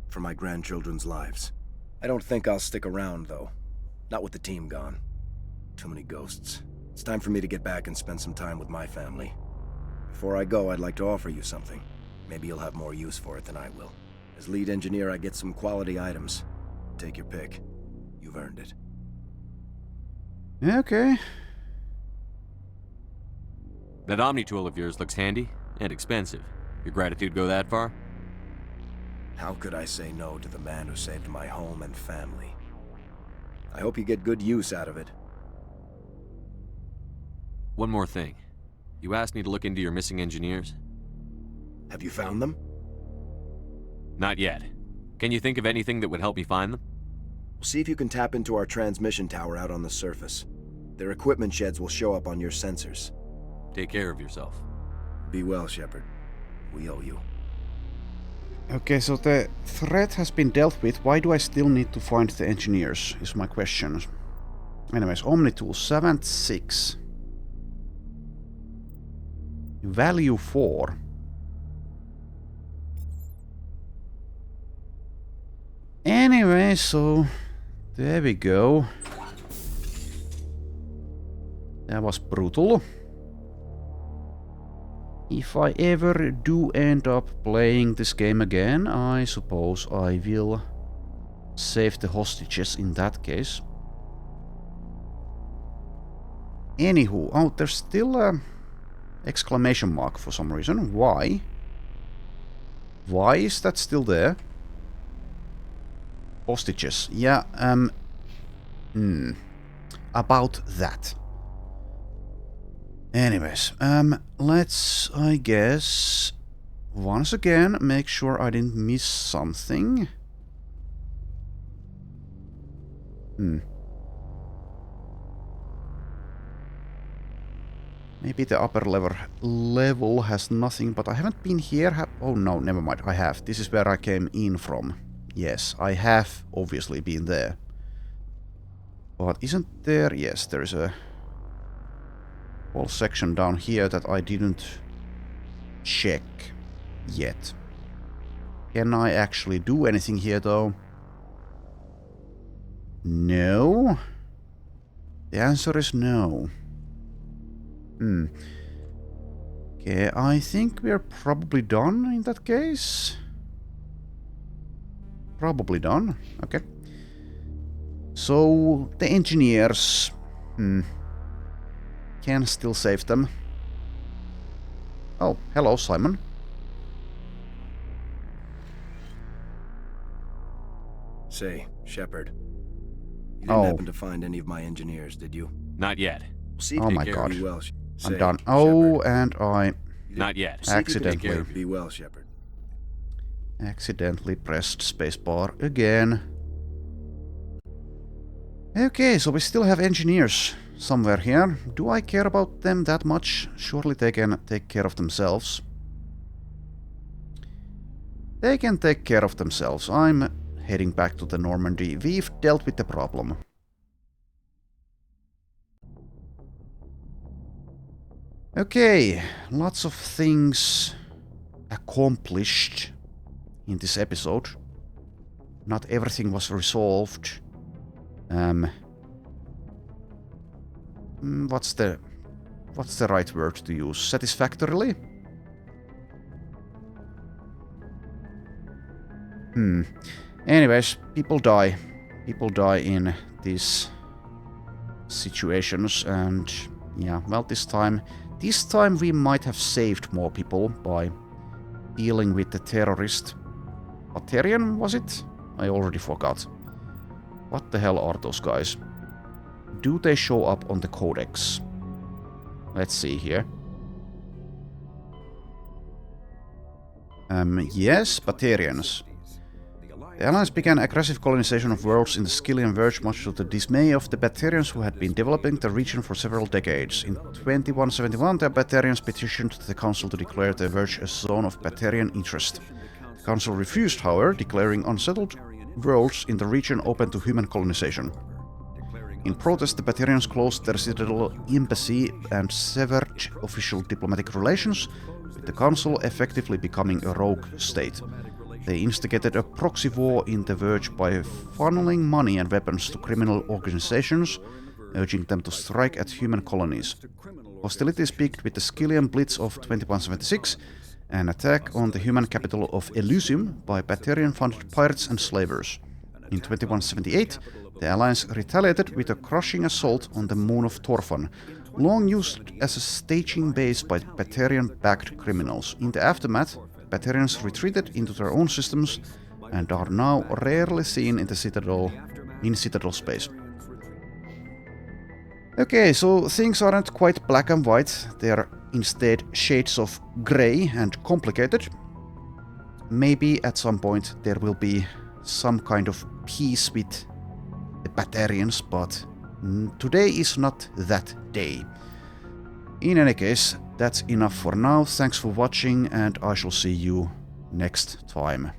for my grandchildren's lives. I don't think I'll stick around, though. Not with the team gone. Too many ghosts. It's time for me to get back and spend some time with my family. Before I go, I'd like to offer you something. Maybe you'll have more use for it than I will. As lead engineer, I get some quality items. Take your pick. You've earned it. Okay. That Omni tool of yours looks handy and expensive. Your gratitude go that far? How could I say no to the man who saved my home and family? I hope you get good use out of it. One more thing. You asked me to look into your missing engineers? Have you found them? Not yet. Can you think of anything that would help me find them? See if you can tap into our transmission tower out on the surface. Their equipment sheds will show up on your sensors. Take care of yourself. Be well, Shepard. We owe you. Okay, so the threat has been dealt with. Why do I still need to find the engineers, is my question. Anyways, Omnitool 76. Value 4. Anyway, so there we go. That was brutal. If I ever do end up playing this game again, I suppose I will save the hostages in that case. Anywho, oh, there's still a exclamation mark for some reason. Why? Why is that still there? Hostages. Yeah, about that. Anyways, let's, I guess, once again, make sure I didn't miss something. Maybe the upper level has nothing, but I haven't been here. Oh no, never mind, I have. This is where I came in from. Yes, I have obviously been there. But isn't there... Yes, there's a whole section down here that I didn't check yet. Can I actually do anything here though? No. The answer is no. Okay, I think we're probably done in that case. Probably done. Okay. So, the engineers... can still save them. Oh, hello, Simon. Say, Shepard. You didn't happen to find any of my engineers, did you? Not yet. See, oh my god. Be well, I'm done. Oh, and I... Not yet. Accidentally. Be well, Shepard. Accidentally pressed spacebar again. Okay, so we still have engineers somewhere here. Do I care about them that much? Surely they can take care of themselves. They can take care of themselves. I'm heading back to the Normandy. We've dealt with the problem. Okay, lots of things accomplished in this episode. Not everything was resolved. What's the right word to use? Satisfactorily? Anyways, people die. People die in these situations, and yeah, well, this time we might have saved more people by dealing with the terrorist. Batarian, was it? I already forgot. What the hell are those guys? Do they show up on the codex? Let's see here. Yes, Batarians. The Alliance began aggressive colonization of worlds in the Skillian Verge, much to the dismay of the Batarians who had been developing the region for several decades. In 2171, the Batarians petitioned the Council to declare the Verge a zone of Batarian interest. The Council refused, however, declaring unsettled worlds in the region open to human colonization. In protest, the Batarians closed their citadel embassy and severed official diplomatic relations, with the Council effectively becoming a rogue state. They instigated a proxy war in the Verge by funneling money and weapons to criminal organizations, urging them to strike at human colonies. Hostilities peaked with the Skillian Blitz of 2176, an attack on the human capital of Elysium by Batarian-funded pirates and slavers. In 2178, the Alliance retaliated with a crushing assault on the moon of Torfan, long used as a staging base by Batarian-backed criminals. In the aftermath, Batarians retreated into their own systems and are now rarely seen in the Citadel space. Okay, so things aren't quite black and white, they're instead shades of grey and complicated. Maybe at some point there will be some kind of peace with the Batarians, but today is not that day. In any case, that's enough for now. Thanks for watching, and I shall see you next time.